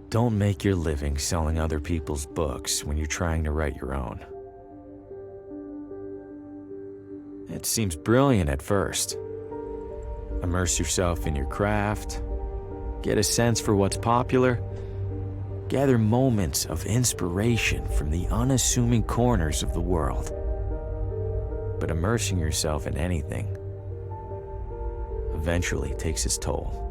Don't make your living selling other people's books when you're trying to write your own. It seems brilliant at first. Immerse yourself in your craft, get a sense for what's popular, gather moments of inspiration from the unassuming corners of the world. But immersing yourself in anything eventually takes its toll.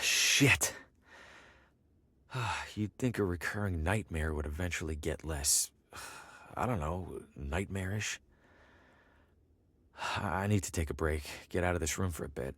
Shit. You'd think a recurring nightmare would eventually get less, I don't know, nightmarish. I need to take a break, get out of this room for a bit.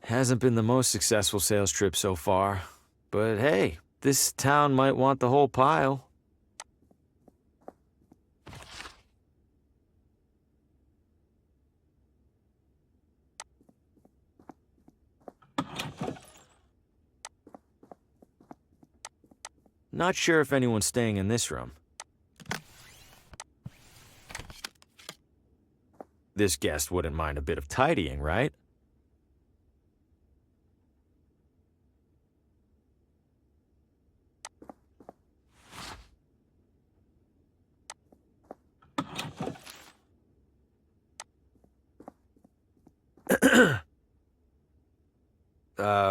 Hasn't been the most successful sales trip so far, but hey, this town might want the whole pile. Not sure if anyone's staying in this room. This guest wouldn't mind a bit of tidying, right?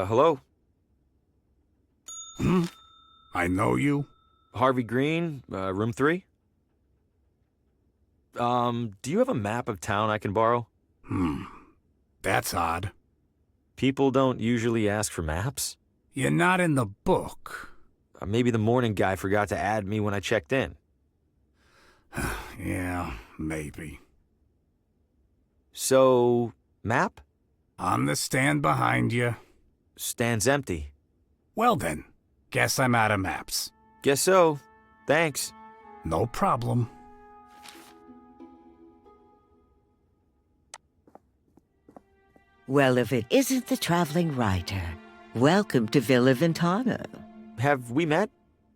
Hello? I know you. Harvey Green, room 3? Do you have a map of town I can borrow? That's odd. People don't usually ask for maps. You're not in the book. Maybe the morning guy forgot to add me when I checked in. Yeah, maybe. So, map? On the stand behind you. Stand's empty. Well then, guess I'm out of maps. Guess so. Thanks. No problem. Well, if it isn't the traveling writer, welcome to Villa Ventana. Have we met?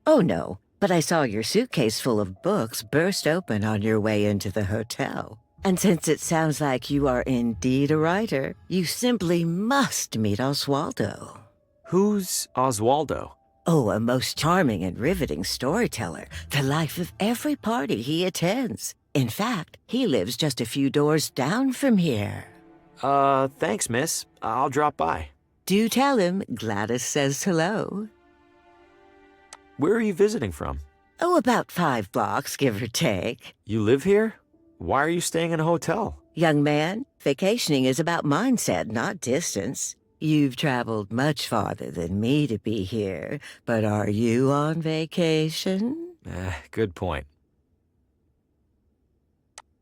Oh, no, but I saw your suitcase full of books burst open on your way into the hotel. And since it sounds like you are indeed a writer, you simply must meet Oswaldo. Who's Oswaldo? Oh, a most charming and riveting storyteller, the life of every party he attends. In fact, he lives just a few doors down from here. Thanks, miss. I'll drop by. Do tell him Gladys says hello. Where are you visiting from? Oh, about 5 blocks, give or take. You live here? Why are you staying in a hotel? Young man, vacationing is about mindset, not distance. You've traveled much farther than me to be here, but are you on vacation? Good point.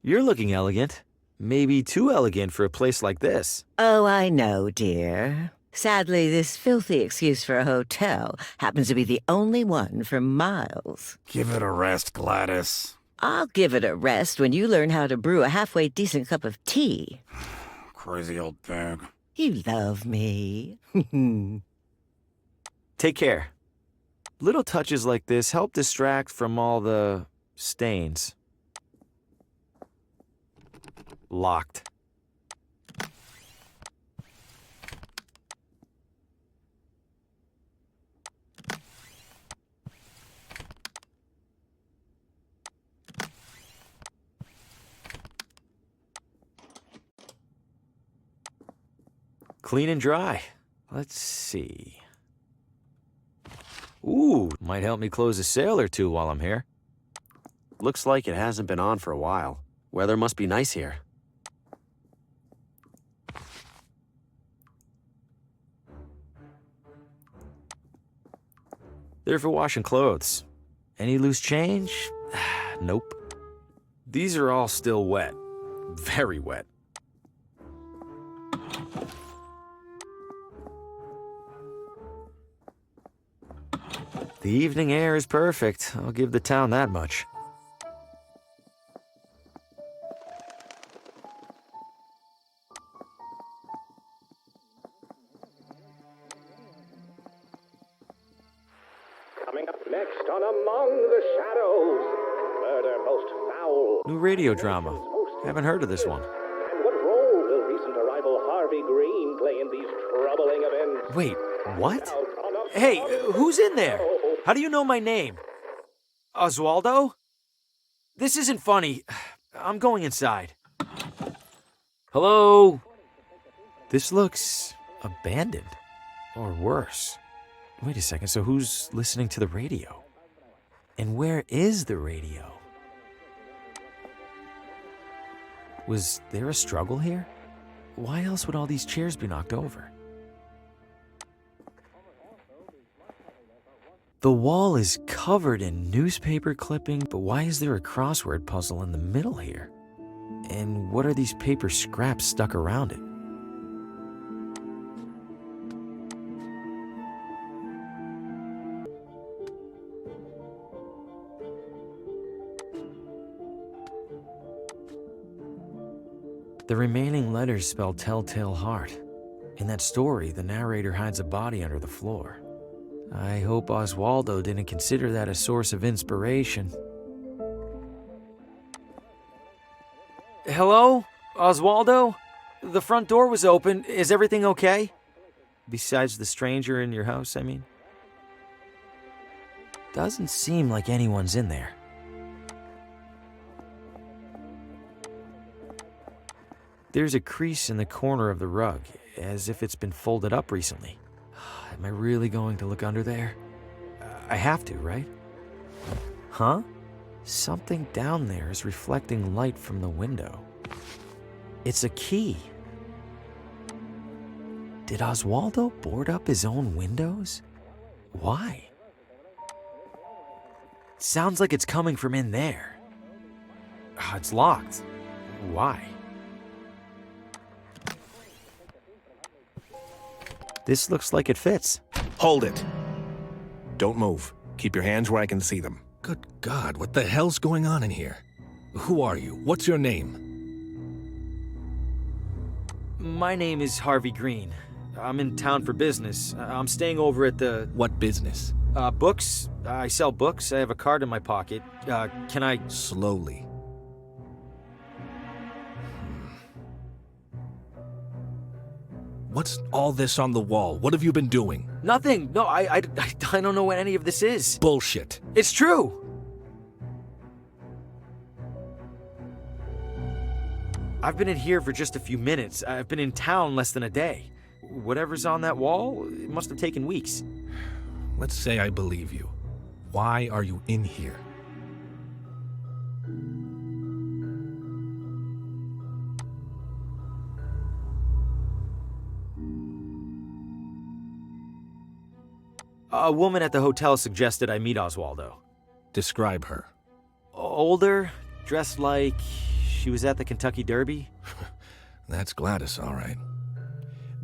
You're looking elegant. Maybe too elegant for a place like this. Oh, I know, dear. Sadly, this filthy excuse for a hotel happens to be the only one for miles. Give it a rest, Gladys. I'll give it a rest when you learn how to brew a halfway decent cup of tea. Crazy old bag. You love me. Take care. Little touches like this help distract from all the stains. Locked. Clean and dry. Let's see. Ooh, might help me close a sale or two while I'm here. Looks like it hasn't been on for a while. Weather must be nice here. There for washing clothes. Any loose change? Nope. These are all still wet. Very wet. The evening air is perfect. I'll give the town that much. Coming up next on Among the Shadows, murder most foul. New radio drama. Haven't heard of this one. And what role will recent arrival Harvey Green play in these troubling events? Wait, what? Hey, who's in there? How do you know my name? Oswaldo? This isn't funny. I'm going inside. Hello? This looks abandoned. Or worse. Wait a second, so who's listening to the radio? And where is the radio? Was there a struggle here? Why else would all these chairs be knocked over? The wall is covered in newspaper clipping, but why is there a crossword puzzle in the middle here? And what are these paper scraps stuck around it? The remaining letters spell Telltale Heart. In that story, the narrator hides a body under the floor. I hope Oswaldo didn't consider that a source of inspiration. Hello? Oswaldo? The front door was open. Is everything okay? Besides the stranger in your house, I mean. Doesn't seem like anyone's in there. There's a crease in the corner of the rug, as if it's been folded up recently. Am I really going to look under there? I have to, right? Huh? Something down there is reflecting light from the window. It's a key. Did Oswaldo board up his own windows? Why? Sounds like it's coming from in there. It's locked. Why? This looks like it fits. Hold it. Don't move. Keep your hands where I can see them. Good God, what the hell's going on in here? Who are you? What's your name? My name is Harvey Green. I'm in town for business. I'm staying over at the... What business? Books. I sell books. I have a card in my pocket. Can I... Slowly. What's all this on the wall? What have you been doing? Nothing. No, I don't know what any of this is. Bullshit. It's true. I've been in here for just a few minutes. I've been in town less than a day. Whatever's on that wall, it must have taken weeks. Let's say I believe you. Why are you in here? A woman at the hotel suggested I meet Oswaldo. Describe her. Older, dressed like she was at the Kentucky Derby. That's Gladys, all right.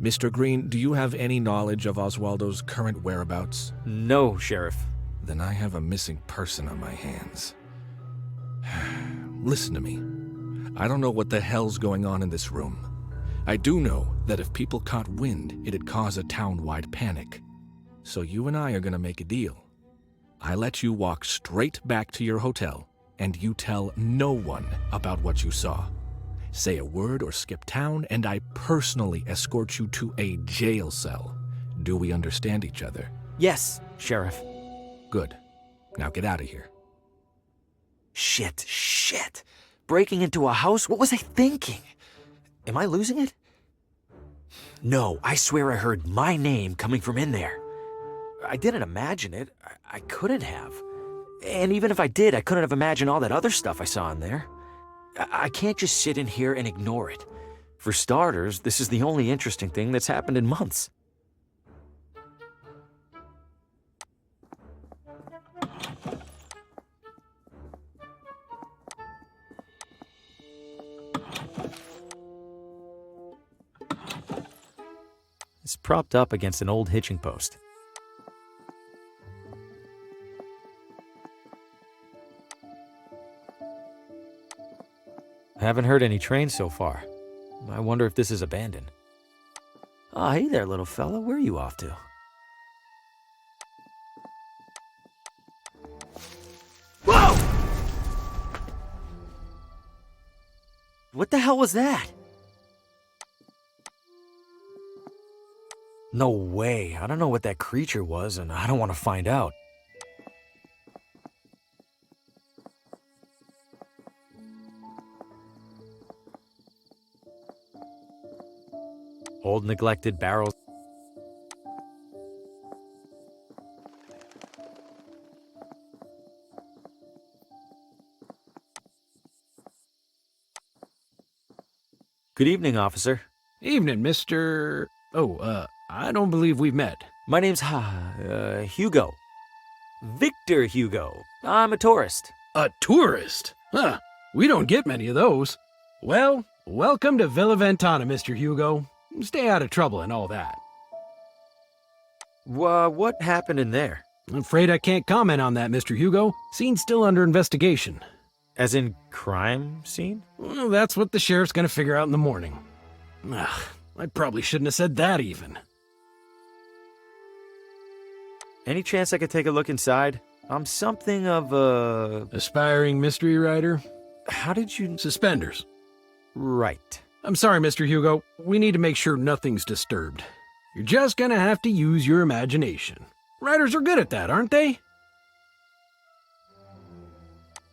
Mr. Green, do you have any knowledge of Oswaldo's current whereabouts? No, Sheriff. Then I have a missing person on my hands. Listen to me. I don't know what the hell's going on in this room. I do know that if people caught wind, it'd cause a town-wide panic. So you and I are gonna make a deal. I let you walk straight back to your hotel, and you tell no one about what you saw. Say a word or skip town, and I personally escort you to a jail cell. Do we understand each other? Yes, Sheriff. Good. Now get out of here. Shit. Breaking into a house? What was I thinking? Am I losing it? No, I swear I heard my name coming from in there. I didn't imagine it. I couldn't have. And even if I did, I couldn't have imagined all that other stuff I saw in there. I can't just sit in here and ignore it. For starters, this is the only interesting thing that's happened in months. It's propped up against an old hitching post. I haven't heard any trains so far. I wonder if this is abandoned. Oh, hey there, little fella. Where are you off to? Whoa! What the hell was that? No way. I don't know what that creature was, and I don't want to find out. Old neglected barrels. Good evening, officer. Evening, Mr. I don't believe we've met. My name's Hugo. Victor Hugo. I'm a tourist. A tourist? Huh. We don't get many of those. Well, welcome to Villa Ventana, Mr. Hugo. Stay out of trouble and all that. What happened in there? I'm afraid I can't comment on that, Mr. Hugo. Scene's still under investigation. As in crime scene? Well, that's what the sheriff's gonna figure out in the morning. Ugh, I probably shouldn't have said that even. Any chance I could take a look inside? I'm something of a... Aspiring mystery writer? How did you... Suspenders. Right. I'm sorry, Mr. Hugo. We need to make sure nothing's disturbed. You're just gonna have to use your imagination. Writers are good at that, aren't they?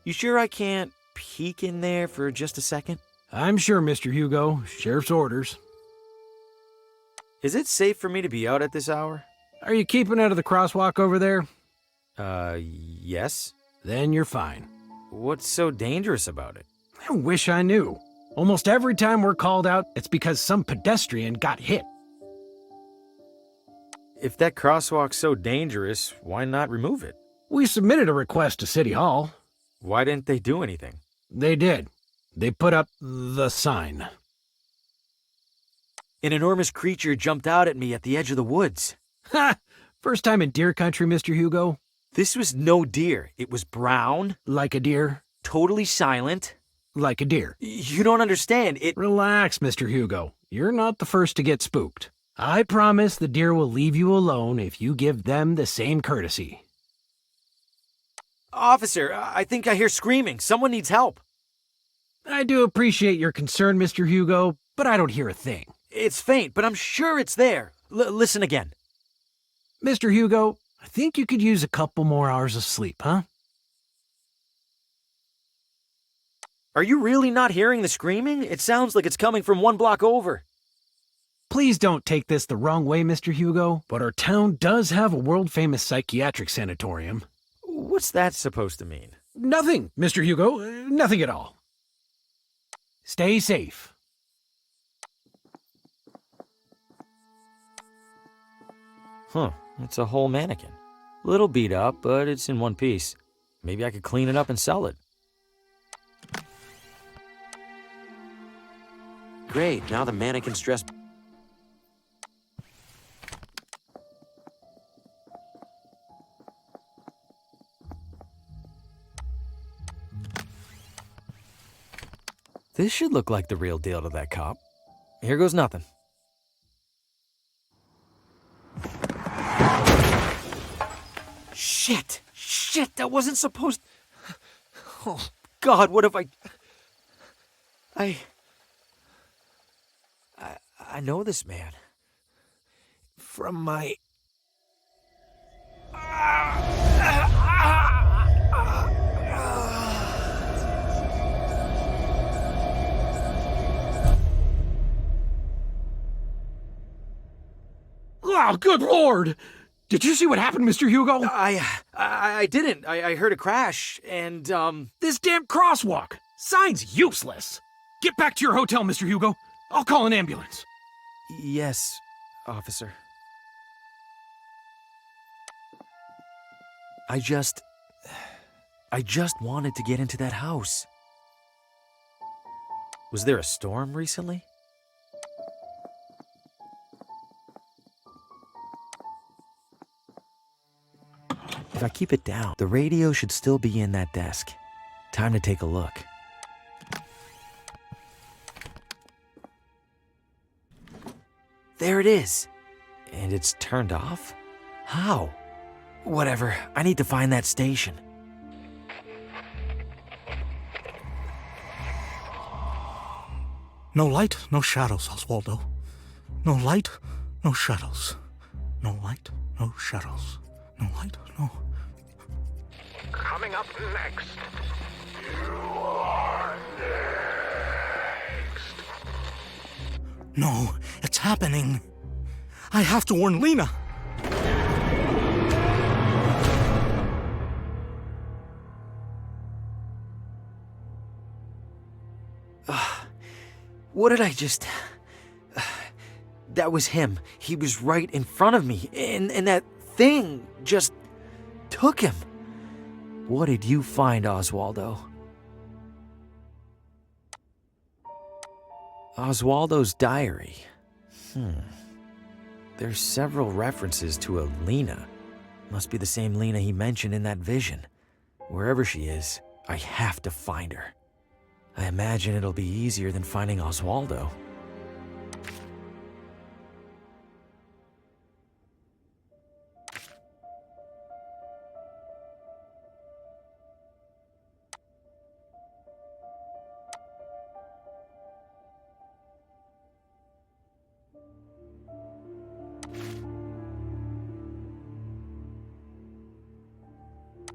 You sure I can't peek in there for just a second? I'm sure, Mr. Hugo. Sheriff's orders. Is it safe for me to be out at this hour? Are you keeping out of the crosswalk over there? Yes. Then you're fine. What's so dangerous about it? I wish I knew. Almost every time we're called out, it's because some pedestrian got hit. If that crosswalk's so dangerous, why not remove it? We submitted a request to City Hall. Why didn't they do anything? They did. They put up the sign. An enormous creature jumped out at me at the edge of the woods. Ha! First time in deer country, Mr. Hugo? This was no deer. It was brown. Like a deer? Totally silent. Like a deer. You don't understand. Relax, Mr. Hugo. You're not the first to get spooked. I promise the deer will leave you alone if you give them the same courtesy. Officer, I think I hear screaming. Someone needs help. I do appreciate your concern, Mr. Hugo, but I don't hear a thing. It's faint, but I'm sure it's there. Listen again. Mr. Hugo, I think you could use a couple more hours of sleep, huh? Are you really not hearing the screaming? It sounds like it's coming from one block over. Please don't take this the wrong way, Mr. Hugo, but our town does have a world-famous psychiatric sanatorium. What's that supposed to mean? Nothing, Mr. Hugo. Nothing at all. Stay safe. Huh, it's a whole mannequin. Little beat up, but it's in one piece. Maybe I could clean it up and sell it. Great, now the mannequin's dressed. This should look like the real deal to that cop. Here goes nothing. Shit, that wasn't supposed... Oh, God, what have I know this man. From my... Oh, good Lord! Did you see what happened, Mr. Hugo? I didn't. I heard a crash, and, This damn crosswalk! Sign's useless! Get back to your hotel, Mr. Hugo. I'll call an ambulance. Yes, officer. I just wanted to get into that house. Was there a storm recently? If I keep it down, the radio should still be in that desk. Time to take a look. There it is. And it's turned off? How? Whatever, I need to find that station. No light, no shadows, Oswaldo. No light, no shadows. No light, no shadows. No light, no... Coming up next. You are next. No, it's happening. I have to warn Lena. What did I just... That was him. He was right in front of me, and that thing just took him. What did you find, Oswaldo? Oswaldo's diary. There's several references to a Lena. Must be the same Lena he mentioned in that vision. Wherever she is, I have to find her. I imagine it'll be easier than finding Oswaldo.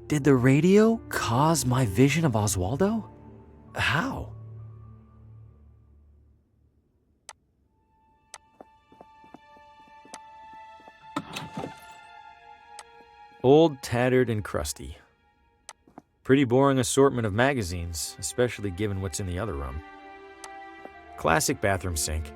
Did the radio cause my vision of Oswaldo? How? Old, tattered, and crusty. Pretty boring assortment of magazines, especially given what's in the other room. Classic bathroom sink.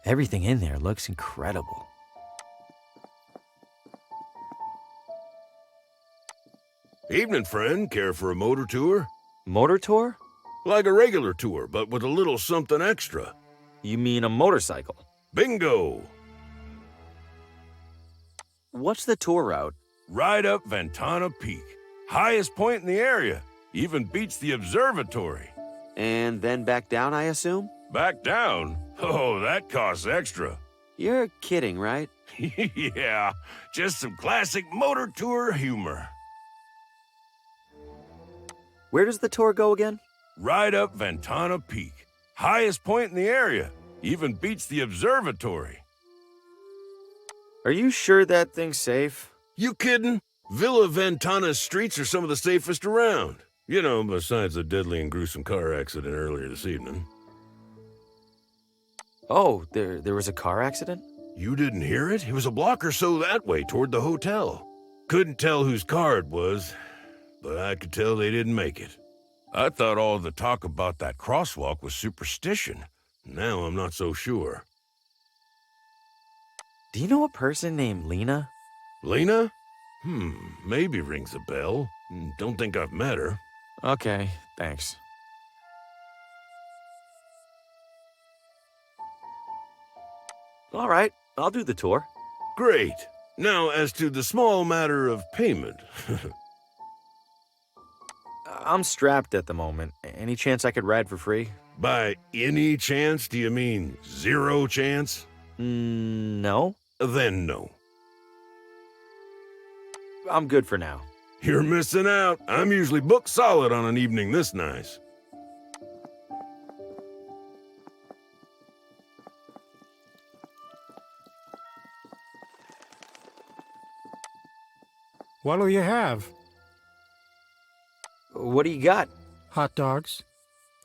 Everything in there looks incredible. Evening, friend. Care for a motor tour? Motor tour? Like a regular tour, but with a little something extra. You mean a motorcycle? Bingo! What's the tour route? Right up Ventana Peak. Highest point in the area. Even beats the observatory. And then back down, I assume? Back down? Oh, that costs extra. You're kidding, right? Yeah, just some classic motor tour humor. Where does the tour go again? Right up Ventana Peak. Highest point in the area. Even beats the observatory. Are you sure that thing's safe? You kidding? Villa Ventana's streets are some of the safest around. You know, besides the deadly and gruesome car accident earlier this evening. Oh, there was a car accident? You didn't hear it? It was a block or so that way toward the hotel. Couldn't tell whose car it was, but I could tell they didn't make it. I thought all the talk about that crosswalk was superstition. Now I'm not so sure. Do you know a person named Lena? Lena? Maybe rings a bell. Don't think I've met her. Okay, thanks. All right, I'll do the tour. Great. Now, as to the small matter of payment. I'm strapped at the moment. Any chance I could ride for free? By any chance, do you mean 0 chance? No. Then no. I'm good for now. You're missing out. I'm usually booked solid on an evening this nice. What'll you have? What do you got? Hot dogs.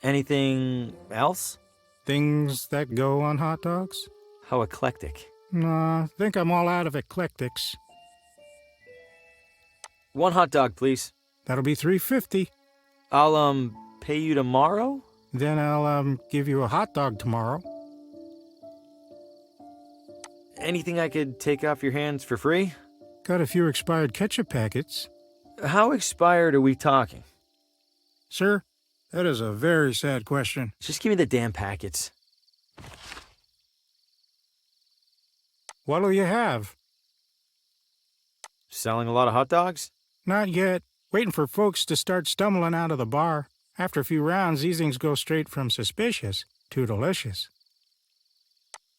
Anything else? Things that go on hot dogs? How eclectic. Nah, I think I'm all out of eclectics. 1 hot dog, please. That'll be $3.50. I'll, pay you tomorrow? Then I'll, give you a hot dog tomorrow. Anything I could take off your hands for free? Got a few expired ketchup packets. How expired are we talking? Sir, that is a very sad question. Just give me the damn packets. What'll you have? Selling a lot of hot dogs? Not yet. Waiting for folks to start stumbling out of the bar. After a few rounds, these things go straight from suspicious to delicious.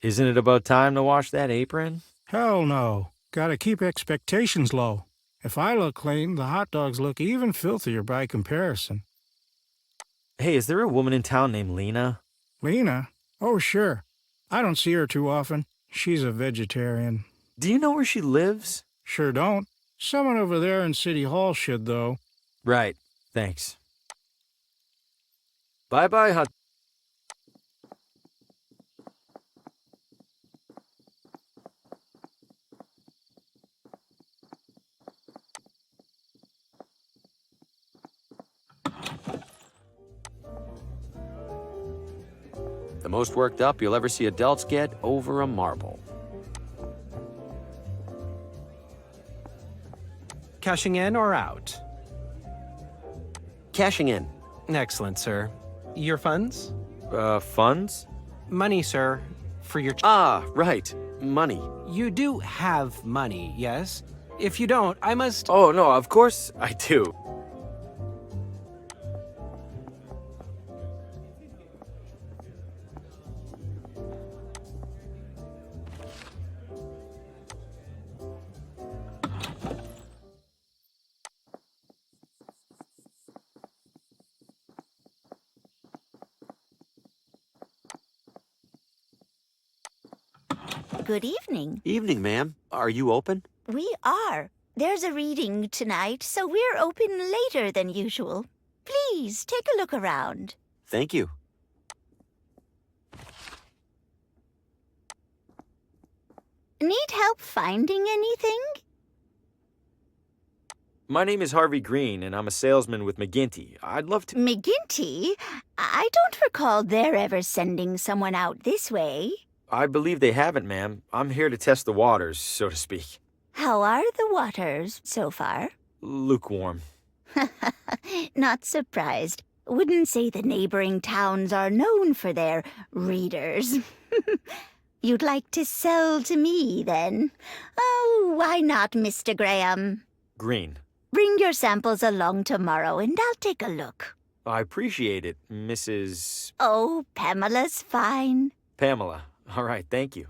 Isn't it about time to wash that apron? Hell no. Gotta keep expectations low. If I look clean, the hot dogs look even filthier by comparison. Hey, is there a woman in town named Lena? Lena? Oh, sure. I don't see her too often. She's a vegetarian. Do you know where she lives? Sure don't. Someone over there in City Hall should, though. Right. Thanks. Bye-bye, hot... The most worked up you'll ever see adults get over a marble. Cashing in or out? Cashing in. Excellent, sir. Your funds? Funds? Money, sir. For your... Ah, right. Money. You do have money, yes? If you don't, I must... Oh, no, of course I do. Good evening. Evening, ma'am. Are you open? We are. There's a reading tonight, so we're open later than usual. Please, take a look around. Thank you. Need help finding anything? My name is Harvey Green, and I'm a salesman with McGinty. I'd love to... McGinty? I don't recall their ever sending someone out this way. I believe they haven't, ma'am. I'm here to test the waters, so to speak. How are the waters so far? Lukewarm. Not surprised. Wouldn't say the neighboring towns are known for their readers. You'd like to sell to me, then? Oh, why not, Mr. Graham? Green. Bring your samples along tomorrow, and I'll take a look. I appreciate it, Mrs... Oh, Pamela's fine. Pamela. All right, thank you.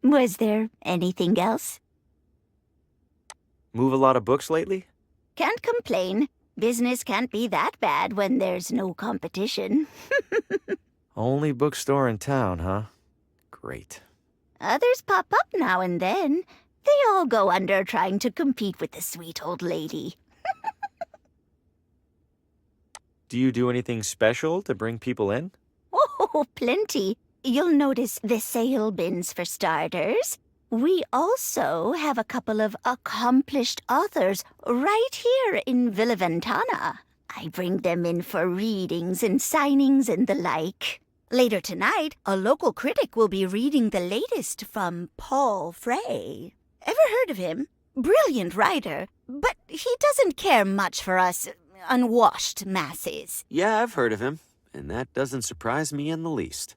Was there anything else? Move a lot of books lately? Can't complain. Business can't be that bad when there's no competition. Only bookstore in town, huh? Great. Others pop up now and then. They all go under trying to compete with the sweet old lady. Do you do anything special to bring people in? Oh, plenty. You'll notice the sale bins for starters. We also have a couple of accomplished authors right here in Villa Ventana. I bring them in for readings and signings and the like. Later tonight, a local critic will be reading the latest from Paul Frey. Ever heard of him? Brilliant writer, but he doesn't care much for us unwashed masses. Yeah, I've heard of him, and that doesn't surprise me in the least.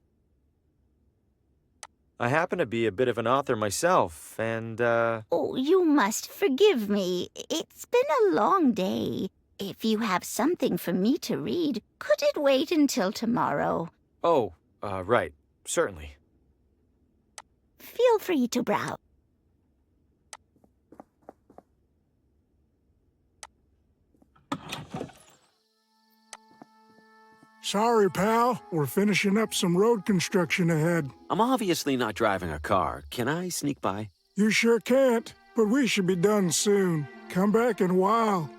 I happen to be a bit of an author myself, and, Oh, you must forgive me. It's been a long day. If you have something for me to read, could it wait until tomorrow? Oh, right. Certainly. Feel free to browse. Sorry, pal. We're finishing up some road construction ahead. I'm obviously not driving a car. Can I sneak by? You sure can't. but we should be done soon. Come back in a while.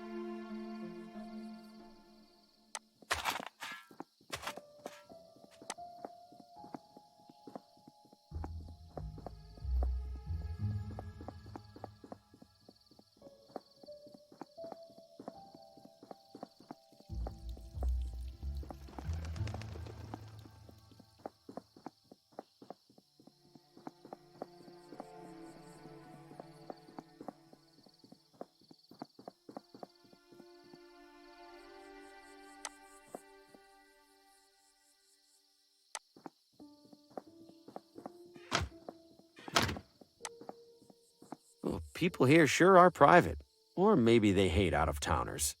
Well, people here sure are private. Or maybe they hate out-of-towners.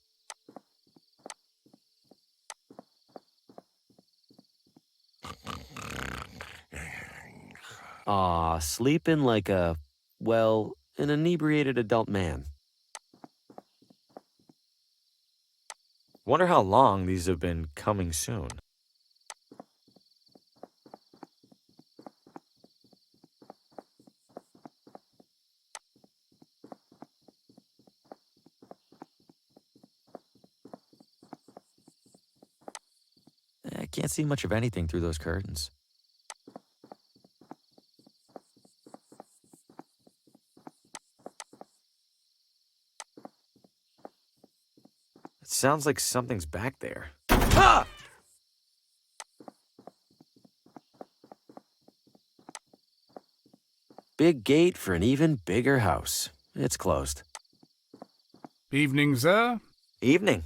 Aw, sleeping like a, well, an inebriated adult man. Wonder how long these have been coming soon. I can't see much of anything through those curtains. It sounds like something's back there. Ah! Big gate for an even bigger house. It's closed. Evening, sir. Evening.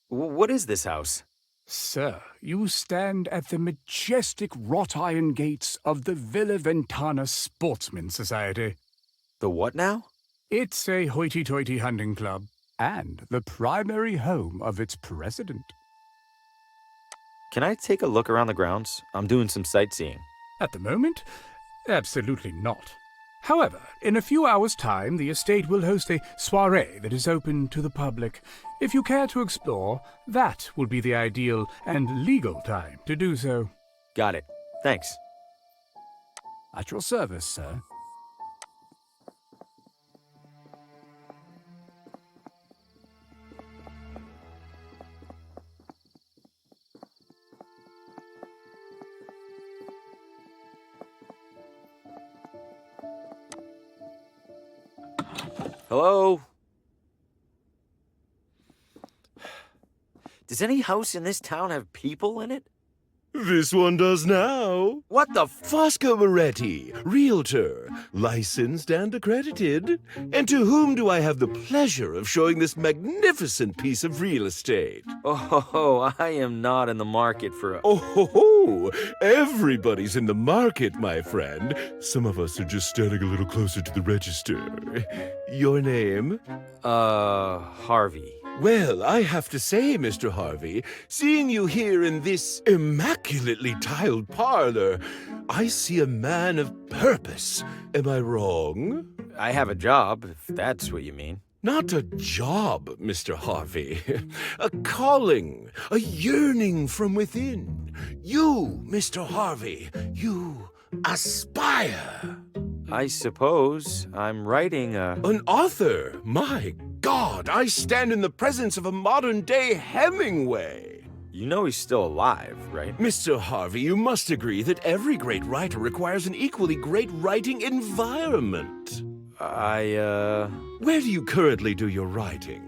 What is this house? Sir, you stand at the majestic wrought iron gates of the Villa Ventana Sportsman Society. The what now? It's a hoity-toity hunting club, and the primary home of its president. Can I take a look around the grounds? I'm doing some sightseeing. At the moment, absolutely not. However, in a few hours' time, the estate will host a soirée that is open to the public. If you care to explore, that will be the ideal and legal time to do so. Got it. Thanks. At your service, sir. Hello? Does any house in this town have people in it? This one does now. What the Fosco Moretti, realtor, licensed and accredited. And to whom do I have the pleasure of showing this magnificent piece of real estate? Oh, I am not in the market for a... Oh, everybody's in the market, my friend. Some of us are just standing a little closer to the register. Your name? Harvey. Well, I have to say, Mr. Harvey, seeing you here in this immaculately tiled parlor, I see a man of purpose. Am I wrong? I have a job, if that's what you mean. Not a job, Mr. Harvey. A calling, a yearning from within. You, Mr. Harvey, you aspire. I suppose I'm writing a... An author? My God, I stand in the presence of a modern-day Hemingway. You know he's still alive, right? Mr. Harvey, you must agree that every great writer requires an equally great writing environment. Where do you currently do your writing?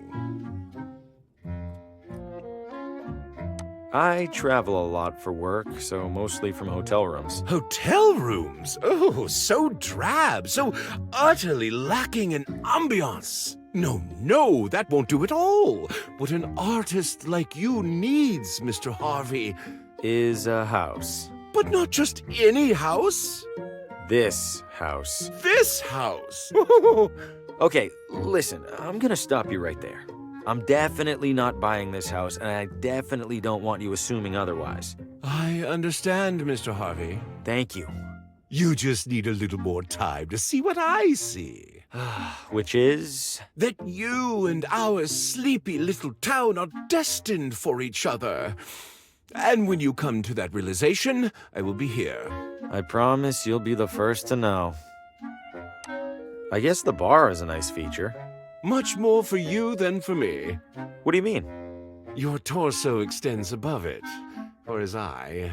I travel a lot for work, so mostly from hotel rooms. Hotel rooms? Oh, so drab, so utterly lacking in ambiance. No, that won't do at all. What an artist like you needs, Mr. Harvey, is a house. But not just any house. This house. This house? Okay, listen, I'm gonna stop you right there. I'm definitely not buying this house, and I definitely don't want you assuming otherwise. I understand, Mr. Harvey. Thank you. You just need a little more time to see what I see. Which is? That you and our sleepy little town are destined for each other. And when you come to that realization, I will be here. I promise you'll be the first to know. I guess the bar is a nice feature. Much more for you than for me. What do you mean? Your torso extends above it, whereas I...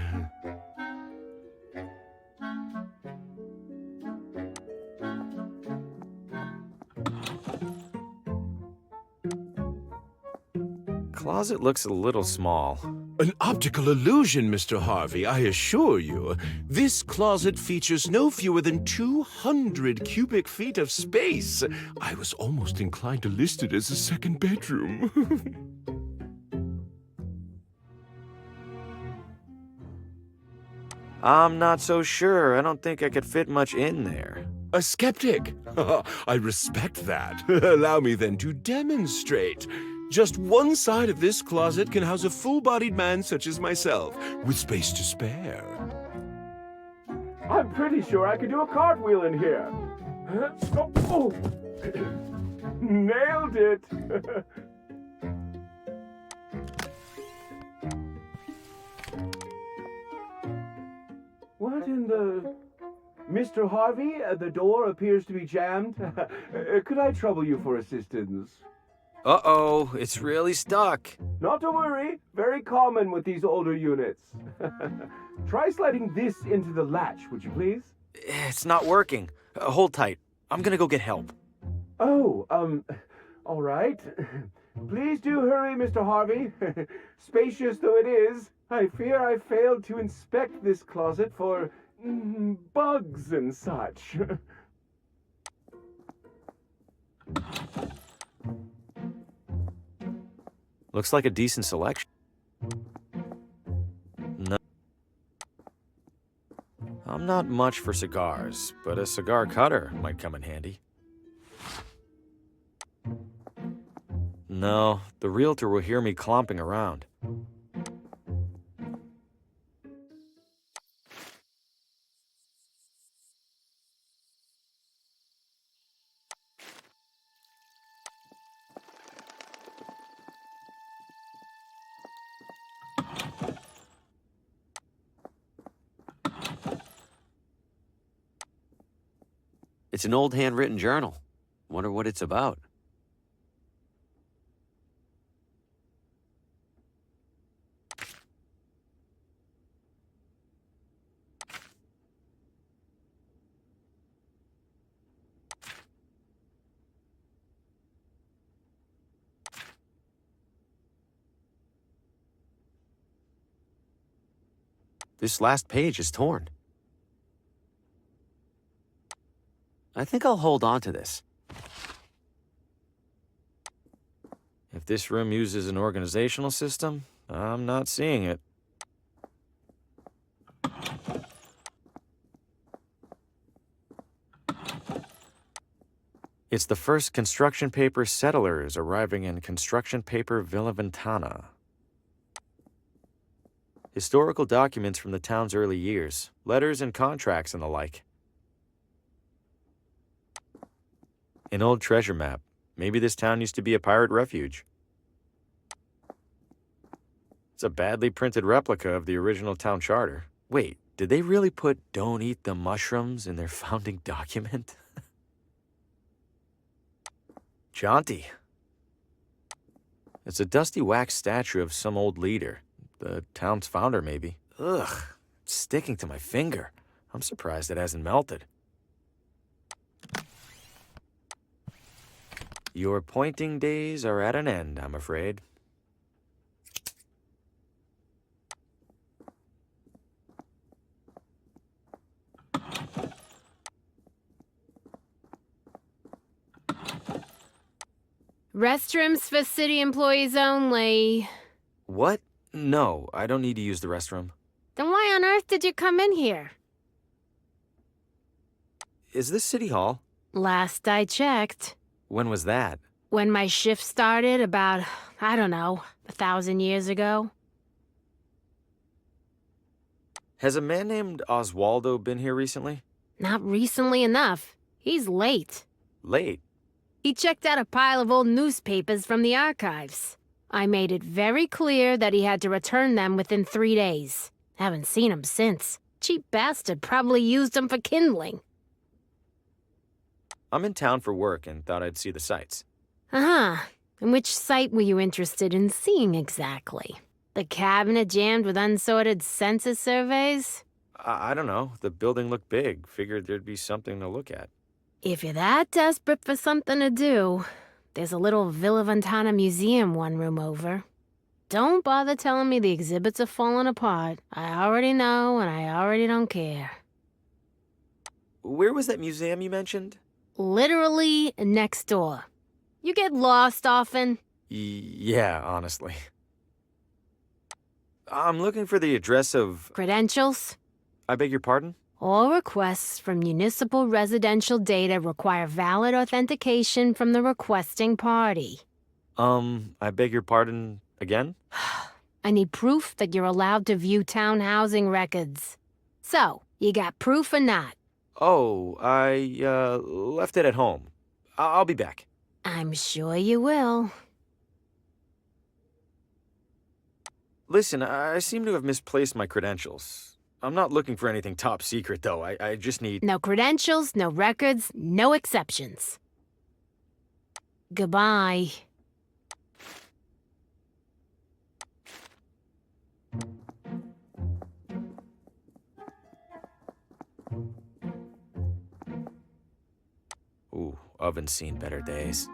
Closet looks a little small. An optical illusion, Mr. Harvey, I assure you. This closet features no fewer than 200 cubic feet of space. I was almost inclined to list it as a second bedroom. I'm not so sure. I don't think I could fit much in there. A skeptic? I respect that. Allow me then to demonstrate. Just one side of this closet can house a full-bodied man such as myself, with space to spare. I'm pretty sure I could do a cartwheel in here. Oh. Nailed it. What in the... Mr. Harvey, the door appears to be jammed. Could I trouble you for assistance? Uh-oh, it's really stuck. Not to worry. Very common with these older units. Try sliding this into the latch, would you please? It's not working. Hold tight. I'm gonna go get help. Oh, all right. Please do hurry, Mr. Harvey. Spacious though it is, I fear I failed to inspect this closet for bugs and such. Looks like a decent selection. No. I'm not much for cigars, but a cigar cutter might come in handy. No, the realtor will hear me clomping around. It's an old handwritten journal. Wonder what it's about. This last page is torn. I think I'll hold on to this. If this room uses an organizational system, I'm not seeing it. It's the first construction paper settlers arriving in construction paper Villa Ventana. Historical documents from the town's early years, letters and contracts and the like. An old treasure map. Maybe this town used to be a pirate refuge. It's a badly printed replica of the original town charter. Wait, did they really put "Don't eat the mushrooms" in their founding document? Jaunty. It's a dusty wax statue of some old leader. The town's founder, maybe. Ugh, it's sticking to my finger. I'm surprised it hasn't melted. Your pointing days are at an end, I'm afraid. Restrooms for city employees only. What? No, I don't need to use the restroom. Then why on earth did you come in here? Is this City Hall? Last I checked. When was that? When my shift started about, I don't know, 1,000 years ago. Has a man named Oswaldo been here recently? Not recently enough. He's late. Late? He checked out a pile of old newspapers from the archives. I made it very clear that he had to return them within 3 days. Haven't seen him since. Cheap bastard probably used them for kindling. I'm in town for work and thought I'd see the sights. Uh-huh. And which site were you interested in seeing exactly? The cabinet jammed with unsorted census surveys? I don't know. The building looked big. Figured there'd be something to look at. If you're that desperate for something to do, there's a little Villa Ventana museum one room over. Don't bother telling me the exhibits are falling apart. I already know, and I already don't care. Where was that museum you mentioned? Literally next door. You get lost often? Yeah, honestly. I'm looking for the address of... Credentials? I beg your pardon? All requests for municipal residential data require valid authentication from the requesting party. I beg your pardon again? I need proof that you're allowed to view town housing records. So, you got proof or not? Oh, I, left it at home. I'll be back. I'm sure you will. Listen, I seem to have misplaced my credentials. I'm not looking for anything top secret, though. I just need... No credentials, no records, no exceptions. Goodbye. Ooh, oven's seen better days.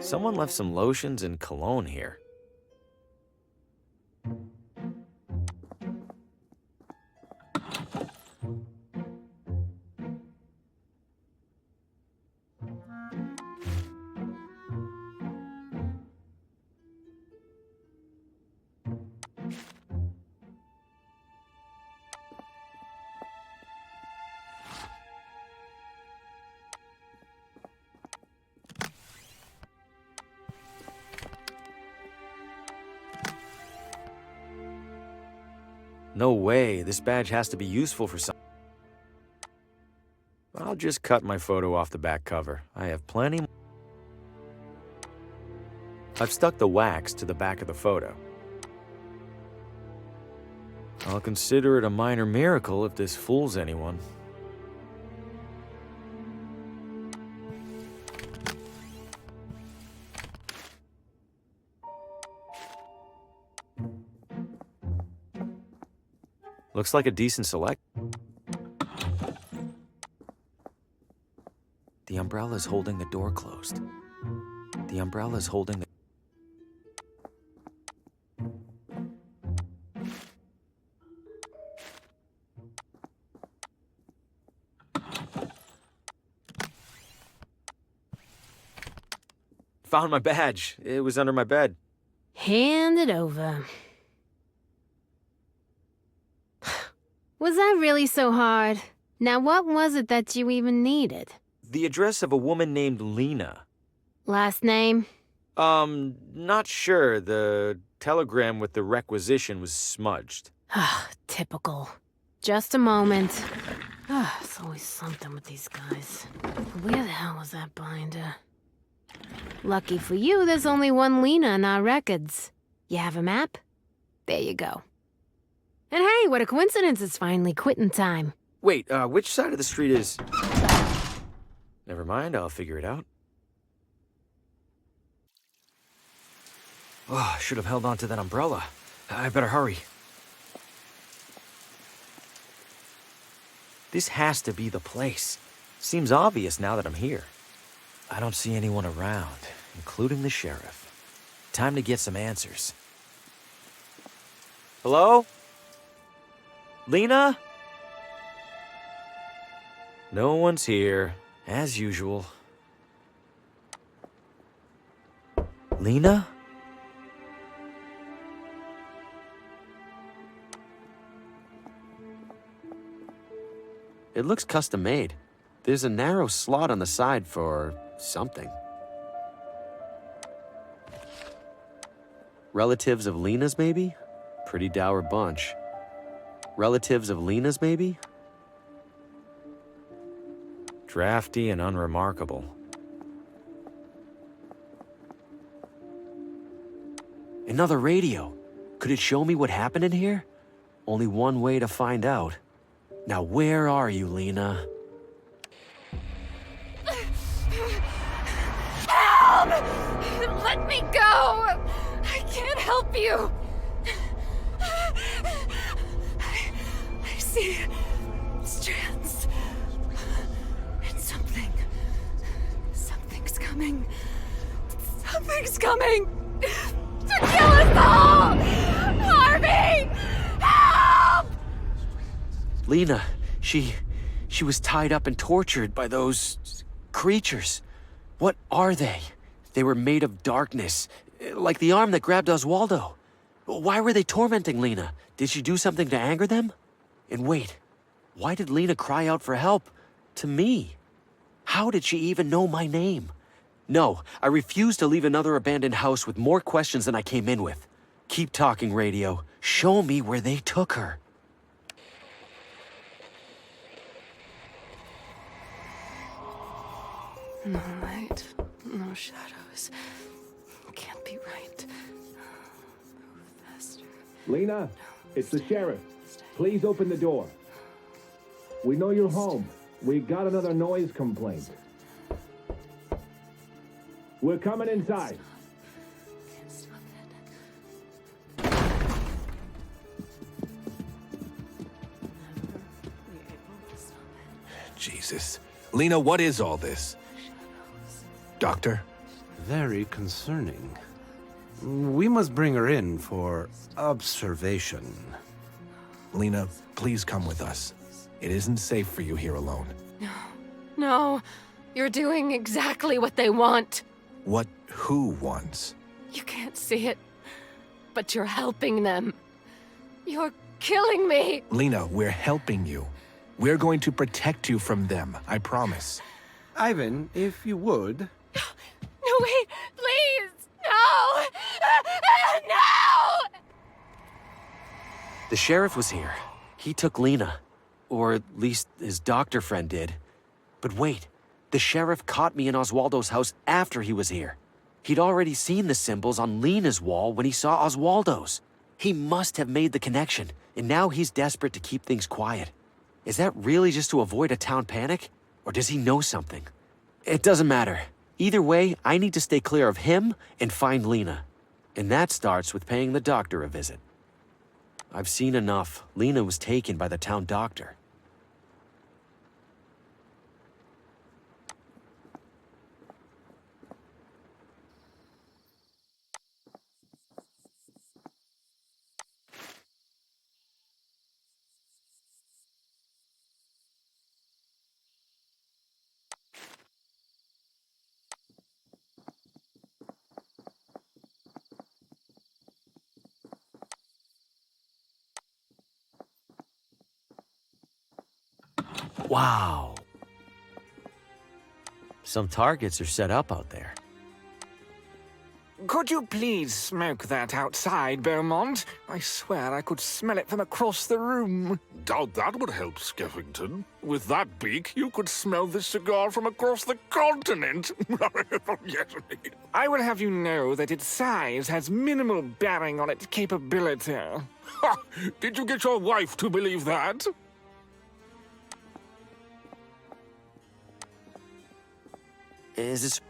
Someone left some lotions and cologne here. No way, this badge has to be useful for something. I'll just cut my photo off the back cover. I have plenty. I've stuck the wax to the back of the photo. I'll consider it a minor miracle if this fools anyone. Looks like a decent select. The umbrella's holding the door closed. The umbrella's holding the... Found my badge. It was under my bed. Hand it over. Was that really so hard? Now what was it that you even needed? The address of a woman named Lena. Last name? Not sure. The telegram with the requisition was smudged. Typical. Just a moment. It's always something with these guys. Where the hell was that binder? Lucky for you, there's only one Lena in our records. You have a map? There you go. And hey, what a coincidence, it's finally quitting time. Wait, which side of the street is... Never mind, I'll figure it out. Oh, I should have held on to that umbrella. I better hurry. This has to be the place. Seems obvious now that I'm here. I don't see anyone around, including the sheriff. Time to get some answers. Hello? Lena? No one's here, as usual. Lena? It looks custom made. There's a narrow slot on the side for something. Relatives of Lena's, maybe? Pretty dour bunch. Relatives of Lena's, maybe? Drafty and unremarkable. Another radio. Could it show me what happened in here? Only one way to find out. Now where are you, Lena? Help! Let me go! I can't help you! I see strands. And something's coming. Something's coming! To kill us all! Harvey! Help! Lena, she was tied up and tortured by those creatures. What are they? They were made of darkness, like the arm that grabbed Oswaldo. Why were they tormenting Lena? Did she do something to anger them? And wait, why did Lena cry out for help to me? How did she even know my name? No, I refuse to leave another abandoned house with more questions than I came in with. Keep talking, radio. Show me where they took her. No light, no shadows. Can't be right. Move faster. Lena, it's the sheriff. Please open the door. We know you're home. We got another noise complaint. We're coming inside. Jesus. Lena, what is all this? Doctor? Very concerning. We must bring her in for observation. Lena, please come with us. It isn't safe for you here alone. No, you're doing exactly what they want. What who wants? You can't see it, but you're helping them. You're killing me. Lena, we're helping you. We're going to protect you from them, I promise. Ivan, if you would. No, wait, please. No. No. The sheriff was here. He took Lena. Or at least his doctor friend did. But wait, the sheriff caught me in Oswaldo's house after he was here. He'd already seen the symbols on Lena's wall when he saw Oswaldo's. He must have made the connection, and now he's desperate to keep things quiet. Is that really just to avoid a town panic? Or does he know something? It doesn't matter. Either way, I need to stay clear of him and find Lena. And that starts with paying the doctor a visit. I've seen enough. Lena was taken by the town doctor. Wow. Some targets are set up out there. Could you please smoke that outside, Beaumont? I swear I could smell it from across the room. Doubt that would help, Skeffington. With that beak, you could smell this cigar from across the continent. Yes. I will have you know that its size has minimal bearing on its capability. Ha! Did you get your wife to believe that? Is this...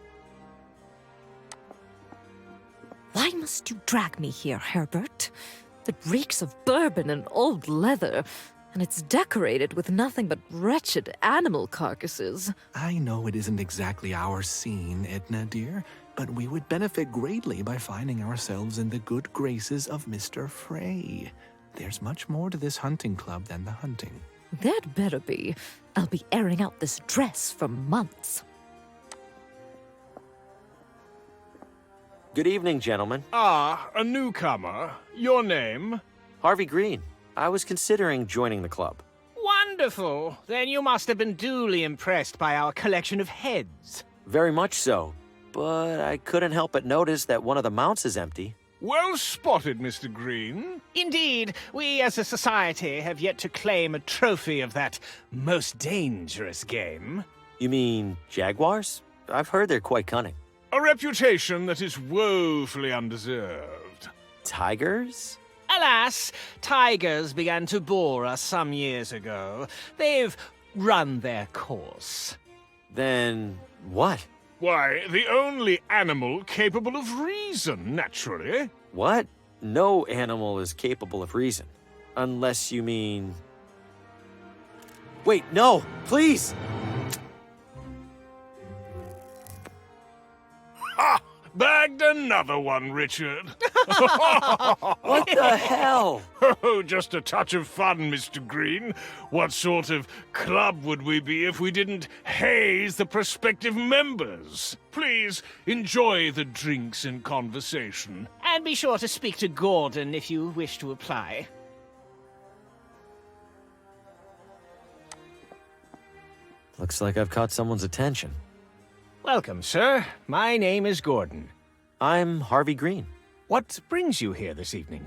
Why must you drag me here, Herbert? It reeks of bourbon and old leather, and it's decorated with nothing but wretched animal carcasses. I know it isn't exactly our scene, Edna dear, but we would benefit greatly by finding ourselves in the good graces of Mr. Frey. There's much more to this hunting club than the hunting. There'd better be. I'll be airing out this dress for months. Good evening, gentlemen. Ah, a newcomer. Your name? Harvey Green. I was considering joining the club. Wonderful. Then you must have been duly impressed by our collection of heads. Very much so. But I couldn't help but notice that one of the mounts is empty. Well spotted, Mr. Green. Indeed, we as a society have yet to claim a trophy of that most dangerous game. You mean jaguars? I've heard they're quite cunning. A reputation that is woefully undeserved. Tigers? Alas, tigers began to bore us some years ago. They've run their course. Then what? Why, the only animal capable of reason, naturally. What? No animal is capable of reason. Unless you mean... Wait, no! Please! Ha! Bagged another one, Richard. What the hell? Oh, just a touch of fun, Mr. Green. What sort of club would we be if we didn't haze the prospective members? Please enjoy the drinks and conversation. And be sure to speak to Gordon if you wish to apply. Looks like I've caught someone's attention. Welcome, sir. My name is Gordon. I'm Harvey Green. What brings you here this evening?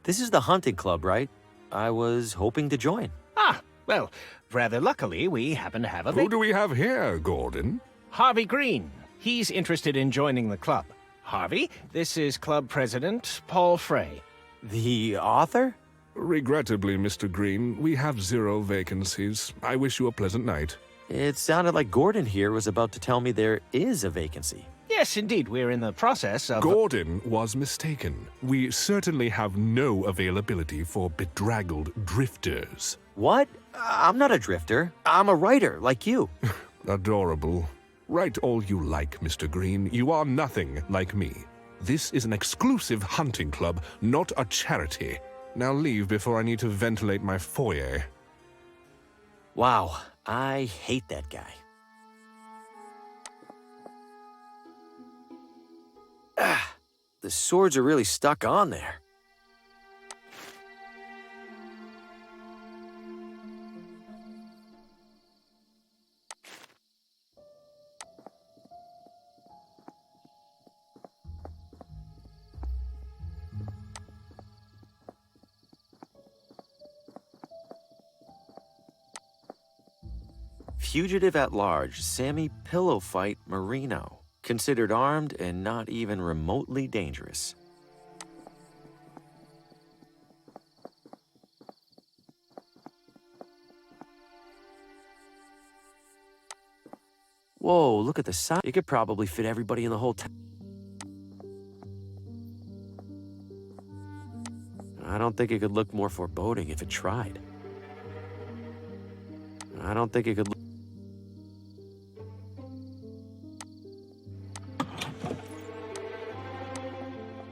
This is the hunting club, right? I was hoping to join. Ah, well, rather luckily, we happen to have a... Who do we have here, Gordon? Harvey Green. He's interested in joining the club. Harvey, this is club president Paul Frey. The author? Regrettably, Mr. Green, we have 0 vacancies. I wish you a pleasant night. It sounded like Gordon here was about to tell me there is a vacancy. Yes, indeed, we're in the process of... Gordon was mistaken. We certainly have no availability for bedraggled drifters. What? I'm not a drifter. I'm a writer, like you. Adorable. Write all you like, Mr. Green. You are nothing like me. This is an exclusive hunting club, not a charity. Now leave before I need to ventilate my foyer. Wow, I hate that guy. The swords are really stuck on there. Fugitive at large, Sammy Pillow Fight Marino. Considered armed and not even remotely dangerous. Whoa, look at the size. It could probably fit everybody in the whole town. I don't think it could look more foreboding if it tried. I don't think it could look...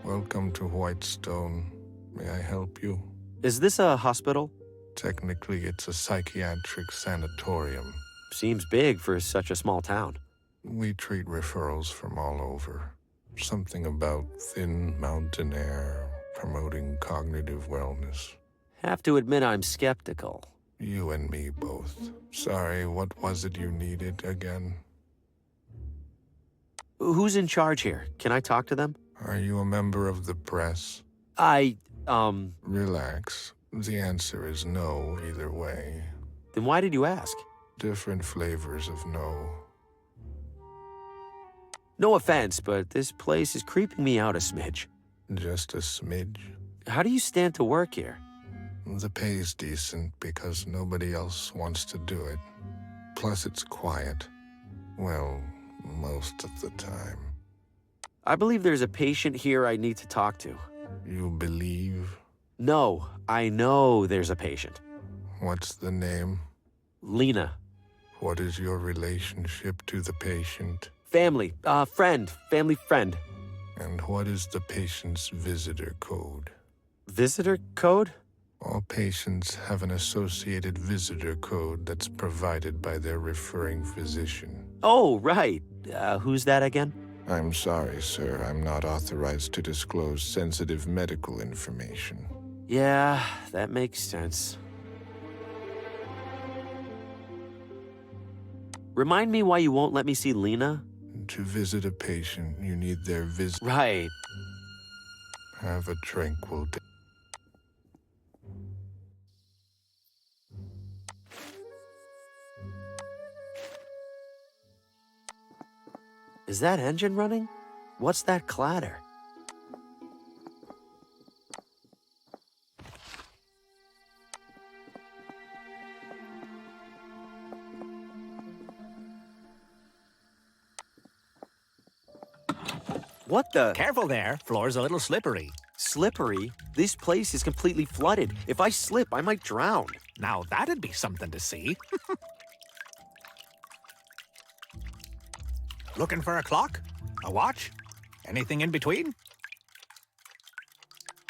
Welcome to Whitestone. May I help you? Is this a hospital? Technically, it's a psychiatric sanatorium. Seems big for such a small town. We treat referrals from all over. Something about thin mountain air, promoting cognitive wellness. Have to admit I'm skeptical. You and me both. Sorry, what was it you needed again? Who's in charge here? Can I talk to them? Are you a member of the press? Relax. The answer is no either way. Then why did you ask? Different flavors of no. No offense, but this place is creeping me out a smidge. Just a smidge? How do you stand to work here? The pay's decent because nobody else wants to do it. Plus it's quiet. Well, most of the time. I believe there's a patient here I need to talk to. You believe? No, I know there's a patient. What's the name? Lena. What is your relationship to the patient? Family, family friend. And what is the patient's visitor code? Visitor code? All patients have an associated visitor code that's provided by their referring physician. Oh, right. Who's that again? I'm sorry, sir. I'm not authorized to disclose sensitive medical information. Yeah, that makes sense. Remind me why you won't let me see Lena? To visit a patient, you need their visit. Right. Have a tranquil day. Is that engine running? What's that clatter? What the? Careful there. Floor's a little slippery. Slippery? This place is completely flooded. If I slip, I might drown. Now that'd be something to see. Looking for a clock? A watch? Anything in between?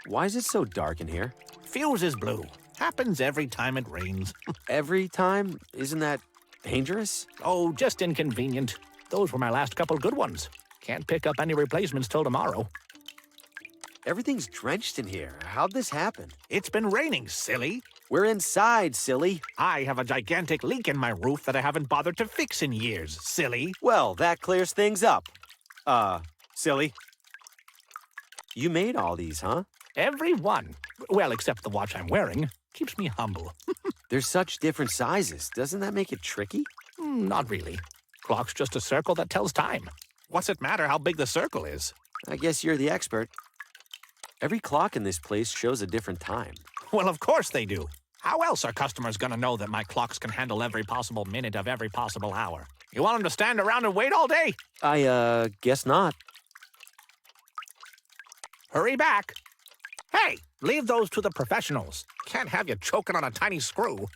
Why is it so dark in here? Fuse is blue. Happens every time it rains. Every time? Isn't that dangerous? Oh, just inconvenient. Those were my last couple good ones. Can't pick up any replacements till tomorrow. Everything's drenched in here. How'd this happen? It's been raining, silly. We're inside, silly. I have a gigantic leak in my roof that I haven't bothered to fix in years, silly. Well, that clears things up. Silly. You made all these, huh? Every one. Well, except the watch I'm wearing. Keeps me humble. There's such different sizes. Doesn't that make it tricky? Not really. Clock's just a circle that tells time. What's it matter how big the circle is? I guess you're the expert. Every clock in this place shows a different time. Well, of course they do. How else are customers gonna know that my clocks can handle every possible minute of every possible hour? You want them to stand around and wait all day? I, guess not. Hurry back. Hey, leave those to the professionals. Can't have you choking on a tiny screw.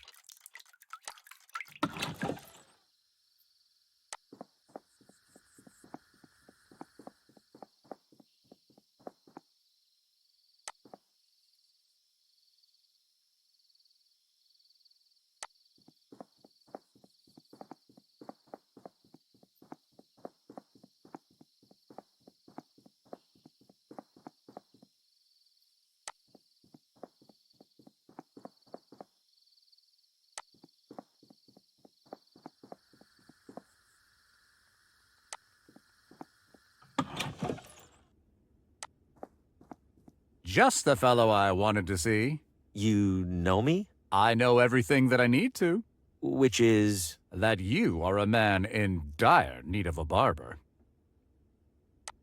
Just the fellow I wanted to see. You know me? I know everything that I need to. Which is? That you are a man in dire need of a barber.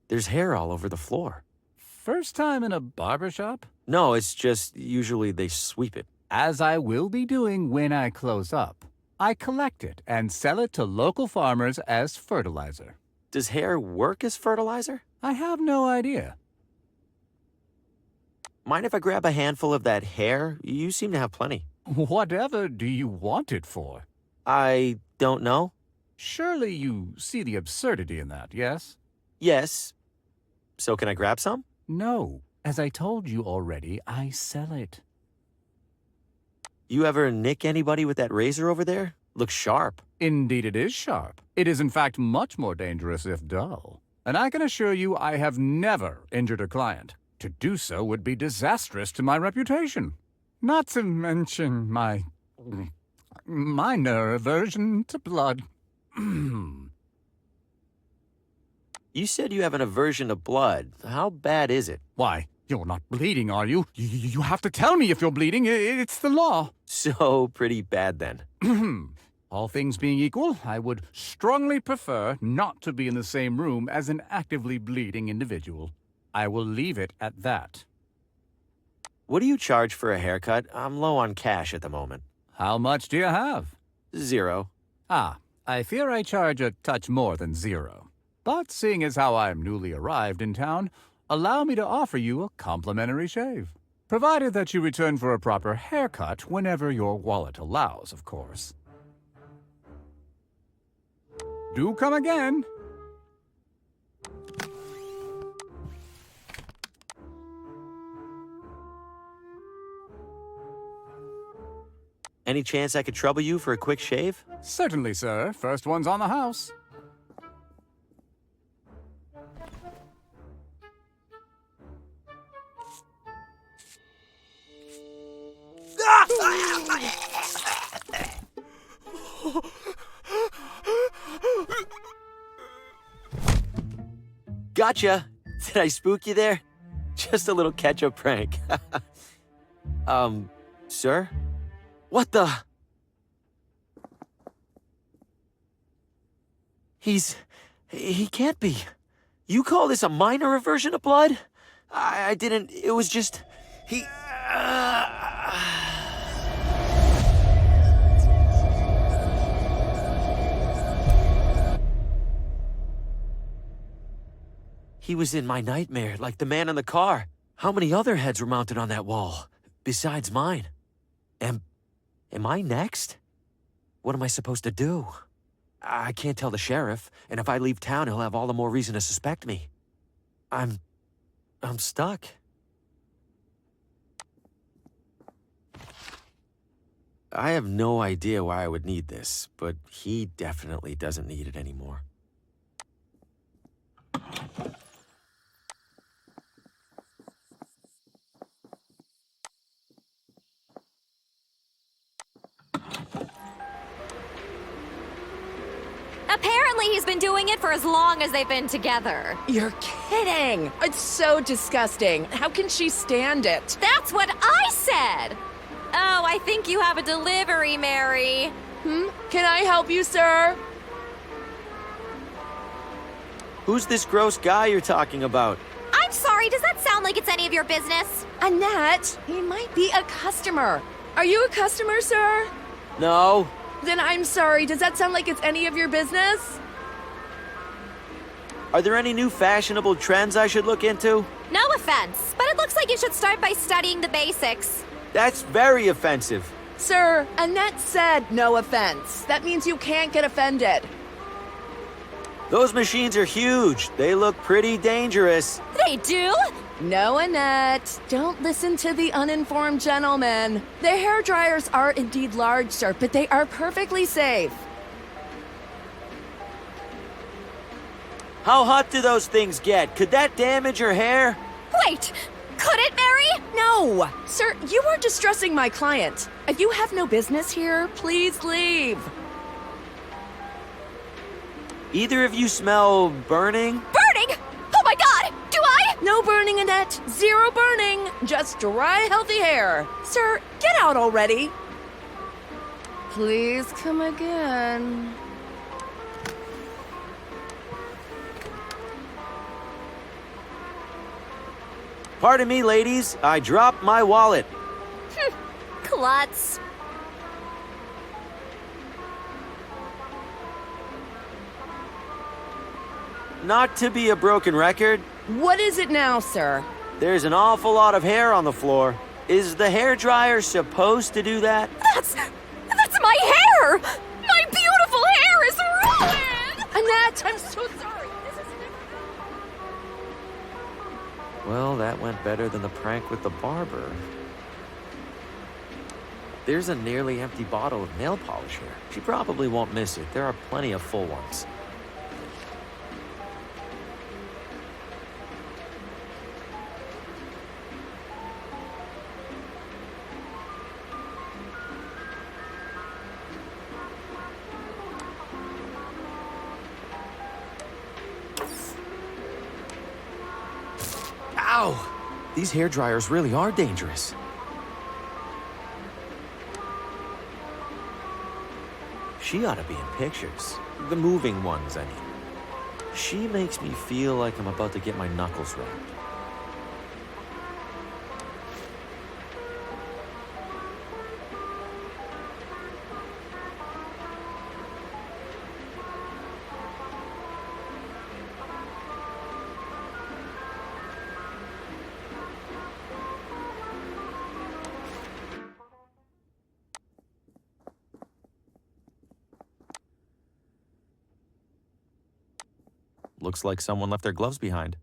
There's hair all over the floor. First time in a barber shop? No, it's just usually they sweep it. As I will be doing when I close up. I collect it and sell it to local farmers as fertilizer. Does hair work as fertilizer? I have no idea. Mind if I grab a handful of that hair? You seem to have plenty. Whatever do you want it for? I don't know. Surely you see the absurdity in that, yes? Yes. So can I grab some? No. As I told you already, I sell it. You ever nick anybody with that razor over there? Looks sharp. Indeed it is sharp. It is in fact much more dangerous if dull. And I can assure you I have never injured a client. To do so would be disastrous to my reputation. Not to mention my minor aversion to blood. You said you have an aversion to blood. How bad is it? Why, you're not bleeding, are you? You have to tell me if you're bleeding. It's the law. So pretty bad then. All things being equal, I would strongly prefer not to be in the same room as an actively bleeding individual. I will leave it at that. What do you charge for a haircut? I'm low on cash at the moment. How much do you have? 0. Ah, I fear I charge a touch more than 0. But seeing as how I'm newly arrived in town, allow me to offer you a complimentary shave. Provided that you return for a proper haircut whenever your wallet allows, of course. Do come again. Any chance I could trouble you for a quick shave? Certainly, sir. First one's on the house. Gotcha! Did I spook you there? Just a little catch-up prank. Sir? What the? He can't be. You call this a minor reversion of blood? I didn't, it was just, He was in my nightmare, like the man in the car. How many other heads were mounted on that wall, besides mine? Am I next? What am I supposed to do? I can't tell the sheriff, and if I leave town, he'll have all the more reason to suspect me. I'm stuck. I have no idea why I would need this, but he definitely doesn't need it anymore. Apparently he's been doing it for as long as they've been together. You're kidding! It's so disgusting. How can she stand it? That's what I said! Oh, I think you have a delivery, Mary. Can I help you, sir? Who's this gross guy you're talking about? I'm sorry, does that sound like it's any of your business? Annette, he might be a customer. Are you a customer, sir? No. Then I'm sorry, does that sound like it's any of your business? Are there any new fashionable trends I should look into? No offense, but it looks like you should start by studying the basics. That's very offensive. Sir, Annette said no offense. That means you can't get offended. Those machines are huge. They look pretty dangerous. They do? No, Annette. Don't listen to the uninformed gentleman. The hair dryers are indeed large, sir, but they are perfectly safe. How hot do those things get? Could that damage your hair? Wait! Could it, Mary? No! Sir, you are distressing my client. If you have no business here, please leave. Either of you smell burning? Burning? Oh my god! Do I? No burning, Annette. Zero burning. Just dry, healthy hair. Sir, get out already. Please come again. Pardon me, ladies. I dropped my wallet. Klutz. Not to be a broken record. What is it now, sir? There's an awful lot of hair on the floor. Is the hairdryer supposed to do that? That's my hair! My beautiful hair is ruined! Annette, I'm so sorry. Well, that went better than the prank with the barber. There's a nearly empty bottle of nail polish here. She probably won't miss it. There are plenty of full ones. Ow! These hair dryers really are dangerous. She ought to be in pictures. The moving ones, I mean. She makes me feel like I'm about to get my knuckles wrapped. Looks like someone left their gloves behind.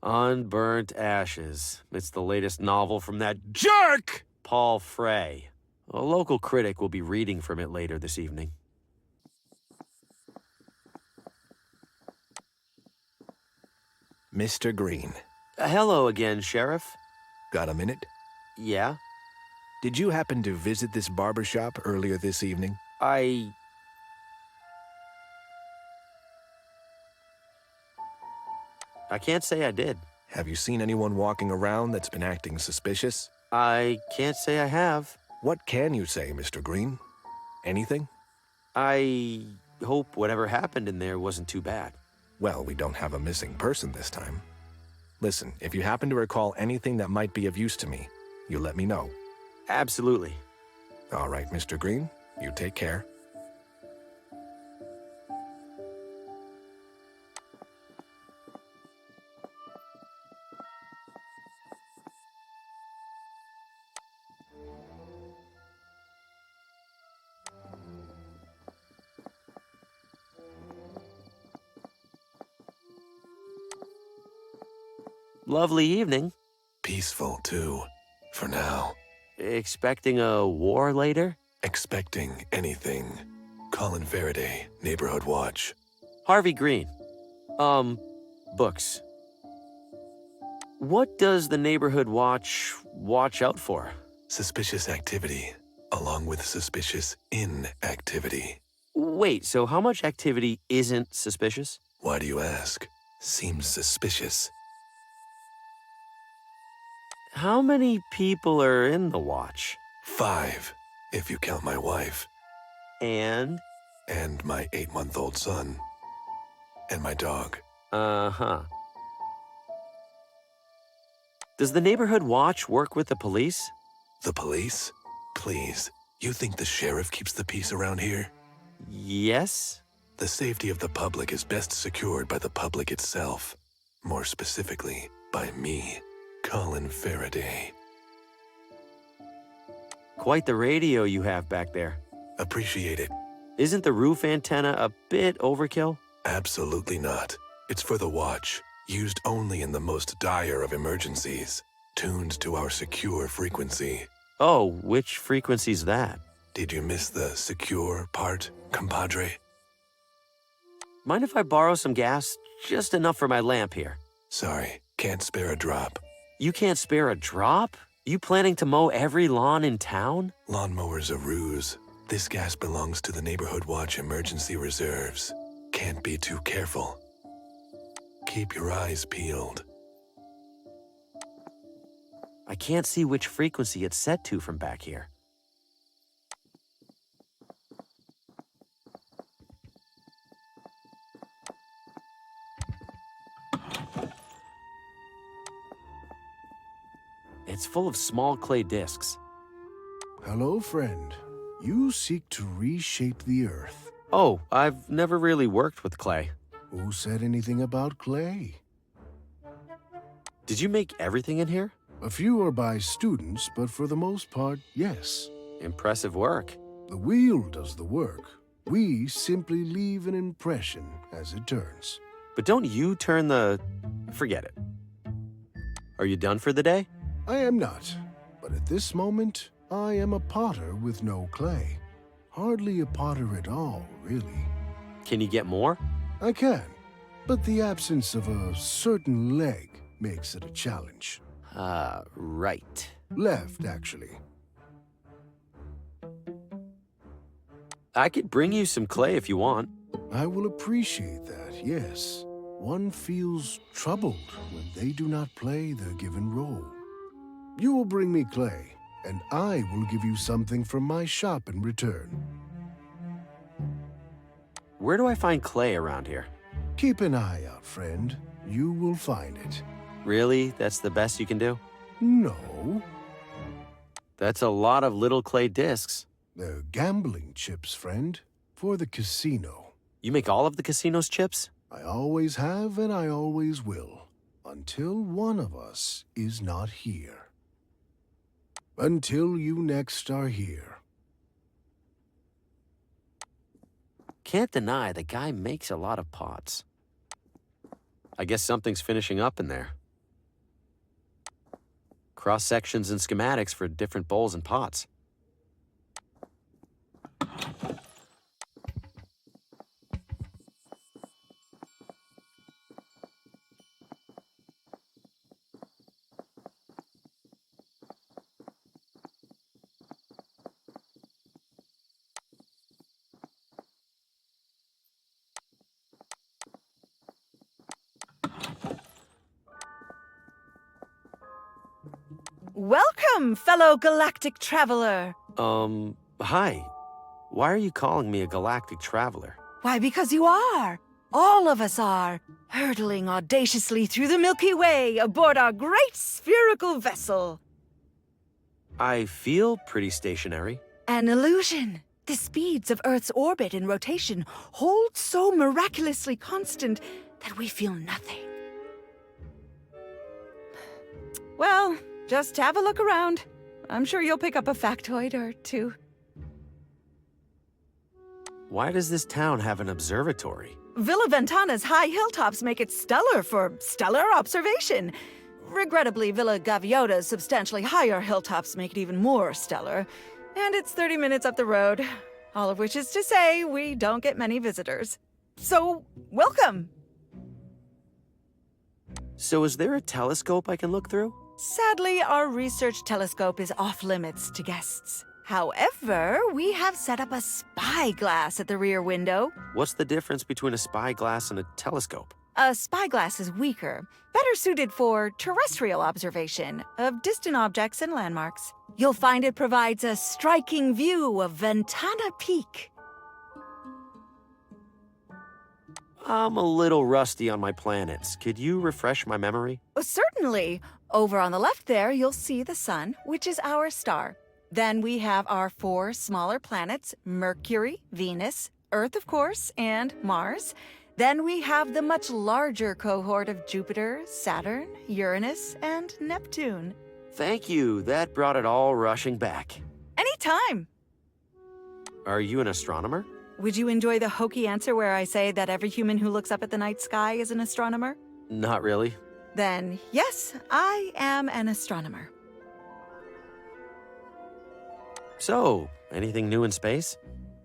Unburnt Ashes. It's the latest novel from that jerk, Paul Frey. A local critic will be reading from it later this evening. Mr. Green, Hello again, Sheriff. Got a minute? Yeah? Did you happen to visit this barber shop earlier this evening? I can't say I did. Have you seen anyone walking around that's been acting suspicious? I can't say I have. What can you say, Mr. Green? Anything? I hope whatever happened in there wasn't too bad. Well, we don't have a missing person this time. Listen, if you happen to recall anything that might be of use to me, you let me know. Absolutely. All right, Mr. Green, you take care. Lovely evening. Peaceful, too, for now. Expecting a war later? Expecting anything. Colin Faraday, Neighborhood Watch. Harvey Green. Books. What does the Neighborhood watch out for? Suspicious activity, along with suspicious inactivity. Wait, so how much activity isn't suspicious? Why do you ask? Seems suspicious. How many people are in the watch? 5, if you count my wife. And? And my 8-month-old son. And my dog. Uh-huh. Does the Neighborhood Watch work with the police? The police? Please, you think the sheriff keeps the peace around here? Yes. The safety of the public is best secured by the public itself. More specifically, by me, Colin Faraday. Quite the radio you have back there. Appreciate it. Isn't the roof antenna a bit overkill? Absolutely not. It's for the watch, used only in the most dire of emergencies, tuned to our secure frequency. Oh, which frequency's that? Did you miss the secure part, compadre? Mind if I borrow some gas? Just enough for my lamp here. Sorry, can't spare a drop. You can't spare a drop? You planning to mow every lawn in town? Lawnmower's a ruse. This gas belongs to the Neighborhood Watch emergency reserves. Can't be too careful. Keep your eyes peeled. I can't see which frequency it's set to from back here. It's full of small clay discs. Hello, friend. You seek to reshape the earth. Oh, I've never really worked with clay. Who said anything about clay? Did you make everything in here? A few are by students, but for the most part, yes. Impressive work. The wheel does the work. We simply leave an impression as it turns. But don't you turn the... Forget it. Are you done for the day? I am not. But at this moment, I am a potter with no clay. Hardly a potter at all, really. Can you get more? I can, but the absence of a certain leg makes it a challenge. Right. Left, actually. I could bring you some clay if you want. I will appreciate that, yes. One feels troubled when they do not play their given role. You will bring me clay, and I will give you something from my shop in return. Where do I find clay around here? Keep an eye out, friend. You will find it. Really? That's the best you can do? No. That's a lot of little clay discs. They're gambling chips, friend, for the casino. You make all of the casino's chips? I always have and I always will, until one of us is not here. Until you next are here. Can't deny the guy makes a lot of pots. I guess something's finishing up in there. Cross-sections and schematics for different bowls and pots. Welcome, fellow galactic traveler. Hi. Why are you calling me a galactic traveler? Why, because you are. All of us are. Hurtling audaciously through the Milky Way aboard our great spherical vessel. I feel pretty stationary. An illusion. The speeds of Earth's orbit and rotation hold so miraculously constant that we feel nothing. Well, just have a look around. I'm sure you'll pick up a factoid or two. Why does this town have an observatory? Villa Ventana's high hilltops make it stellar for stellar observation. Regrettably, Villa Gaviota's substantially higher hilltops make it even more stellar. And it's 30 minutes up the road. All of which is to say, we don't get many visitors. So, welcome! So is there a telescope I can look through? Sadly, our research telescope is off-limits to guests. However, we have set up a spyglass at the rear window. What's the difference between a spyglass and a telescope? A spyglass is weaker, better suited for terrestrial observation of distant objects and landmarks. You'll find it provides a striking view of Ventana Peak. I'm a little rusty on my planets. Could you refresh my memory? Certainly. Over on the left there, you'll see the sun, which is our star. Then we have our 4 smaller planets, Mercury, Venus, Earth, of course, and Mars. Then we have the much larger cohort of Jupiter, Saturn, Uranus, and Neptune. Thank you. That brought it all rushing back. Anytime. Are you an astronomer? Would you enjoy the hokey answer where I say that every human who looks up at the night sky is an astronomer? Not really. Then, yes, I am an astronomer. So, anything new in space?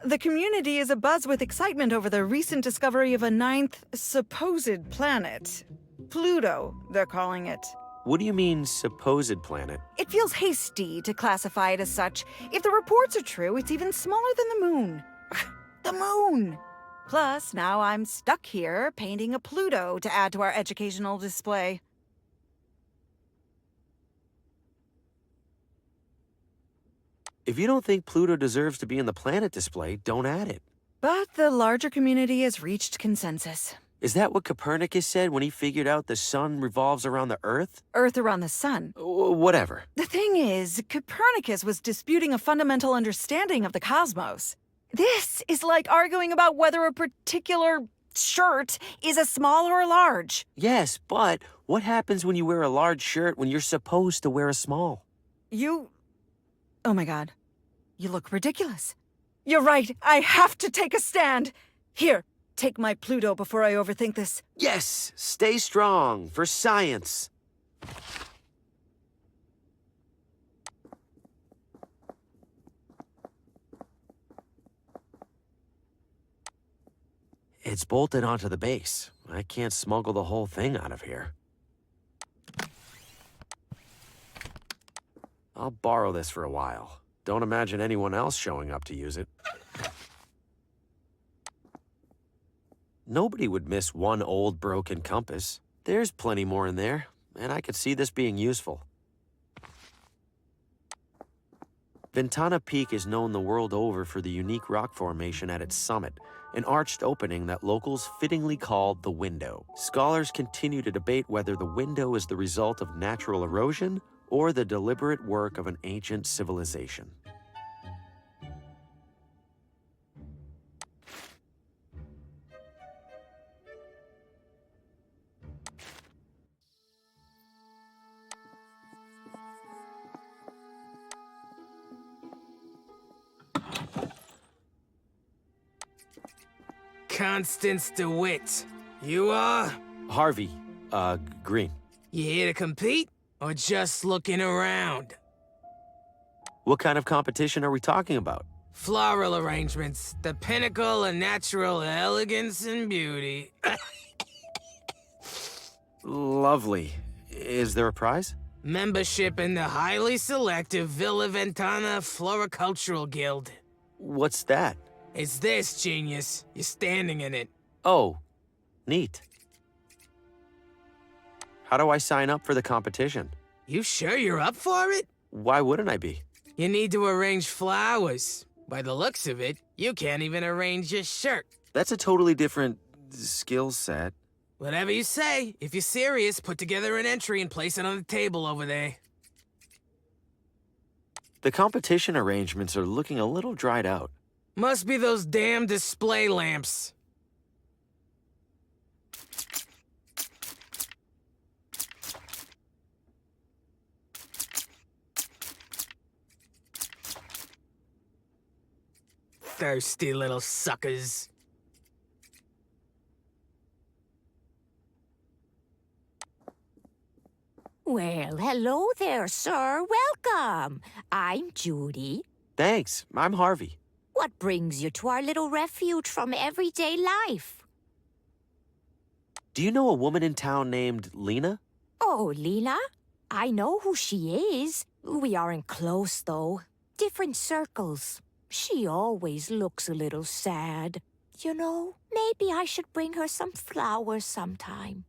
The community is abuzz with excitement over the recent discovery of a 9th supposed planet. Pluto, they're calling it. What do you mean, supposed planet? It feels hasty to classify it as such. If the reports are true, it's even smaller than the moon. The moon! Plus, now I'm stuck here painting a Pluto to add to our educational display. If you don't think Pluto deserves to be in the planet display, don't add it. But the larger community has reached consensus. Is that what Copernicus said when he figured out the sun revolves around the Earth? Earth around the sun. Whatever. The thing is, Copernicus was disputing a fundamental understanding of the cosmos. This is like arguing about whether a particular shirt is a small or a large. Yes, but what happens when you wear a large shirt when you're supposed to wear a small? Oh my god. You look ridiculous. You're right, I have to take a stand. Here, take my Pluto before I overthink this. Yes, stay strong for science. It's bolted onto the base. I can't smuggle the whole thing out of here. I'll borrow this for a while. Don't imagine anyone else showing up to use it. Nobody would miss one old broken compass. There's plenty more in there, and I could see this being useful. Ventana Peak is known the world over for the unique rock formation at its summit, an arched opening that locals fittingly call the Window. Scholars continue to debate whether the window is the result of natural erosion or the deliberate work of an ancient civilization. Constance DeWitt. You are? Harvey, Green. You here to compete, or just looking around? What kind of competition are we talking about? Floral arrangements, the pinnacle of natural elegance and beauty. Lovely. Is there a prize? Membership in the highly selective Villa Ventana Floricultural Guild. What's that? It's this, genius. You're standing in it. Oh, neat. How do I sign up for the competition? You sure you're up for it? Why wouldn't I be? You need to arrange flowers. By the looks of it, you can't even arrange your shirt. That's a totally different skill set. Whatever you say. If you're serious, put together an entry and place it on the table over there. The competition arrangements are looking a little dried out. Must be those damn display lamps. Thirsty little suckers. Well, hello there, sir. Welcome. I'm Judy. Thanks, I'm Harvey. What brings you to our little refuge from everyday life? Do you know a woman in town named Lena? Oh, Lena? I know who she is. We aren't close, though. Different circles. She always looks a little sad. You know, maybe I should bring her some flowers sometime.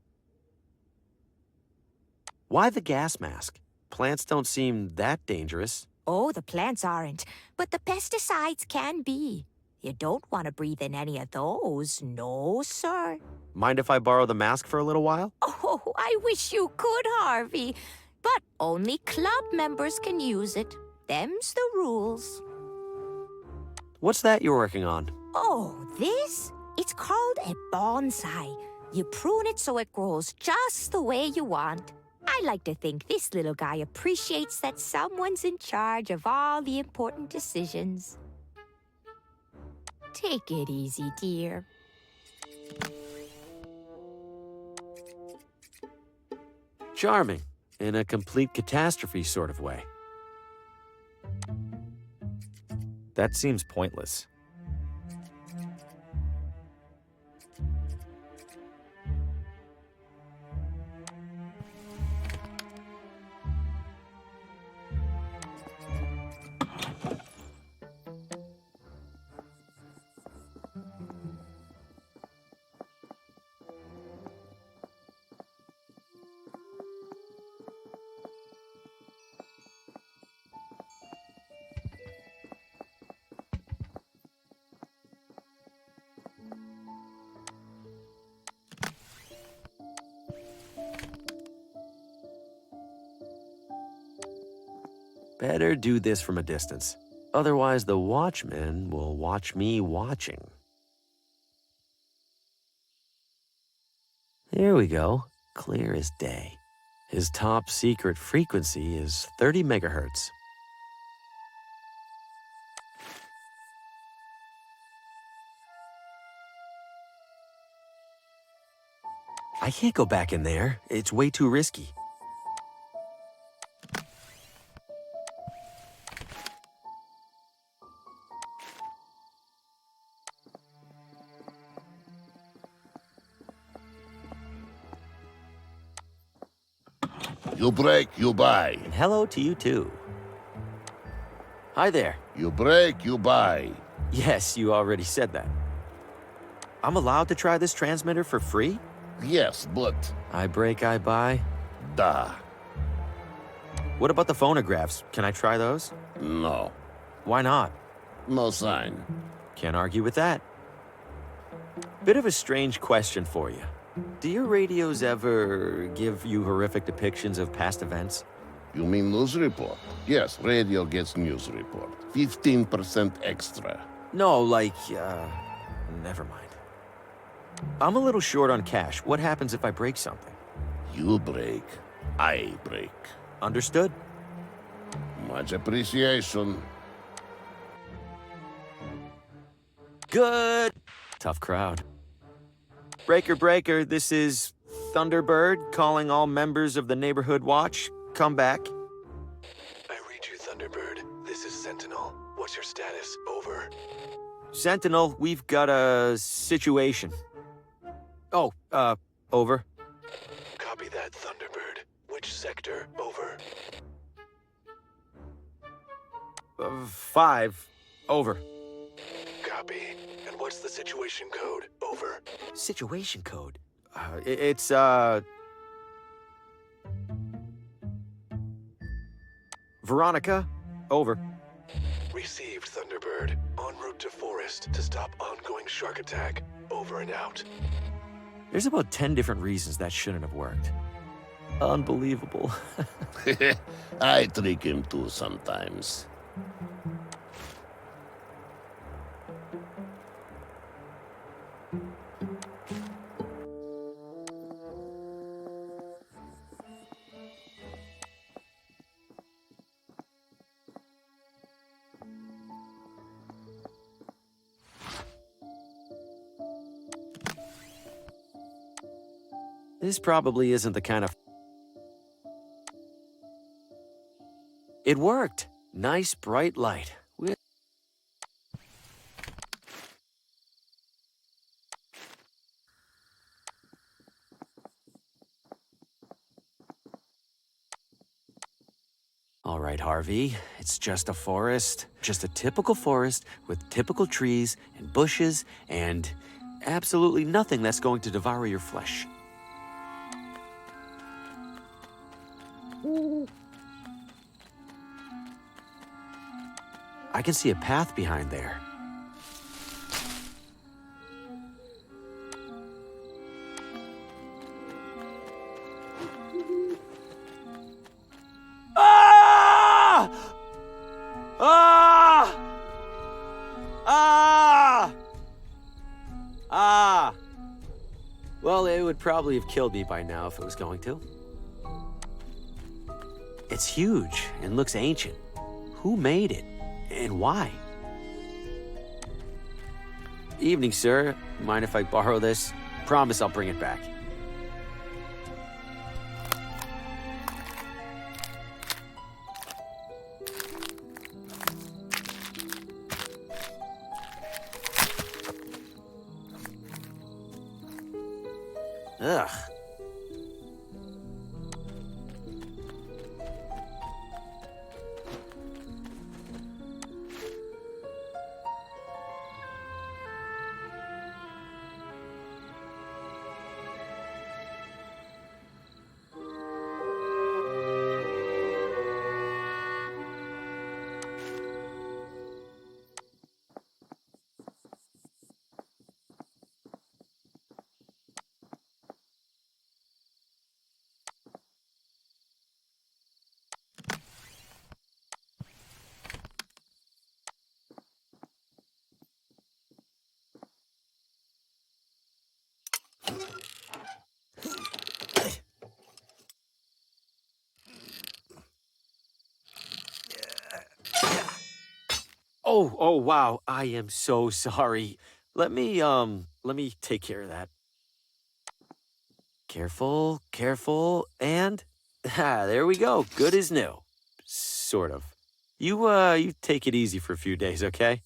Why the gas mask? Plants don't seem that dangerous. Oh, the plants aren't, but the pesticides can be. You don't want to breathe in any of those, no, sir. Mind if I borrow the mask for a little while? Oh, I wish you could, Harvey. But only club members can use it. Them's the rules. What's that you're working on? Oh, this? It's called a bonsai. You prune it so it grows just the way you want. I like to think this little guy appreciates that someone's in charge of all the important decisions. Take it easy, dear. Charming, in a complete catastrophe sort of way. That seems pointless. Better do this from a distance. Otherwise, the watchman will watch me watching. There we go. Clear as day. His top secret frequency is 30 megahertz. I can't go back in there. It's way too risky. You break, you buy. And hello to you too. Hi there. You break, you buy. Yes, you already said that. I'm allowed to try this transmitter for free? Yes, but... I break, I buy? Da. What about the phonographs? Can I try those? No. Why not? No sign. Can't argue with that. Bit of a strange question for you. Do your radios ever give you horrific depictions of past events? You mean news report? Yes, radio gets news report. 15% extra. No, like, never mind. I'm a little short on cash. What happens if I break something? You break, I break. Understood. Much appreciation. Good. Tough crowd. Breaker, breaker, this is Thunderbird calling all members of the Neighborhood Watch. Come back. I read you, Thunderbird. This is Sentinel. What's your status? Over. Sentinel, we've got a situation. Oh, over. Copy that, Thunderbird. Which sector? Over. 5. Over. Copy. And what's the situation code? Over. Situation code? It's, Veronica, over. Received, Thunderbird. En route to forest to stop ongoing shark attack. Over and out. There's about 10 different reasons that shouldn't have worked. Unbelievable. I trick him too sometimes. This probably isn't the kind of... It worked. Nice, bright light. All right, Harvey. It's just a forest. Just a typical forest with typical trees and bushes and absolutely nothing that's going to devour your flesh. I can see a path behind there. Ah! Ah! Ah! Ah! Well, it would probably have killed me by now if it was going to. It's huge and looks ancient. Who made it? And why? Evening, sir. Mind if I borrow this? Promise I'll bring it back. Ugh. Oh, wow. I am so sorry. Let me take care of that. Careful, and... there we go. Good as new. Sort of. You take it easy for a few days, okay?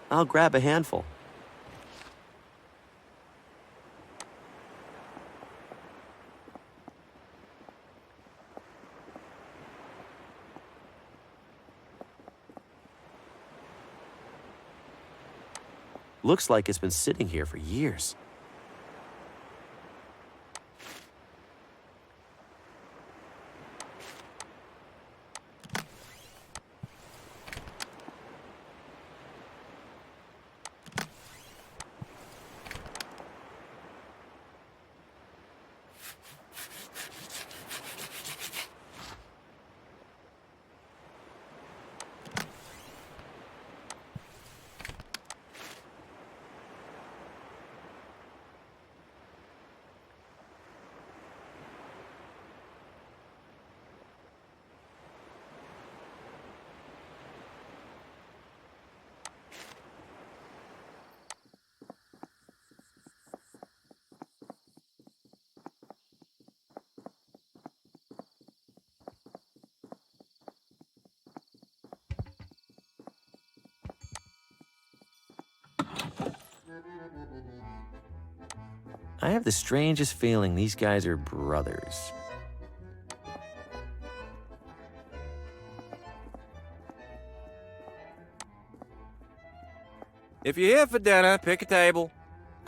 I'll grab a handful. Looks like it's been sitting here for years. I have the strangest feeling these guys are brothers. If you're here for dinner, pick a table.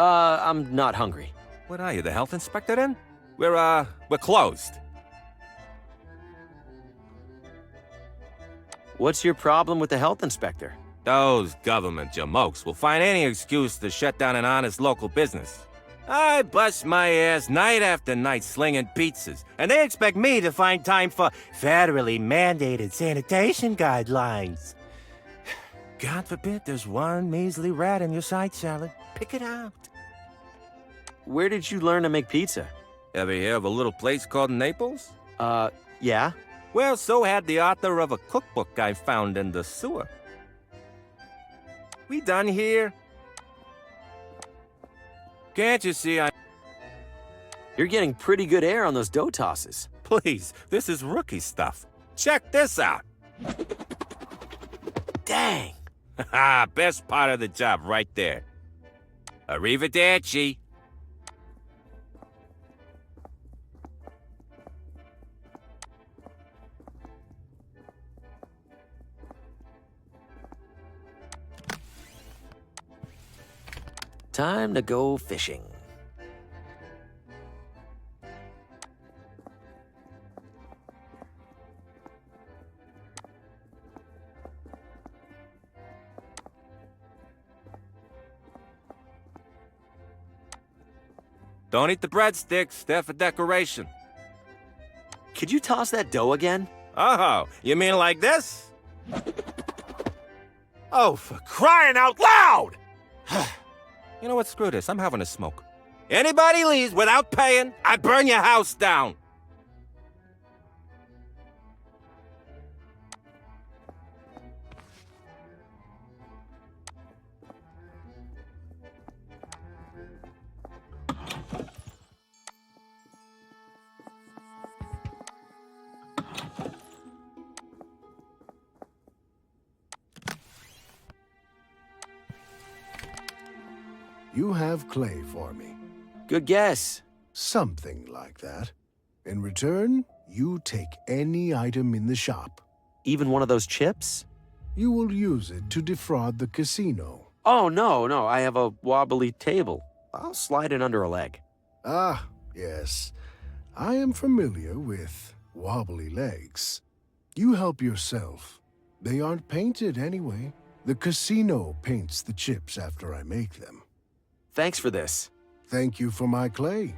I'm not hungry. What are you, the health inspector then? We're closed. What's your problem with the health inspector? Those government jamokes will find any excuse to shut down an honest local business. I bust my ass night after night slinging pizzas, and they expect me to find time for federally mandated sanitation guidelines. God forbid there's one measly rat in your side salad. Pick it out. Where did you learn to make pizza? Ever hear of a little place called Naples? Yeah. Well, so had the author of a cookbook I found in the sewer. We done here? Can't you see You're getting pretty good air on those dough tosses. Please, this is rookie stuff. Check this out. Dang. Best part of the job right there. Arrivederci. Time to go fishing. Don't eat the breadsticks, they're for decoration. Could you toss that dough again? Oh, you mean like this? Oh, for crying out loud! You know what, screw this, I'm having a smoke. Anybody leaves without paying, I burn your house down. You have clay for me. Good guess. Something like that. In return, you take any item in the shop. Even one of those chips? You will use it to defraud the casino. Oh, no, I have a wobbly table. I'll slide it under a leg. Ah, yes. I am familiar with wobbly legs. You help yourself. They aren't painted anyway. The casino paints the chips after I make them. Thanks for this. Thank you for my clay.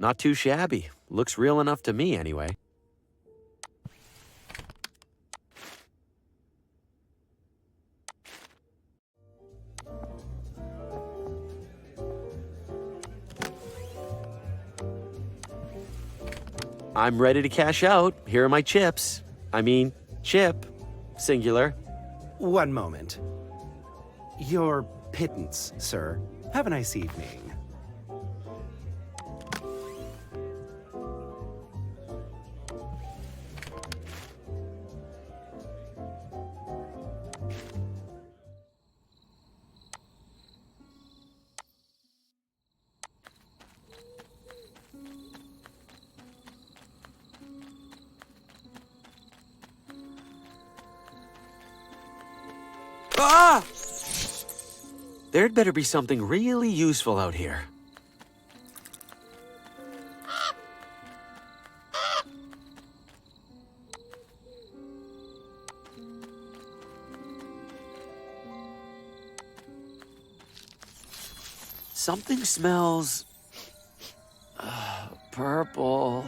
Not too shabby. Looks real enough to me, anyway. I'm ready to cash out. Here are my chips. I mean, chip, singular. One moment. Your pittance, sir. Have a nice evening. Ah! There'd better be something really useful out here. Something smells purple.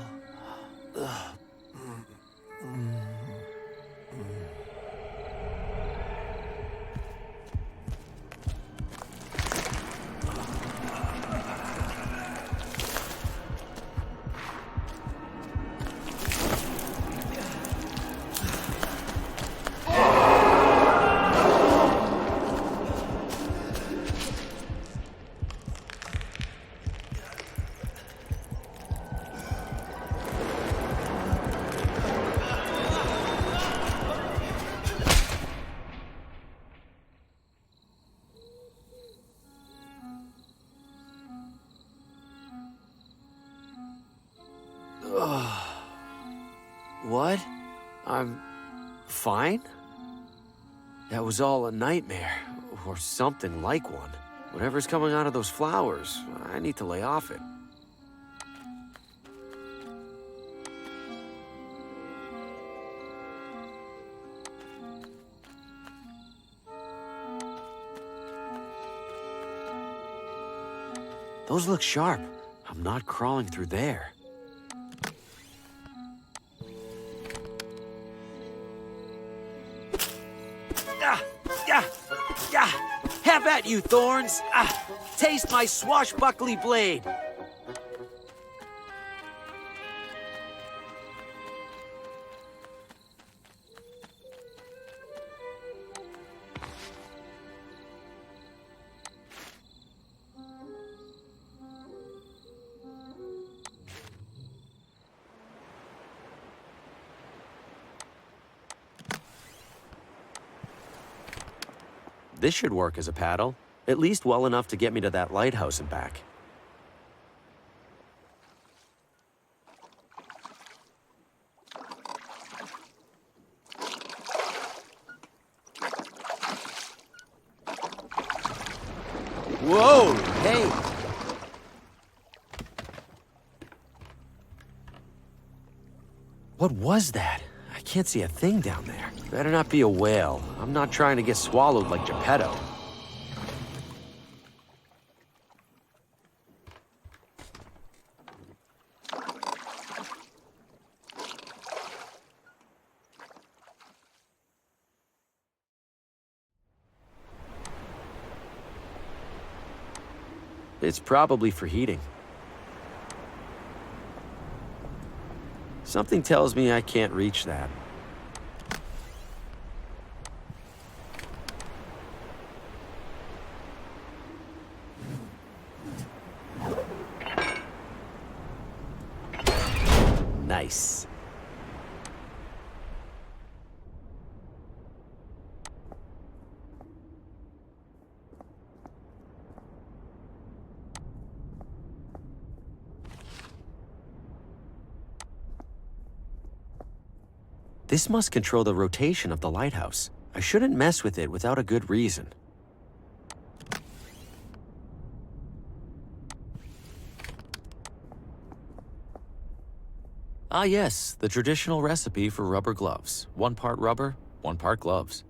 What? I'm fine? That was all a nightmare, or something like one. Whatever's coming out of those flowers, I need to lay off it. Those look sharp. I'm not crawling through there. Have at you, thorns! Taste my swashbuckly blade! This should work as a paddle, at least well enough to get me to that lighthouse and back. Whoa! Hey! What was that? I can't see a thing down there. Better not be a whale. I'm not trying to get swallowed like Geppetto. It's probably for heating. Something tells me I can't reach that. Nice. This must control the rotation of the lighthouse. I shouldn't mess with it without a good reason. Ah yes, the traditional recipe for rubber gloves. 1 part rubber, 1 part gloves.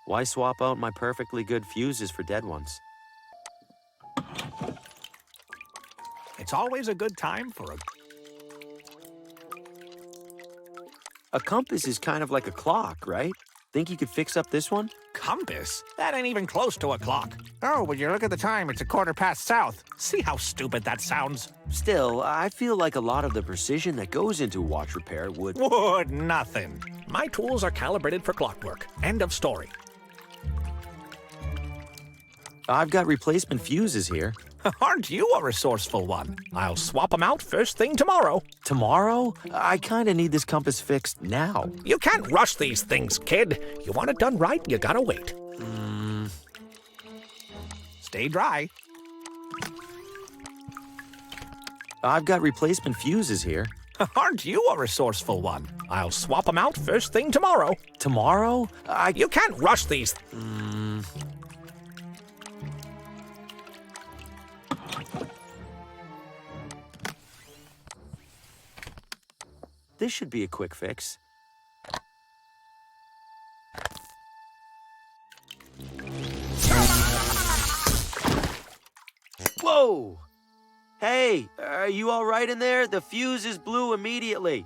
Why swap out my perfectly good fuses for dead ones? It's always a good time for A compass is kind of like a clock, right? Think you could fix up this one? compass. That ain't even close to a clock. Oh, but you look at the time, it's 1/4 south. See how stupid that sounds? Still, I feel like a lot of the precision that goes into watch repair would Nothing. My tools are calibrated for clockwork. End of story. I've got replacement fuses here. Aren't you a resourceful one? I'll swap them out first thing tomorrow. Tomorrow? I kinda need this compass fixed now. You can't rush these things, kid. You want it done right, you gotta wait. Stay dry. I've got replacement fuses here. Aren't you a resourceful one? I'll swap them out first thing tomorrow. Tomorrow? You can't rush these. This should be a quick fix. Whoa! Hey, are you all right in there? The fuse is blue immediately.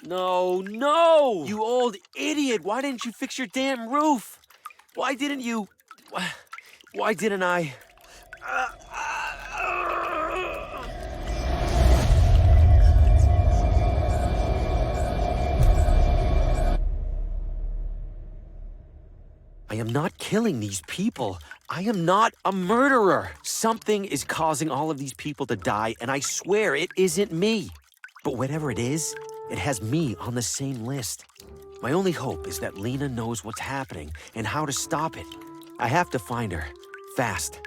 No, no! You old idiot! Why didn't you fix your damn roof? Why didn't you... Why didn't I? I am not killing these people. I am not a murderer. Something is causing all of these people to die, and I swear it isn't me. But whatever it is, it has me on the same list. My only hope is that Lena knows what's happening and how to stop it. I have to find her. Fast.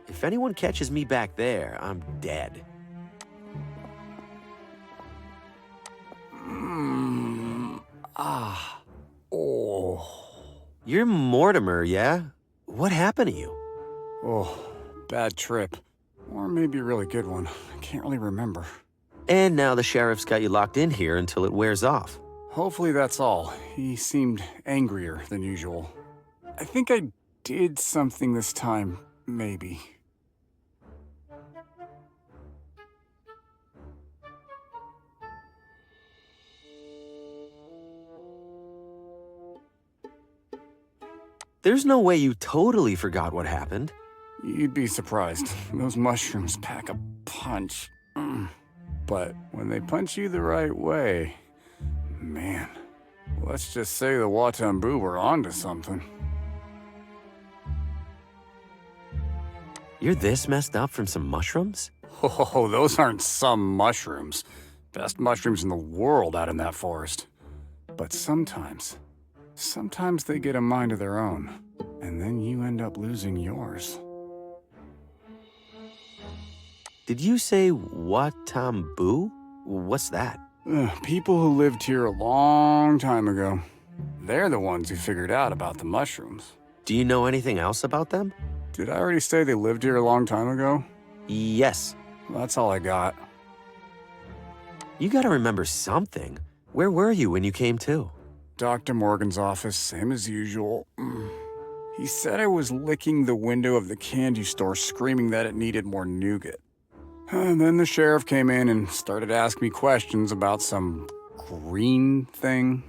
If anyone catches me back there, I'm dead. You're Mortimer, yeah? What happened to you? Oh, bad trip. Or maybe a really good one. I can't really remember. And now the sheriff's got you locked in here until it wears off. Hopefully that's all. He seemed angrier than usual. I think I did something this time, maybe. There's no way you totally forgot what happened. You'd be surprised. Those mushrooms pack a punch. But when they punch you the right way, man, let's just say the Watambu were onto something. You're this messed up from some mushrooms? Oh, those aren't some mushrooms. Best mushrooms in the world out in that forest. But sometimes they get a mind of their own, and then you end up losing yours. Did you say Watambu? What's that? People who lived here a long time ago. They're the ones who figured out about the mushrooms. Do you know anything else about them? Did I already say they lived here a long time ago? Yes. Well, that's all I got. You gotta remember something. Where were you when you came to? Dr. Morgan's office, same as usual. He said I was licking the window of the candy store screaming that it needed more nougat. And then the sheriff came in and started asking me questions about some green thing.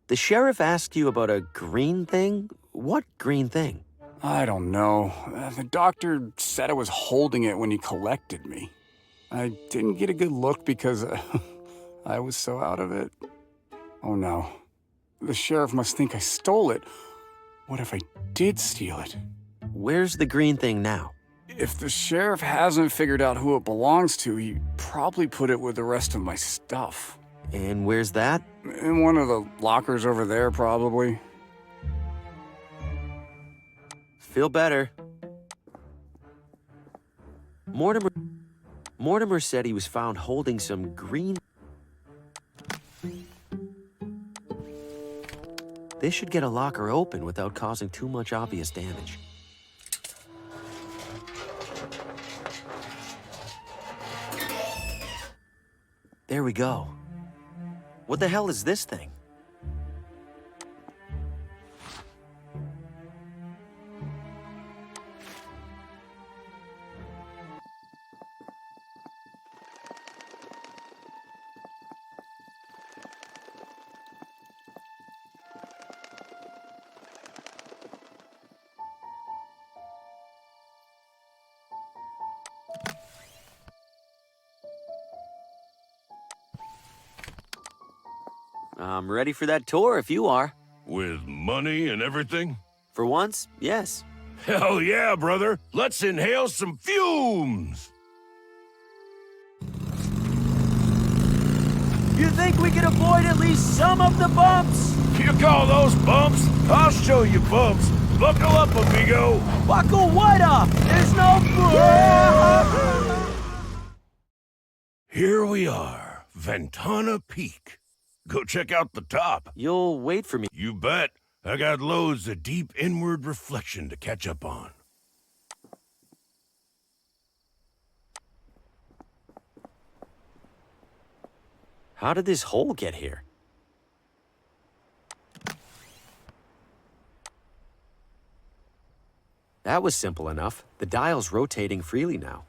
The sheriff asked you about a green thing? What green thing? I don't know. The doctor said I was holding it when he collected me. I didn't get a good look because I was so out of it. Oh no. The sheriff must think I stole it. What if I did steal it? Where's the green thing now? If the sheriff hasn't figured out who it belongs to, he probably put it with the rest of my stuff. And where's that? In one of the lockers over there, probably. Feel better. Mortimer said he was found holding some green... This should get a locker open without causing too much obvious damage. There we go. What the hell is this thing? I'm ready for that tour if you are. With money and everything? For once, yes. Hell yeah, brother. Let's inhale some fumes. You think we can avoid at least some of the bumps? You call those bumps? I'll show you bumps. Buckle up, amigo. Buckle what up? There's no... Here we are, Ventana Peak. Go check out the top. You'll wait for me. You bet. I got loads of deep inward reflection to catch up on. How did this hole get here? That was simple enough. The dial's rotating freely now.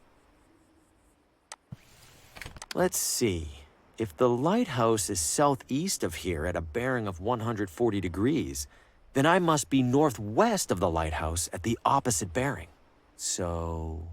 Let's see. If the lighthouse is southeast of here at a bearing of 140 degrees, then I must be northwest of the lighthouse at the opposite bearing. So...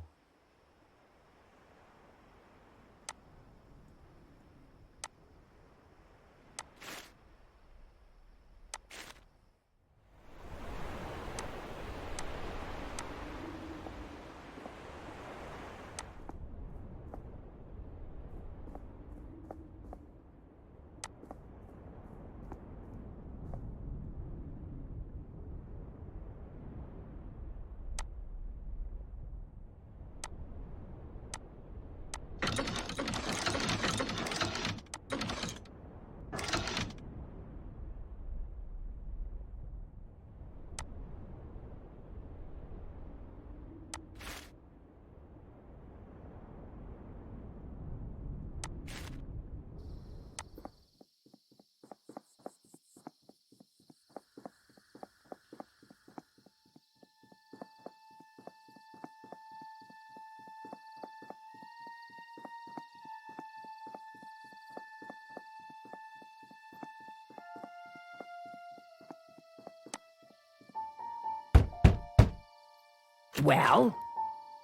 Well?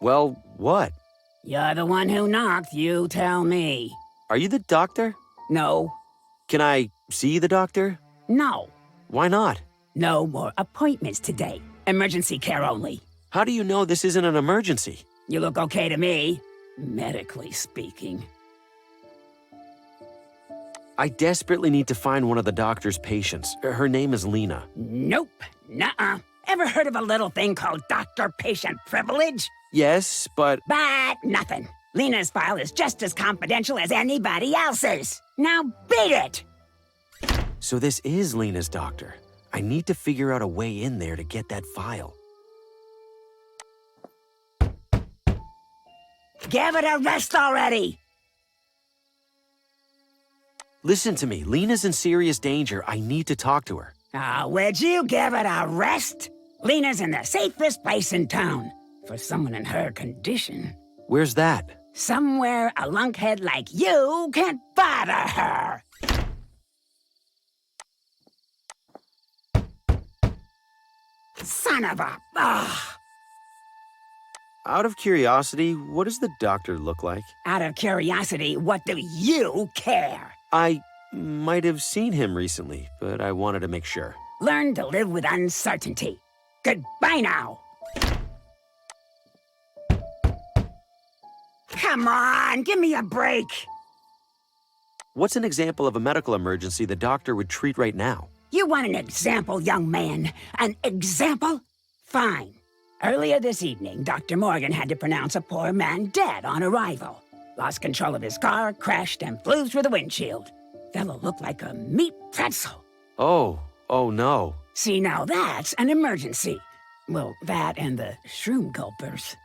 Well, what? You're the one who knocked, you tell me. Are you the doctor? No. Can I see the doctor? No. Why not? No more appointments today. Emergency care only. How do you know this isn't an emergency? You look okay to me, medically speaking. I desperately need to find one of the doctor's patients. Her name is Lena. Nope. Nuh-uh. Ever heard of a little thing called doctor-patient privilege? Yes, but... But nothing. Lena's file is just as confidential as anybody else's. Now beat it! So this is Lena's doctor. I need to figure out a way in there to get that file. Give it a rest already! Listen to me. Lena's in serious danger. I need to talk to her. Would you give it a rest? Lena's in the safest place in town. For someone in her condition. Where's that? Somewhere a lunkhead like you can't bother her. Son of a... Ugh. Out of curiosity, what does the doctor look like? Out of curiosity, what do you care? I might have seen him recently, but I wanted to make sure. Learn to live with uncertainty. Goodbye now. Come on, give me a break. What's an example of a medical emergency the doctor would treat right now? You want an example, young man? An example? Fine. Earlier this evening, Dr. Morgan had to pronounce a poor man dead on arrival. Lost control of his car, crashed, and flew through the windshield. Fellow looked like a meat pretzel. Oh no. See, now that's an emergency. Well, that and the shroom gulpers.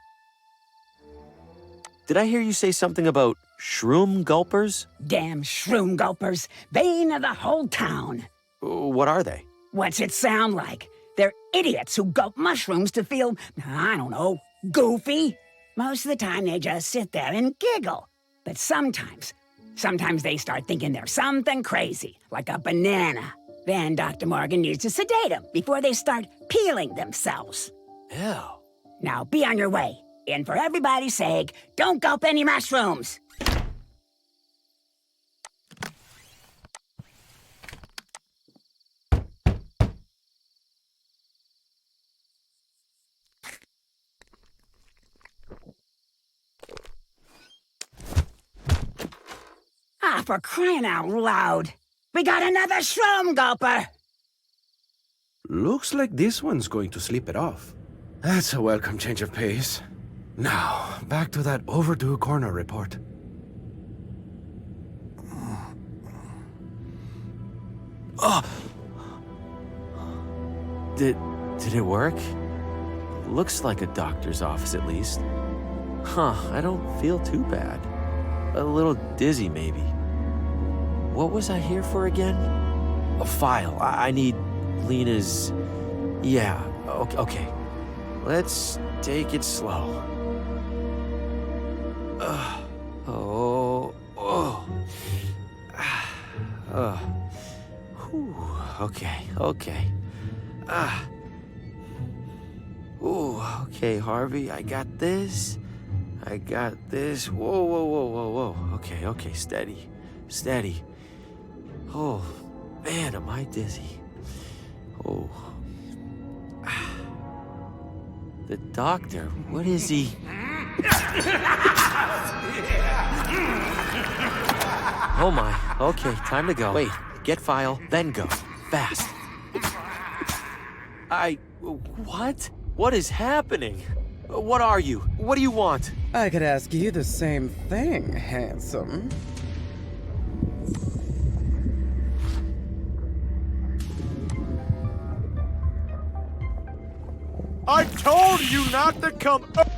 Did I hear you say something about shroom gulpers? Damn shroom gulpers, bane of the whole town. What are they? What's it sound like? They're idiots who gulp mushrooms to feel, I don't know, goofy. Most of the time they just sit there and giggle. But sometimes they start thinking they're something crazy, like a banana. Then Dr. Morgan needs to sedate them before they start peeling themselves. Ew. Now be on your way. And for everybody's sake, don't gulp any mushrooms. for crying out loud! We got another shroom gulper! Looks like this one's going to sleep it off. That's a welcome change of pace. Now, back to that overdue corner report. Oh! Did it work? Looks like a doctor's office at least. Huh, I don't feel too bad. A little dizzy maybe. What was I here for again? A file. I need Lena's... Yeah, okay. Let's take it slow. Okay. Okay, Harvey, I got this. Whoa. Okay, steady. Oh, man, am I dizzy. Oh. The doctor, what is he? Oh my, okay, time to go. Wait, get file, then go. Fast. What? What is happening? What are you? What do you want? I could ask you the same thing, handsome. I told you not to come up!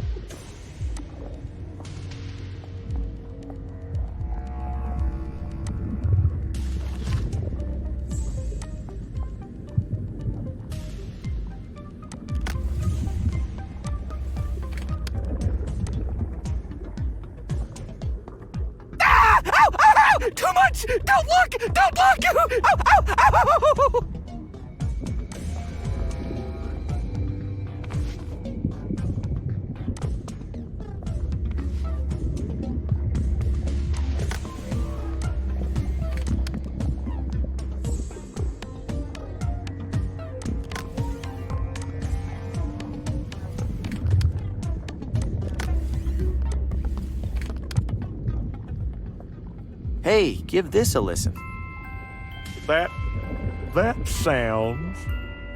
Too much! Don't look! Ow! Hey, give this a listen. That sounds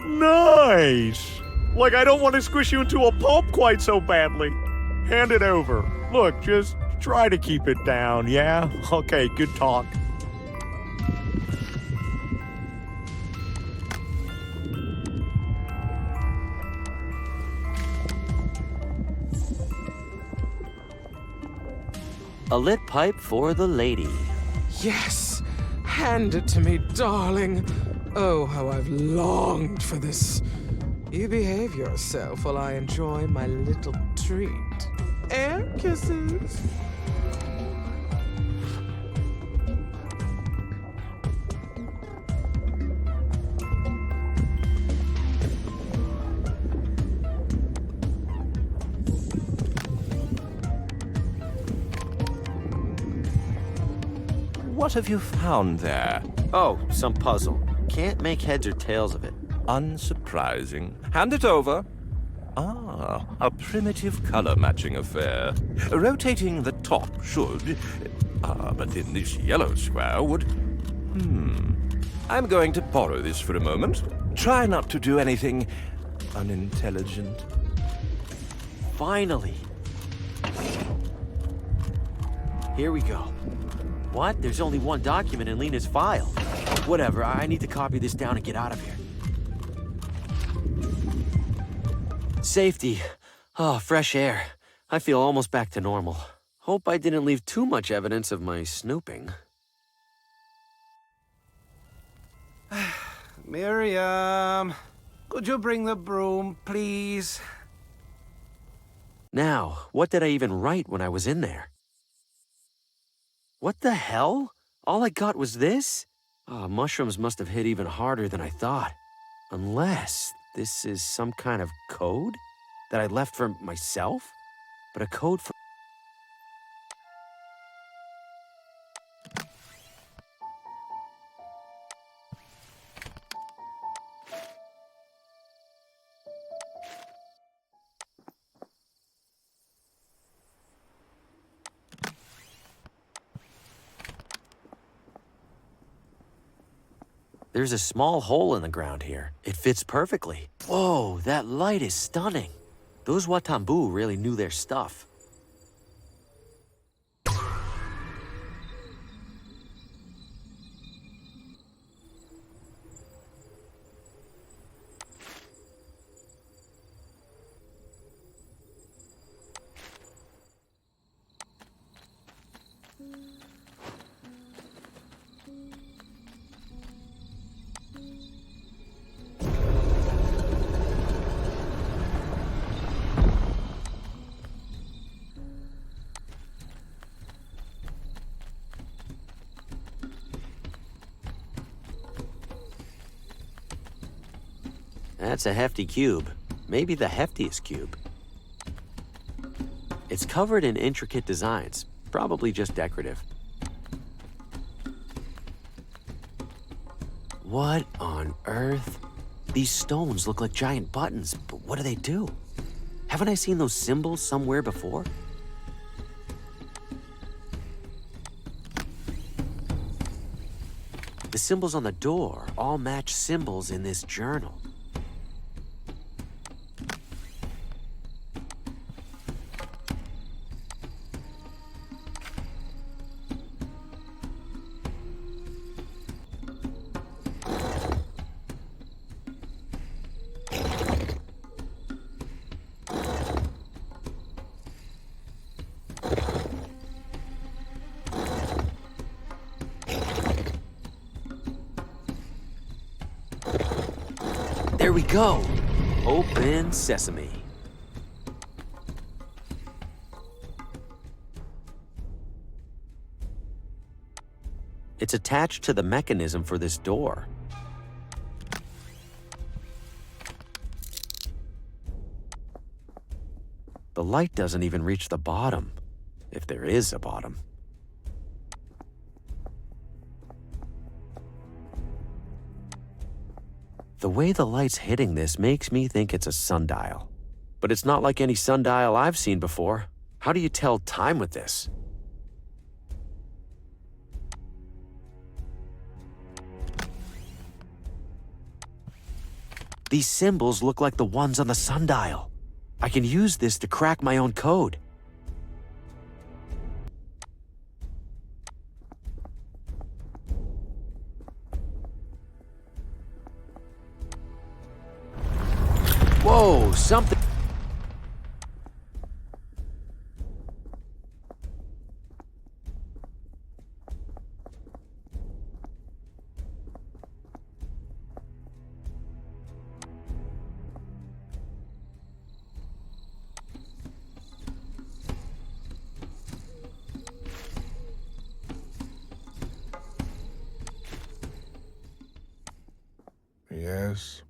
nice. Like I don't want to squish you into a pulp quite so badly. Hand it over. Look, just try to keep it down, yeah? Okay, good talk. A lit pipe for the lady. Yes! Hand it to me, darling. Oh, how I've longed for this. You behave yourself while I enjoy my little treat. Air kisses. What have you found there? Oh, some puzzle. Can't make heads or tails of it. Unsurprising. Hand it over. Ah, a primitive color matching affair. Rotating the top should... but in this yellow square would... I'm going to borrow this for a moment. Try not to do anything unintelligent. Finally. Here we go. What? There's only one document in Lena's file. Whatever, I need to copy this down and get out of here. Safety. Oh, fresh air. I feel almost back to normal. Hope I didn't leave too much evidence of my snooping. Miriam, could you bring the broom, please? Now, what did I even write when I was in there? What the hell? All I got was this? Oh, mushrooms must have hit even harder than I thought. Unless this is some kind of code that I left for myself? But a code for... There's a small hole in the ground here. It fits perfectly. Whoa, that light is stunning. Those Watambu really knew their stuff. That's a hefty cube. Maybe the heftiest cube. It's covered in intricate designs, probably just decorative. What on earth? These stones look like giant buttons, but what do they do? Haven't I seen those symbols somewhere before? The symbols on the door all match symbols in this journal. There we go. Open sesame. It's attached to the mechanism for this door. The light doesn't even reach the bottom, if there is a bottom. The way the light's hitting this makes me think it's a sundial. But it's not like any sundial I've seen before. How do you tell time with this? These symbols look like the ones on the sundial. I can use this to crack my own code. Whoa, something. Yes?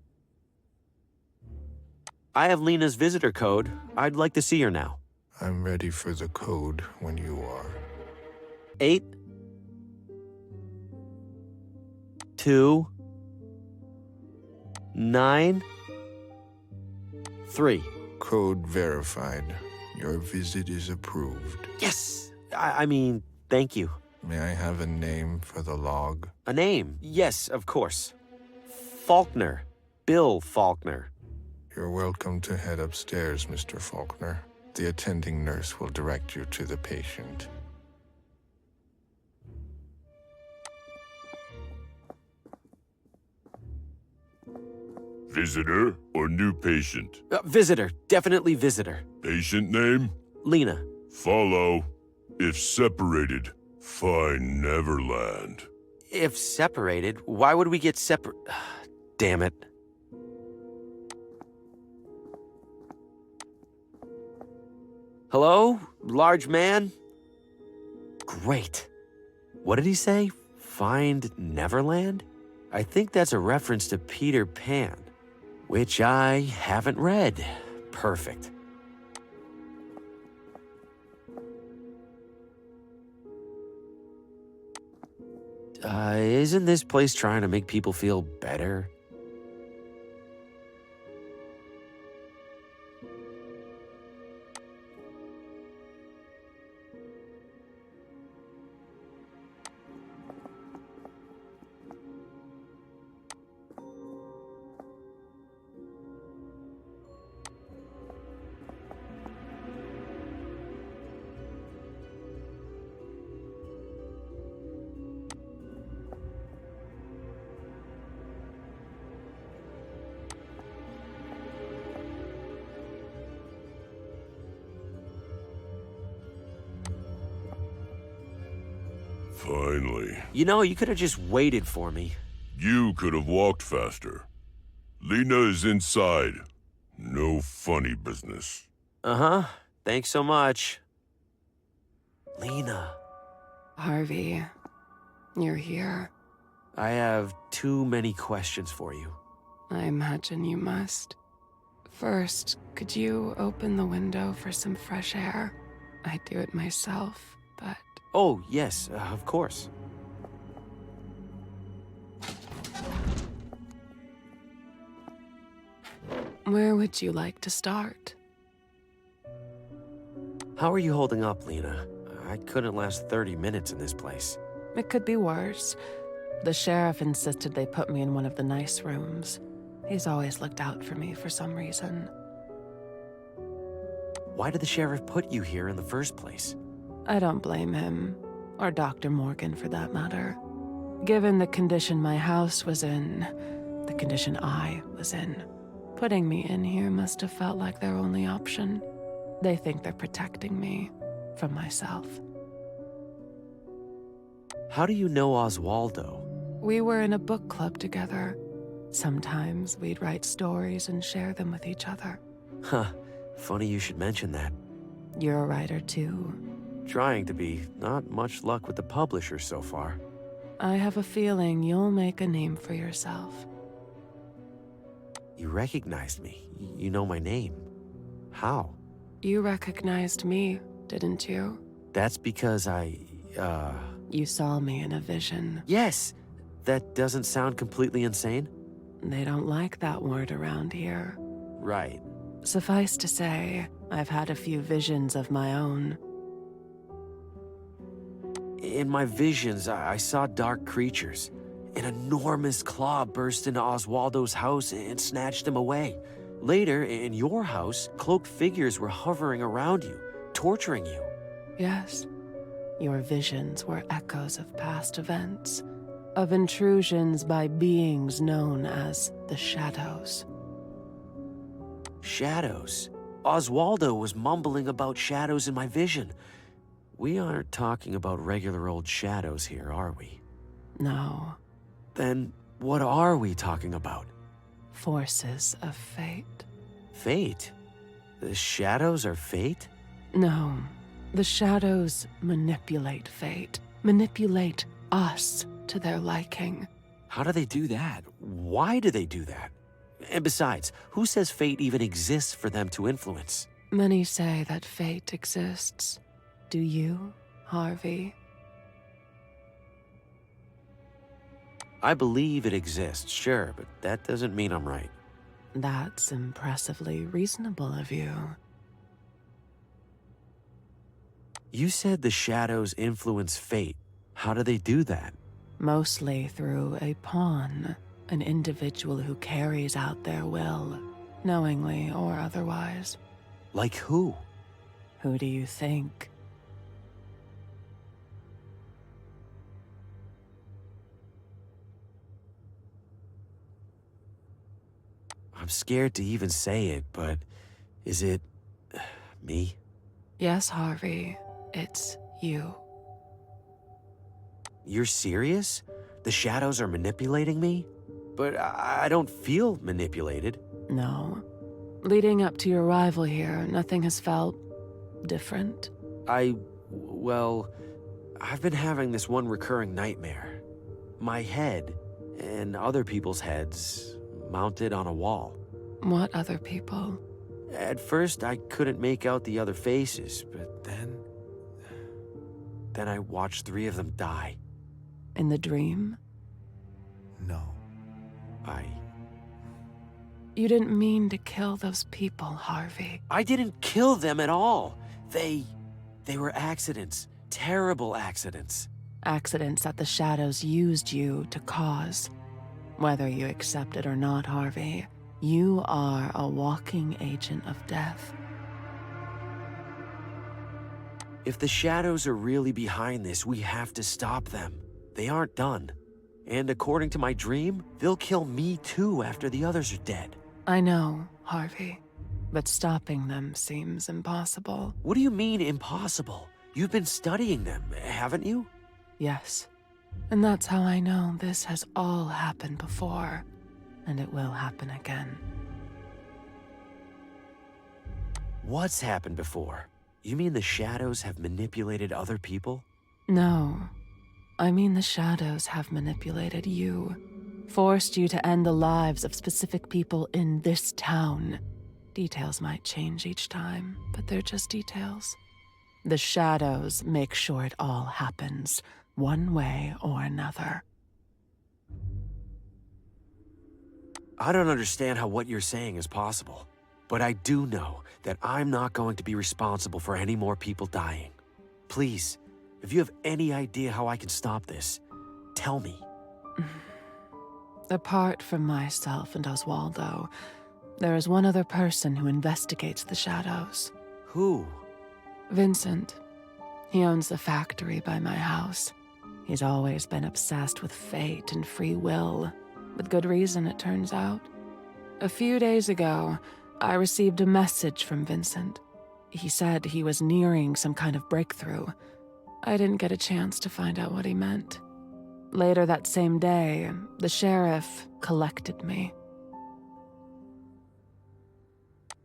I have Lena's visitor code. I'd like to see her now. I'm ready for the code when you are. 8 2 9 3. Code verified. Your visit is approved. Yes! I mean, thank you. May I have a name for the log? A name? Yes, of course. Faulkner. Bill Faulkner. You're welcome to head upstairs, Mr. Faulkner. The attending nurse will direct you to the patient. Visitor or new patient? Visitor. Definitely visitor. Patient name? Lena. Follow. If separated, find Neverland. If separated, why would we get separate? Damn it. Hello? Large man? Great. What did he say? Find Neverland? I think that's a reference to Peter Pan, which I haven't read. Perfect. Isn't this place trying to make people feel better? Finally. You know, you could have just waited for me. You could have walked faster. Lena is inside. No funny business. Uh-huh. Thanks so much. Lena. Harvey, you're here. I have too many questions for you. I imagine you must. First, could you open the window for some fresh air? I'd do it myself, but... Oh, yes, of course. Where would you like to start? How are you holding up, Lena? I couldn't last 30 minutes in this place. It could be worse. The sheriff insisted they put me in one of the nice rooms. He's always looked out for me for some reason. Why did the sheriff put you here in the first place? I don't blame him, or Dr. Morgan for that matter. Given the condition my house was in, the condition I was in, putting me in here must have felt like their only option. They think they're protecting me from myself. How do you know Oswaldo? We were in a book club together. Sometimes we'd write stories and share them with each other. Huh. Funny you should mention that. You're a writer too. Trying to be. Not much luck with the publisher so far. I have a feeling you'll make a name for yourself. You recognized me. You know my name. How? You recognized me, didn't you? That's because You saw me in a vision. Yes! That doesn't sound completely insane? They don't like that word around here. Right. Suffice to say, I've had a few visions of my own. In my visions, I saw dark creatures. An enormous claw burst into Oswaldo's house and snatched him away. Later, in your house, cloaked figures were hovering around you, torturing you. Yes. Your visions were echoes of past events, of intrusions by beings known as the Shadows. Shadows? Oswaldo was mumbling about shadows in my vision. We aren't talking about regular old shadows here, are we? No. Then what are we talking about? Forces of fate. Fate? The shadows are fate? No. The shadows manipulate fate, manipulate us to their liking. How do they do that? Why do they do that? And besides, who says fate even exists for them to influence? Many say that fate exists. Do you, Harvey? I believe it exists, sure, but that doesn't mean I'm right. That's impressively reasonable of you. You said the shadows influence fate. How do they do that? Mostly through a pawn, an individual who carries out their will, knowingly or otherwise. Like who? Who do you think? I'm scared to even say it, but is it me? Yes, Harvey, it's you. You're serious? The shadows are manipulating me? But I don't feel manipulated. No. Leading up to your arrival here, nothing has felt different. Well, I've been having this one recurring nightmare. My head and other people's heads mounted on a wall. What other people? At first, I couldn't make out the other faces, but then I watched 3 of them die. In the dream? No. You didn't mean to kill those people, Harvey. I didn't kill them at all. They were accidents. Terrible accidents. Accidents that the shadows used you to cause. Whether you accept it or not, Harvey, you are a walking agent of death. If the shadows are really behind this, we have to stop them. They aren't done. And according to my dream, they'll kill me too after the others are dead. I know, Harvey, but stopping them seems impossible. What do you mean, impossible? You've been studying them, haven't you? Yes. And that's how I know this has all happened before, and it will happen again. What's happened before? You mean the shadows have manipulated other people? No. I mean the shadows have manipulated you, forced you to end the lives of specific people in this town. Details might change each time, but they're just details. The shadows make sure it all happens, one way or another. I don't understand how what you're saying is possible, but I do know that I'm not going to be responsible for any more people dying. Please, if you have any idea how I can stop this, tell me. Apart from myself and Oswaldo, there is one other person who investigates the shadows. Who? Vincent. He owns the factory by my house. He's always been obsessed with fate and free will, with good reason, it turns out. A few days ago, I received a message from Vincent. He said he was nearing some kind of breakthrough. I didn't get a chance to find out what he meant. Later that same day, the sheriff collected me.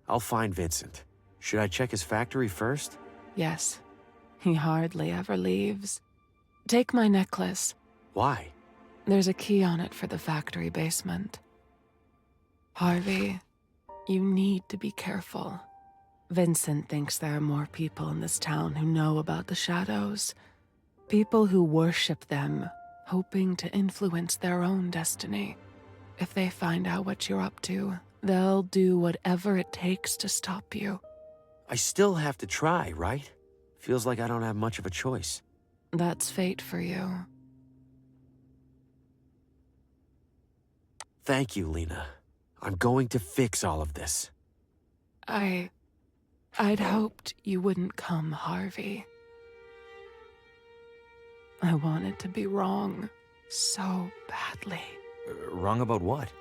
I'll find Vincent. Should I check his factory first? Yes. He hardly ever leaves. Take my necklace. Why? There's a key on it for the factory basement. Harvey, you need to be careful. Vincent thinks there are more people in this town who know about the shadows. People who worship them, hoping to influence their own destiny. If they find out what you're up to, they'll do whatever it takes to stop you. I still have to try, right? Feels like I don't have much of a choice. That's fate for you. Thank you, Lena. I'm going to fix all of this. I'd hoped you wouldn't come, Harvey. I wanted to be wrong so badly. Wrong about what?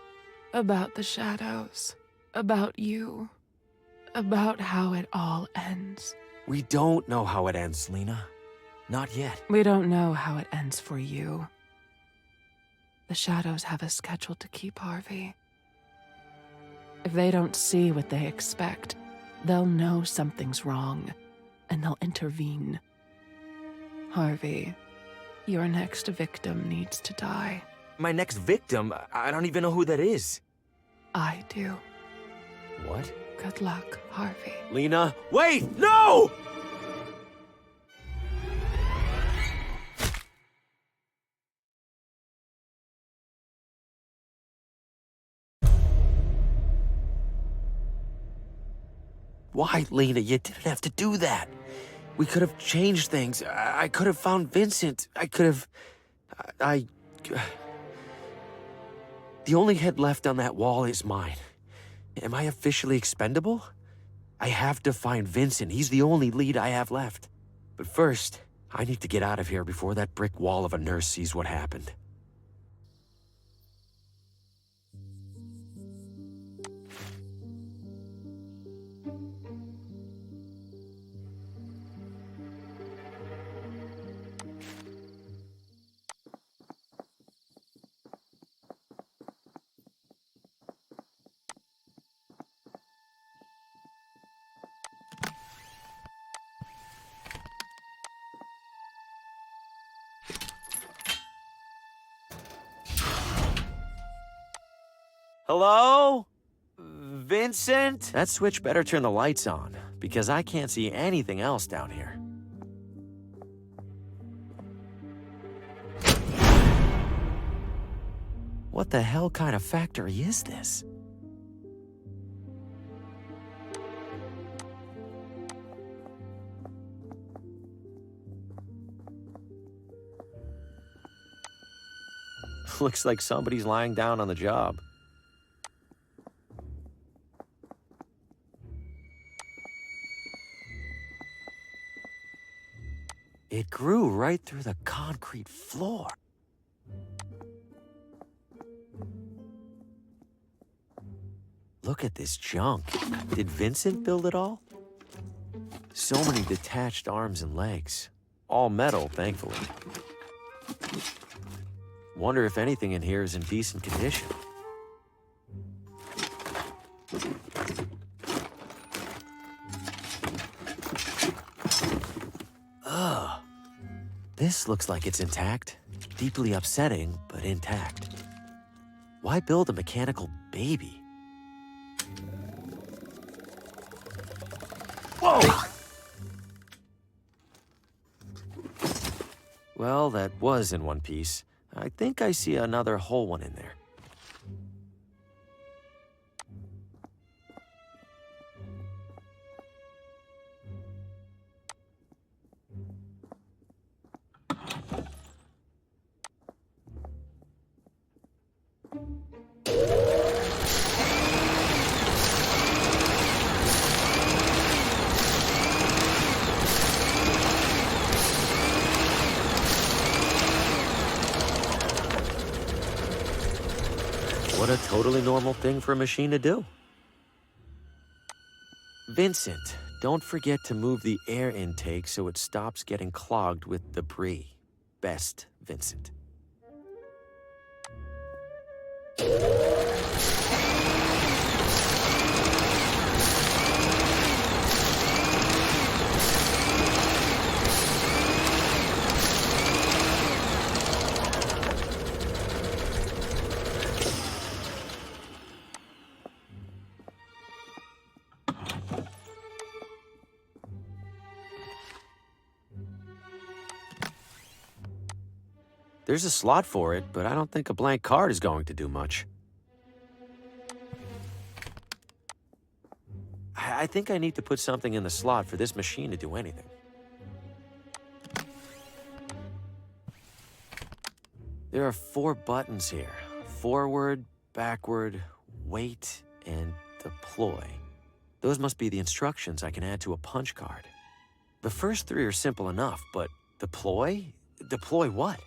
About the shadows. About you. About how it all ends. We don't know how it ends, Lena. Not yet. We don't know how it ends for you. The shadows have a schedule to keep, Harvey. If they don't see what they expect, they'll know something's wrong, and they'll intervene. Harvey, your next victim needs to die. My next victim? I don't even know who that is. I do. What? Good luck, Harvey. Lena, wait! No! Why, Lena? You didn't have to do that. We could have changed things. I could have found Vincent. I could have... The only head left on that wall is mine. Am I officially expendable? I have to find Vincent. He's the only lead I have left. But first, I need to get out of here before that brick wall of a nurse sees what happened. Hello? Vincent? That switch better turn the lights on, because I can't see anything else down here. What the hell kind of factory is this? Looks like somebody's lying down on the job. It grew right through the concrete floor. Look at this junk. Did Vincent build it all? So many detached arms and legs. All metal, thankfully. Wonder if anything in here is in decent condition. Ugh. This looks like it's intact. Deeply upsetting, but intact. Why build a mechanical baby? Whoa! Well, that was in one piece. I think I see another whole one in there. What a totally normal thing for a machine to do. Vincent, don't forget to move the air intake so it stops getting clogged with debris. Best, Vincent. There's a slot for it, but I don't think a blank card is going to do much. I think I need to put something in the slot for this machine to do anything. There are 4 buttons here. Forward, backward, wait, and deploy. Those must be the instructions I can add to a punch card. The first 3 are simple enough, but deploy? Deploy what?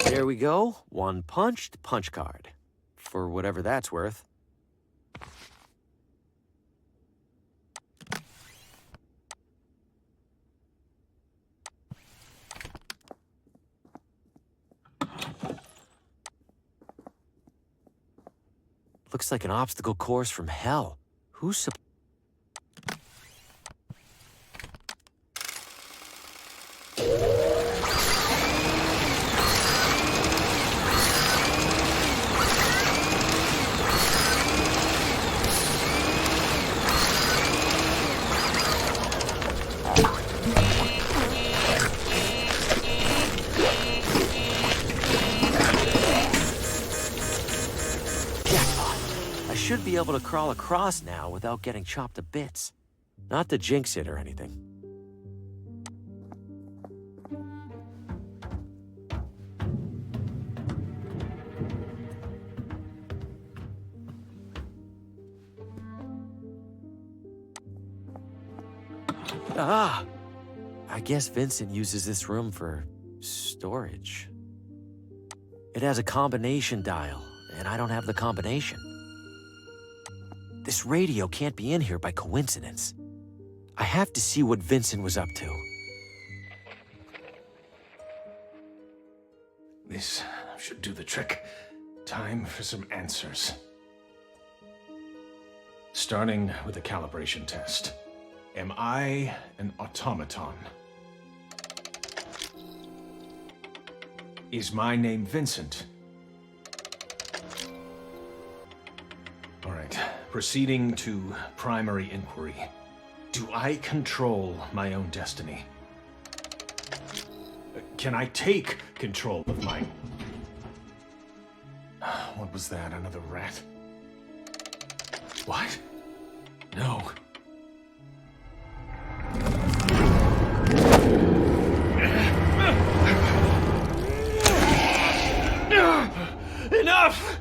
There we go. 1 punched punch card. For whatever that's worth. Looks like an obstacle course from hell. Who's should be able to crawl across now without getting chopped to bits. Not to jinx it or anything. Ah! I guess Vincent uses this room for storage. It has a combination dial, and I don't have the combination. This radio can't be in here by coincidence. I have to see what Vincent was up to. This should do the trick. Time for some answers. Starting with a calibration test. Am I an automaton? Is my name Vincent? All right, proceeding to primary inquiry. Do I control my own destiny? Can I take control of my... What was that, another rat? What? No. Enough!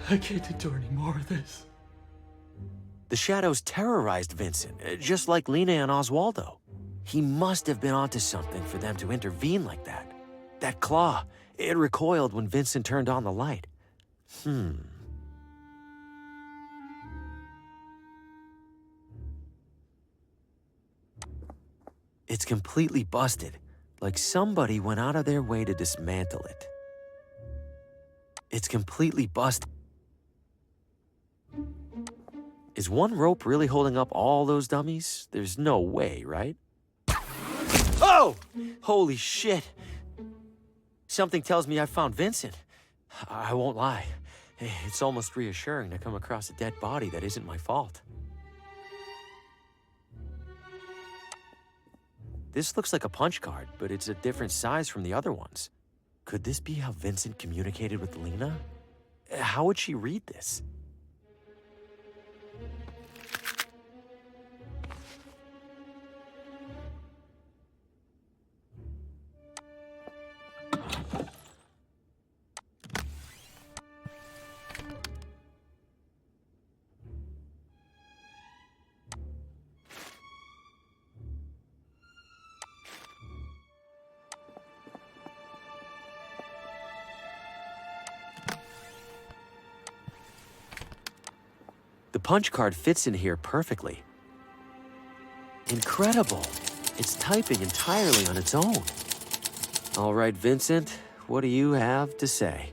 I can't endure any more of this. The shadows terrorized Vincent, just like Lena and Oswaldo. He must have been onto something for them to intervene like that. That claw, It recoiled when Vincent turned on the light. It's completely busted, like somebody went out of their way to dismantle it. It's completely busted. Is one rope really holding up all those dummies? There's no way, right? Oh! Holy shit! Something tells me I found Vincent. I won't lie. It's almost reassuring to come across a dead body that isn't my fault. This looks like a punch card, but it's a different size from the other ones. Could this be how Vincent communicated with Lena? How would she read this? The punch card fits in here perfectly. Incredible! It's typing entirely on its own. All right, Vincent, what do you have to say?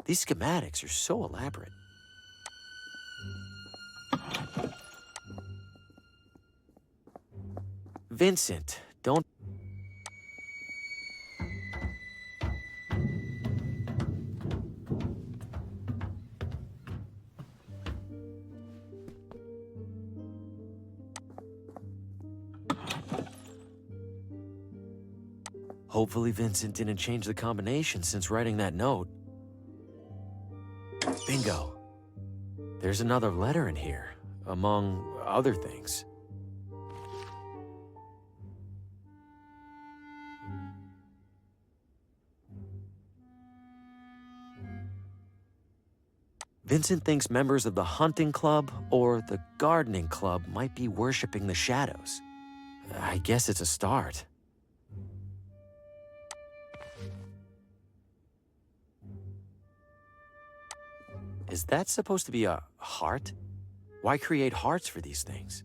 These schematics are so elaborate. Vincent, don't... Hopefully Vincent didn't change the combination since writing that note. Bingo. There's another letter in here, among other things. Vincent thinks members of the hunting club or the gardening club might be worshipping the shadows. I guess it's a start. Is that supposed to be a heart? Why create hearts for these things?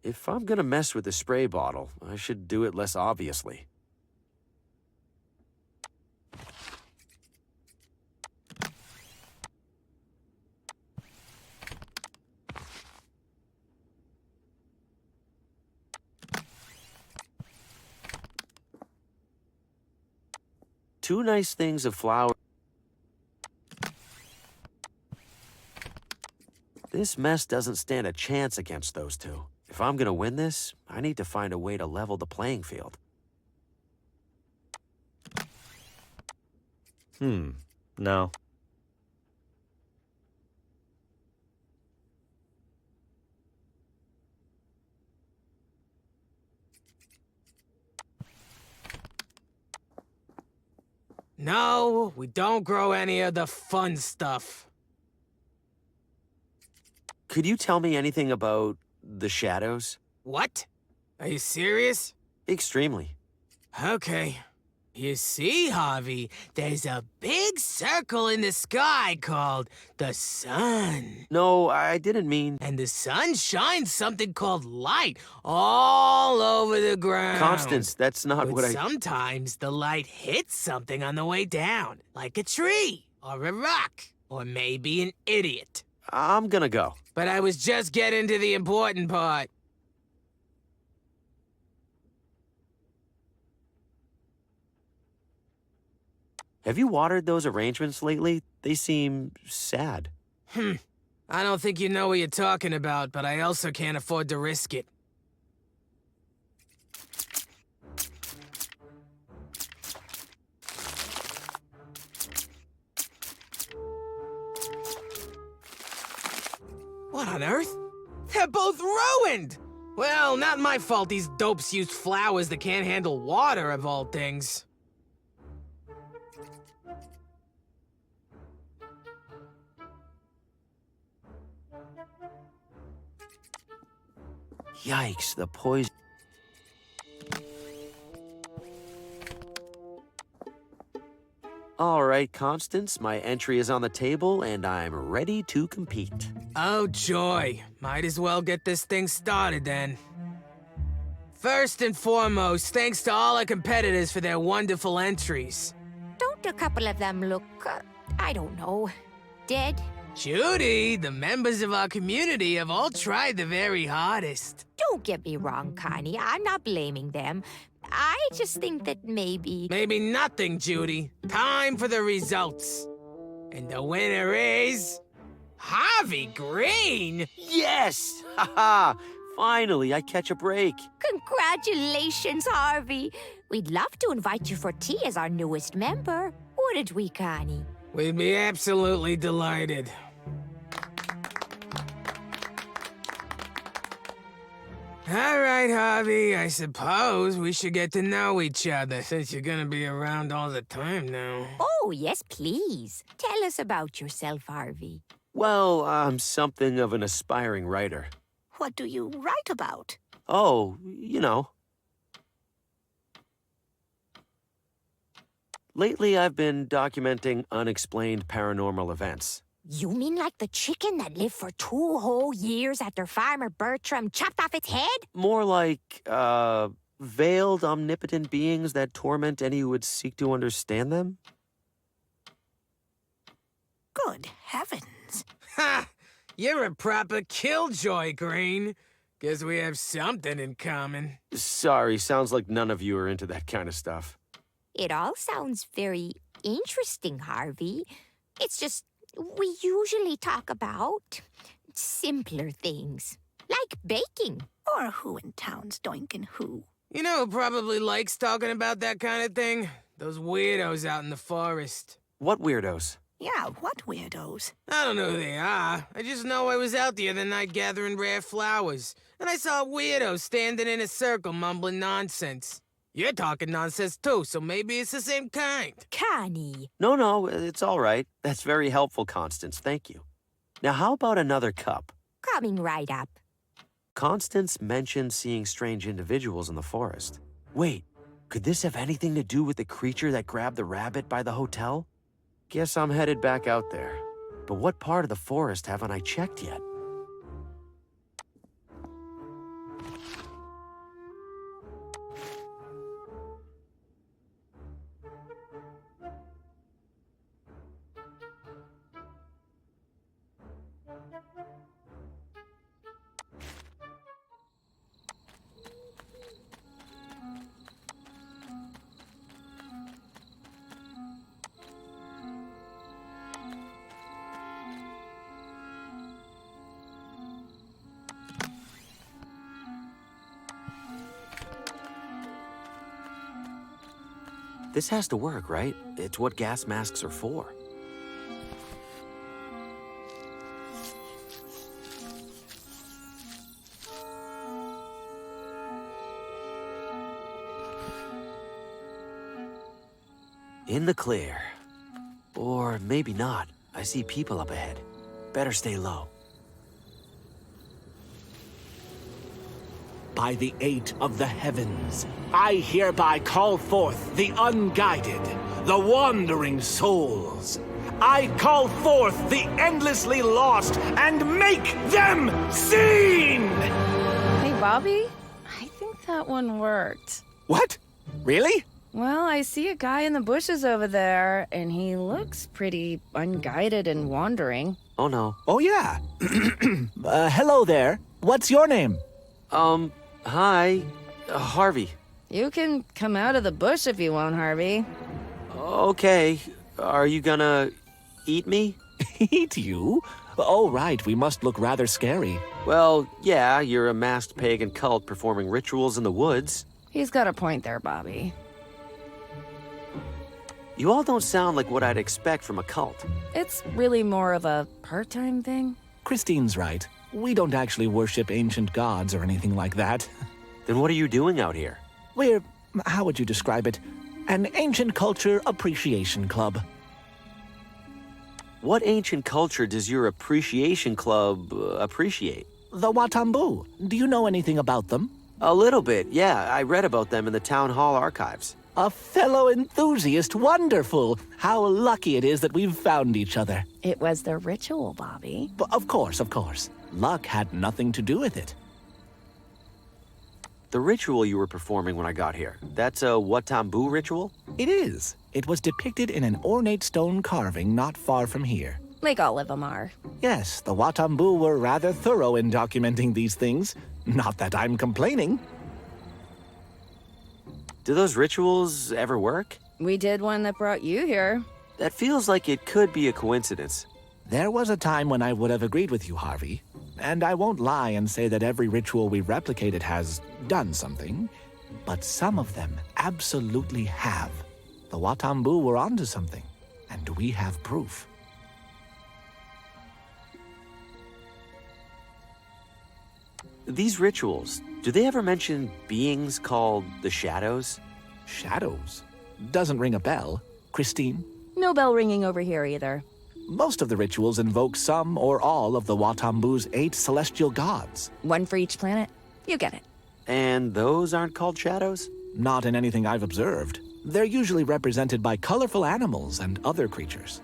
If I'm gonna mess with the spray bottle, I should do it less obviously. Two nice things of flour. This mess doesn't stand a chance against those two. If I'm gonna win this, I need to find a way to level the playing field. No. No, we don't grow any of the fun stuff. Could you tell me anything about the shadows? What? Are you serious? Extremely. Okay. You see, Harvey, there's a big circle in the sky called the sun. No, I didn't mean... And the sun shines something called light all over the ground. Constance, that's not but what I... sometimes the light hits something on the way down, like a tree, or a rock, or maybe an idiot. I'm gonna go. But I was just getting to the important part. Have you watered those arrangements lately? They seem sad. I don't think you know what you're talking about, but I also can't afford to risk it. What on earth? They're both ruined! Well, not my fault these dopes use flowers that can't handle water, of all things. Yikes, the poison... All right, Constance, my entry is on the table, and I'm ready to compete. Oh, joy. Might as well get this thing started, then. First and foremost, thanks to all our competitors for their wonderful entries. Don't a couple of them look, I don't know, dead? Judy, the members of our community have all tried the very hardest. Don't get me wrong, Connie. I'm not blaming them. I just think that maybe... Maybe nothing, Judy. Time for the results. And the winner is... Harvey Green! Yes! Haha! Finally, I catch a break. Congratulations, Harvey. We'd love to invite you for tea as our newest member. Wouldn't we, Connie? We'd be absolutely delighted. All right, Harvey, I suppose we should get to know each other since you're gonna be around all the time now. Oh, yes, please. Tell us about yourself, Harvey. Well, I'm something of an aspiring writer. What do you write about? Oh, you know. Lately, I've been documenting unexplained paranormal events. You mean like the chicken that lived for 2 whole years after Farmer Bertram chopped off its head? More like, veiled omnipotent beings that torment any who would seek to understand them? Good heavens. Ha! You're a proper killjoy, Green. Guess we have something in common. Sorry, sounds like none of you are into that kind of stuff. It all sounds very interesting, Harvey. It's just, we usually talk about simpler things, like baking. Or who in town's doinkin' who. You know who probably likes talking about that kind of thing? Those weirdos out in the forest. What weirdos? Yeah, what weirdos? I don't know who they are. I just know I was out the other night gathering rare flowers, and I saw a weirdo standing in a circle mumbling nonsense. You're talking nonsense too, so maybe it's the same kind. Connie. No, it's all right. That's very helpful, Constance. Thank you. Now, how about another cup? Coming right up. Constance mentioned seeing strange individuals in the forest. Wait, could this have anything to do with the creature that grabbed the rabbit by the hotel? Guess I'm headed back out there. But what part of the forest haven't I checked yet? This has to work, right? It's what gas masks are for. In the clear. Or maybe not. I see people up ahead. Better stay low. by the eight of the heavens, I hereby call forth the unguided, the wandering souls. I call forth the endlessly lost and make them seen! Hey, Bobby, I think that one worked. What? Really? Well, I see a guy in the bushes over there, and he looks pretty unguided and wandering. Oh no. Oh yeah. Hello there. What's your name? Hi. Harvey. You can come out of the bush if you want, Harvey. Okay. Are you gonna eat me? Eat you? Oh, right. We must look rather scary. Well, yeah, you're a masked pagan cult performing rituals in the woods. He's got a point there, Bobby. You all don't sound like what I'd expect from a cult. It's really more of a part-time thing. Christine's right. We don't actually worship ancient gods or anything like that. Then what are you doing out here? We're, how would you describe it? An ancient culture appreciation club. What ancient culture does your appreciation club appreciate? The Watambu. Do you know anything about them? A little bit, yeah. I read about them in the town hall archives. A fellow enthusiast. Wonderful. How lucky it is that we've found each other. It was the ritual, Bobby. Of course, of course. Luck had nothing to do with it. The ritual you were performing when I got here, that's a Watambu ritual? It is. It was depicted in an ornate stone carving not far from here. Like all of them are. Yes, the Watambu were rather thorough in documenting these things. Not that I'm complaining. Do those rituals ever work? We did one that brought you here. That feels like it could be a coincidence. There was a time when I would have agreed with you, Harvey. And I won't lie and say that every ritual we replicated has done something. But some of them absolutely have. The Watambu were onto something. And we have proof. These rituals, do they ever mention beings called the Shadows? Shadows? Doesn't ring a bell. Christine? No bell ringing over here either. Most of the rituals invoke some or all of the Watambu's 8 celestial gods. One for each planet. You get it. And those aren't called shadows? Not in anything I've observed. They're usually represented by colorful animals and other creatures.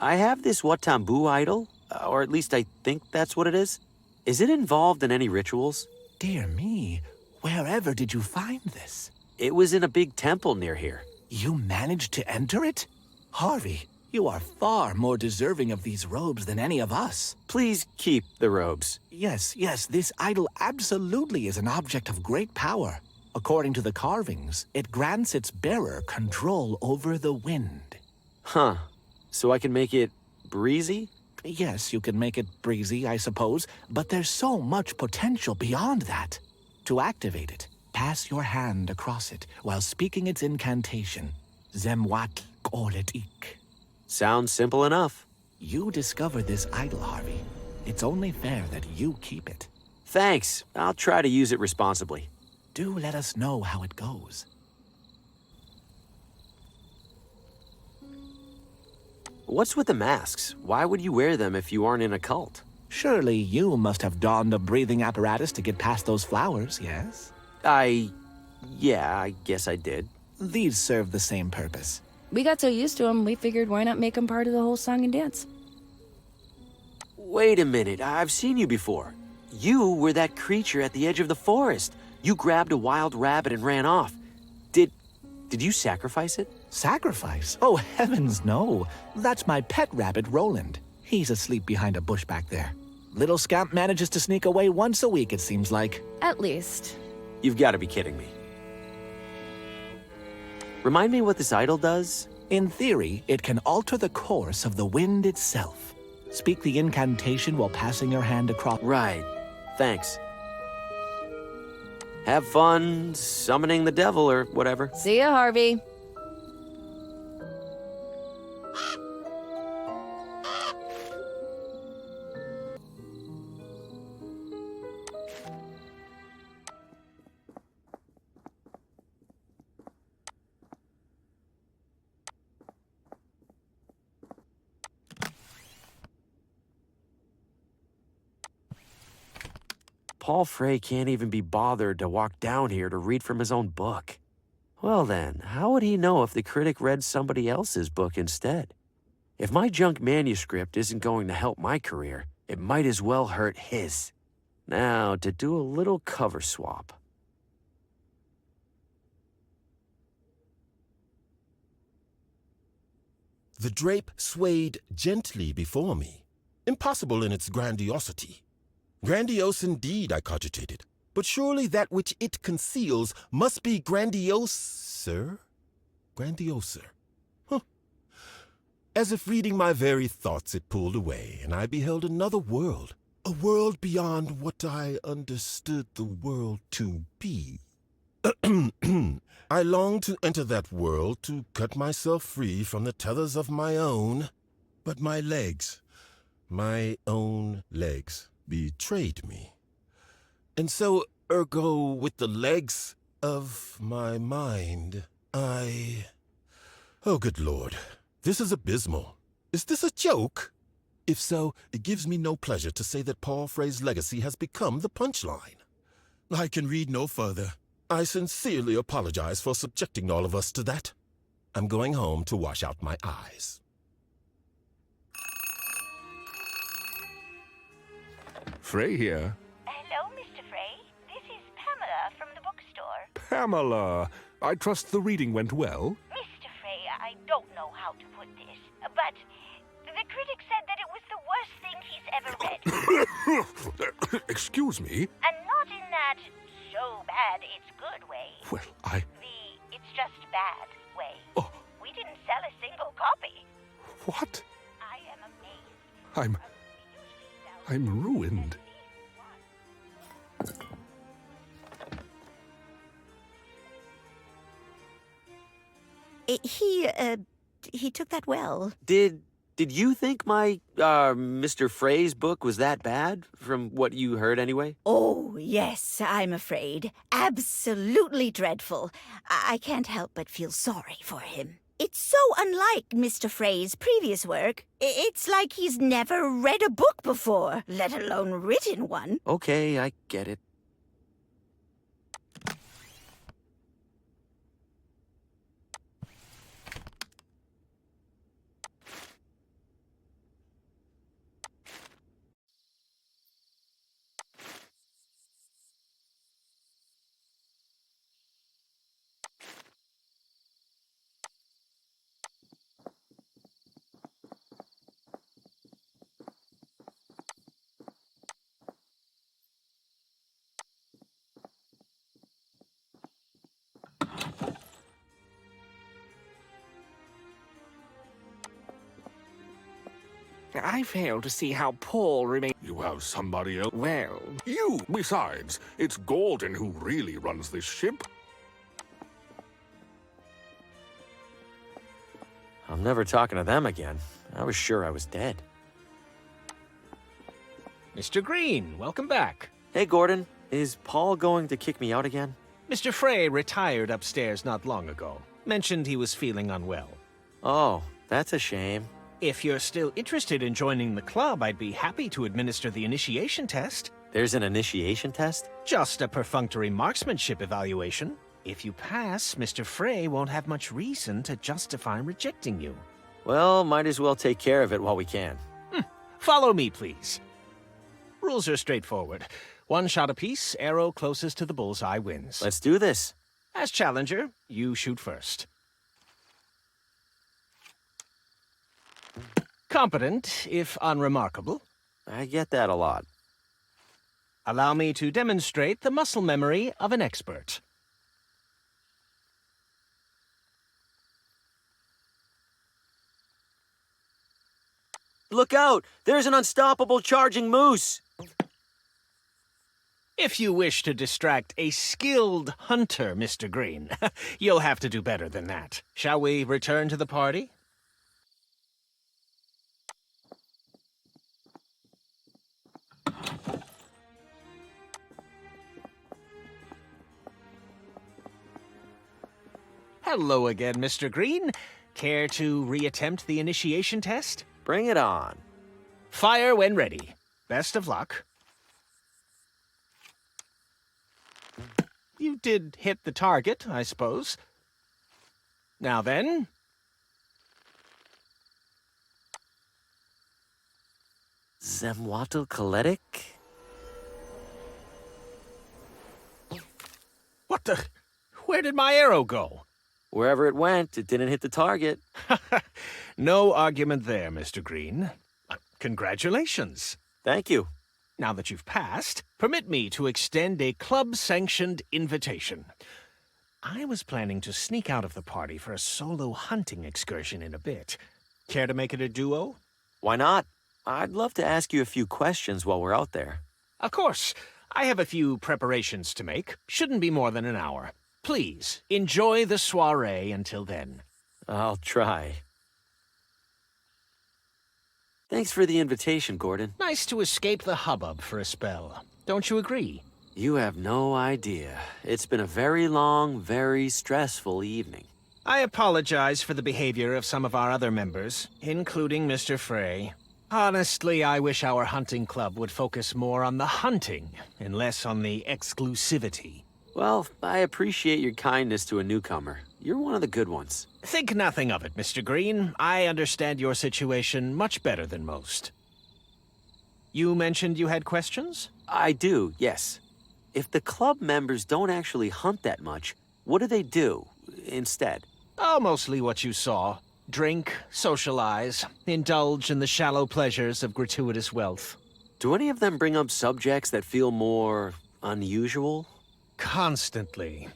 I have this Watambu idol, or at least I think that's what it is. Is it involved in any rituals? Dear me, wherever did you find this? It was in a big temple near here. You managed to enter it? Harvey, you are far more deserving of these robes than any of us. Please keep the robes. Yes, this idol absolutely is an object of great power. According to the carvings, it grants its bearer control over the wind. Huh. So I can make it breezy? Yes, you can make it breezy, I suppose, but there's so much potential beyond that. To activate it, pass your hand across it while speaking its incantation. Zemwat Koletik. Sounds simple enough. You discovered this idol, Harvey. It's only fair that you keep it. Thanks. I'll try to use it responsibly. Do let us know how it goes. What's with the masks? Why would you wear them if you aren't in a cult? Surely you must have donned a breathing apparatus to get past those flowers, yes? Yeah, I guess I did. These serve the same purpose. We got so used to them, we figured why not make them part of the whole song and dance? Wait a minute, I've seen you before. You were that creature at the edge of the forest. You grabbed a wild rabbit and ran off. Did you sacrifice it? Sacrifice? Oh, heavens no. That's my pet rabbit, Roland. He's asleep behind a bush back there. Little scamp manages to sneak away once a week, it seems like. At least. You've got to be kidding me. Remind me what this idol does? In theory, it can alter the course of the wind itself. Speak the incantation while passing your hand across. Right. Thanks. Have fun summoning the devil or whatever. See ya, Harvey. Paul Frey can't even be bothered to walk down here to read from his own book. Well then, how would he know if the critic read somebody else's book instead? If my junk manuscript isn't going to help my career, it might as well hurt his. Now, to do a little cover swap. The drape swayed gently before me, impossible in its grandiosity. Grandiose indeed, I cogitated, but surely that which it conceals must be grandioser? Grandioser. Huh. As if reading my very thoughts, it pulled away, and I beheld another world, a world beyond what I understood the world to be. I longed to enter that world, to cut myself free from the tethers of my own, but my legs, my own legs, betrayed me. And so, ergo, with the legs of my mind, Oh, good Lord, this is abysmal. Is this a joke? If so, it gives me no pleasure to say that Paul Frey's legacy has become the punchline. I can read no further. I sincerely apologize for subjecting all of us to that. I'm going home to wash out my eyes. Frey here. Hello, Mr. Frey. This is Pamela from the bookstore. Pamela, I trust the reading went well? Mr. Frey, I don't know how to put this, but the critic said that it was the worst thing he's ever read. Excuse me? And not in that so bad it's good way. Well, It's just bad way. Oh. We didn't sell a single copy. What? I am amazed. I'm ruined. He took that well. Did you think my, Mr. Frey's book was that bad, from what you heard anyway? Oh, yes, I'm afraid. Absolutely dreadful. I can't help but feel sorry for him. It's so unlike Mr. Frey's previous work. It's like he's never read a book before, let alone written one. Okay, I get it. I fail to see how Paul remains. You have somebody else? Well, you! Besides, it's Gordon who really runs this ship. I'm never talking to them again. I was sure I was dead. Mr. Green, welcome back. Hey, Gordon. Is Paul going to kick me out again? Mr. Frey retired upstairs not long ago. Mentioned he was feeling unwell. Oh, that's a shame. If you're still interested in joining the club, I'd be happy to administer the initiation test. There's an initiation test? Just a perfunctory marksmanship evaluation. If you pass, Mr. Frey won't have much reason to justify rejecting you. Well, might as well take care of it while we can. Follow me, please. Rules are straightforward. One shot apiece, arrow closest to the bullseye wins. Let's do this. As challenger, you shoot first. Competent, if unremarkable. I get that a lot. Allow me to demonstrate the muscle memory of an expert. Look out! There's an unstoppable charging moose! If you wish to distract a skilled hunter, Mr. Green, you'll have to do better than that. Shall we return to the party? Hello again, Mr. Green. Care to reattempt the initiation test? Bring it on. Fire when ready. Best of luck. you did hit the target, I suppose. Now then... Zemwatl What the... Where did my arrow go? Wherever it went, it didn't hit the target. No argument there, Mr. Green. Congratulations. Thank you. Now that you've passed, permit me to extend a club-sanctioned invitation. I was planning to sneak out of the party for a solo hunting excursion in a bit. Care to make it a duo? Why not? I'd love to ask you a few questions while we're out there. Of course. I have a few preparations to make. Shouldn't be more than an hour. Please, enjoy the soiree until then. I'll try. Thanks for the invitation, Gordon. Nice to escape the hubbub for a spell. Don't you agree? You have no idea. It's been a very long, very stressful evening. I apologize for the behavior of some of our other members, including Mr. Frey. Honestly, I wish our hunting club would focus more on the hunting and less on the exclusivity. Well, I appreciate your kindness to a newcomer. You're one of the good ones. Think nothing of it, Mr. Green. I understand your situation much better than most. You mentioned you had questions? I do, yes. If the club members don't actually hunt that much, what do they do instead? Oh, mostly what you saw. Drink, socialize, indulge in the shallow pleasures of gratuitous wealth. Do any of them bring up subjects that feel more unusual? Constantly.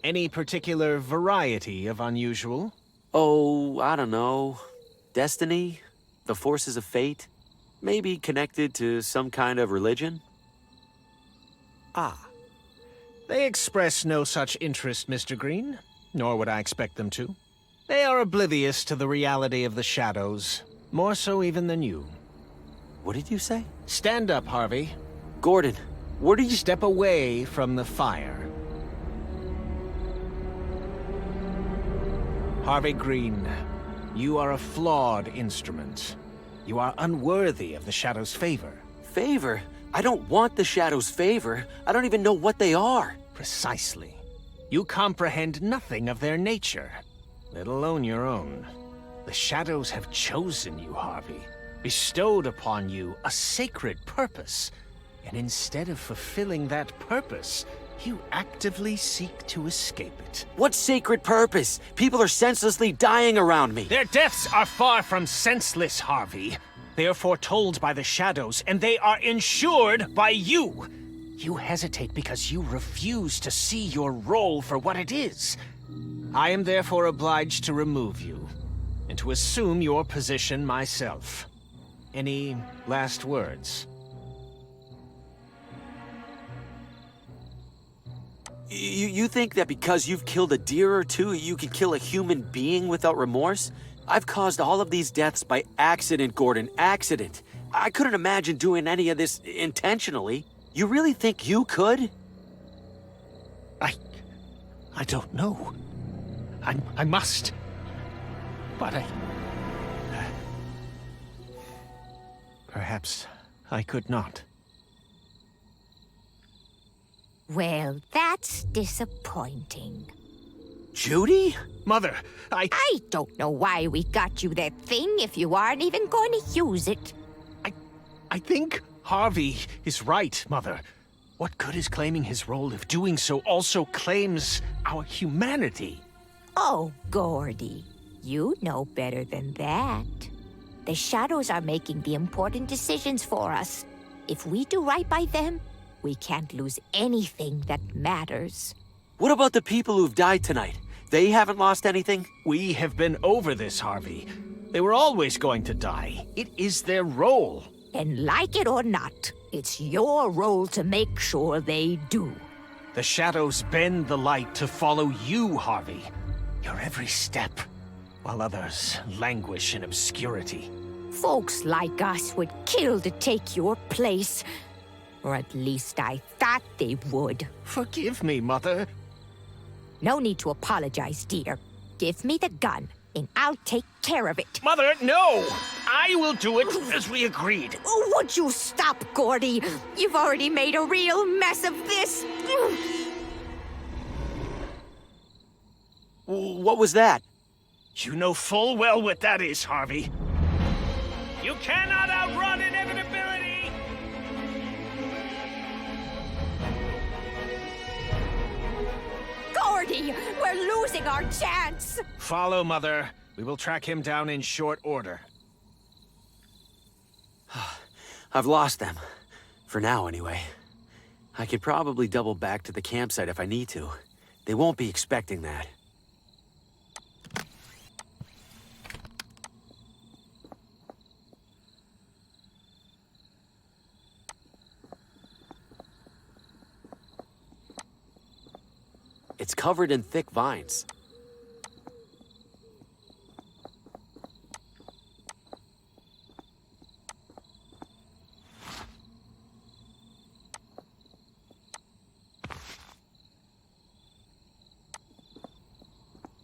Any particular variety of unusual? Oh, I don't know. Destiny? The forces of fate? Maybe connected to some kind of religion? Ah. They express no such interest, Mr. Green, nor would I expect them to. They are oblivious to the reality of the shadows, more so even than you. What did you say? Stand up, Harvey. Gordon, where do you... Step away from the fire. Harvey Green, you are a flawed instrument. You are unworthy of the Shadow's favor. Favor? I don't want the Shadow's favor. I don't even know what they are. Precisely. You comprehend nothing of their nature, let alone your own. The Shadows have chosen you, Harvey, bestowed upon you a sacred purpose, and instead of fulfilling that purpose, you actively seek to escape it. What sacred purpose? People are senselessly dying around me. Their deaths are far from senseless, Harvey. They are foretold by the Shadows, and they are ensured by you. You hesitate because you refuse to see your role for what it is. I am therefore obliged to remove you, and to assume your position myself. Any last words? You think that because you've killed a deer or two, you can kill a human being without remorse? I've caused all of these deaths by accident, Gordon, accident. I couldn't imagine doing any of this intentionally. You really think you could? I don't know. I must. But perhaps I could not. Well, that's disappointing. Judy? Mother, I don't know why we got you that thing if you aren't even going to use it. I think Harvey is right, Mother. What good is claiming his role if doing so also claims our humanity? Oh, Gordy, you know better than that. The Shadows are making the important decisions for us. If we do right by them, we can't lose anything that matters. What about the people who've died tonight? They haven't lost anything? We have been over this, Harvey. They were always going to die. It is their role. And like it or not, it's your role to make sure they do. The Shadows bend the light to follow you, Harvey. Your every step, while others languish in obscurity. Folks like us would kill to take your place. Or at least I thought they would. Forgive me, Mother. No need to apologize, dear. Give me the gun, and I'll take care of it. Mother, no! I will do it as we agreed. Would you stop, Gordy? You've already made a real mess of this. What was that? You know full well what that is, Harvey. You cannot outrun inevitability! Gordy, we're losing our chance! Follow, Mother. We will track him down in short order. I've lost them. For now, anyway. I could probably double back to the campsite if I need to. They won't be expecting that. It's covered in thick vines.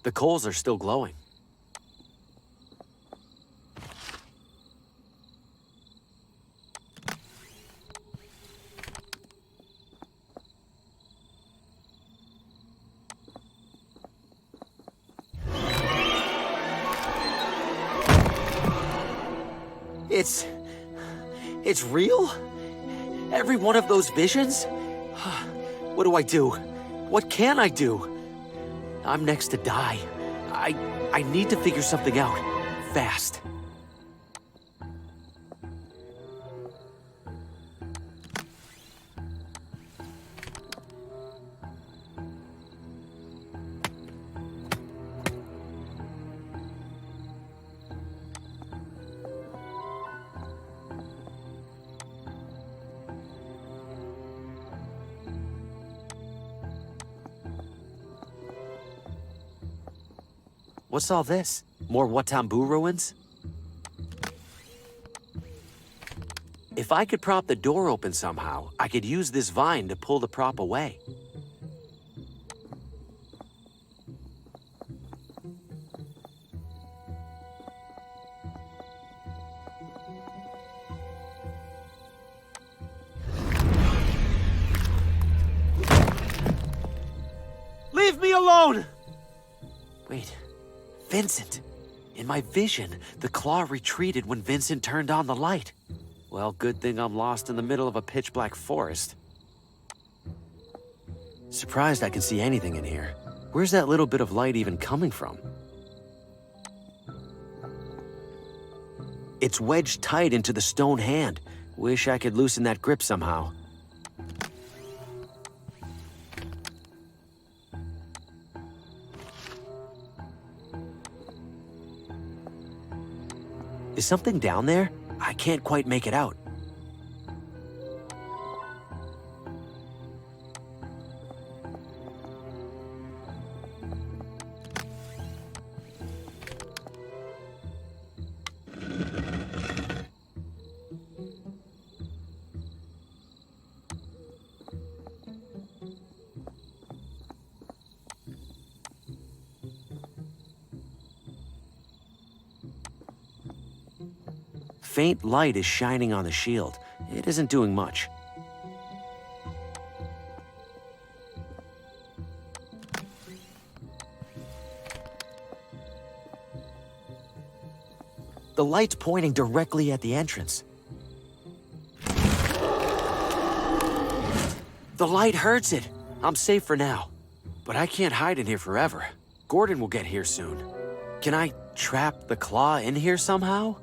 The coals are still glowing. It's real? Every one of those visions? What do I do? What can I do? I'm next to die. I need to figure something out. Fast. What's all this? More Watambu ruins? If I could prop the door open somehow, I could use this vine to pull the prop away. Leave me alone! Wait. Vincent! In my vision, the claw retreated when Vincent turned on the light. Well, good thing I'm lost in the middle of a pitch-black forest. Surprised I can see anything in here. Where's that little bit of light even coming from? It's wedged tight into the stone hand. Wish I could loosen that grip somehow. Is something down there? I can't quite make it out. Faint light is shining on the shield. It isn't doing much. The light's pointing directly at the entrance. The light hurts it. I'm safe for now. But I can't hide in here forever. Gordon will get here soon. Can I trap the claw in here somehow?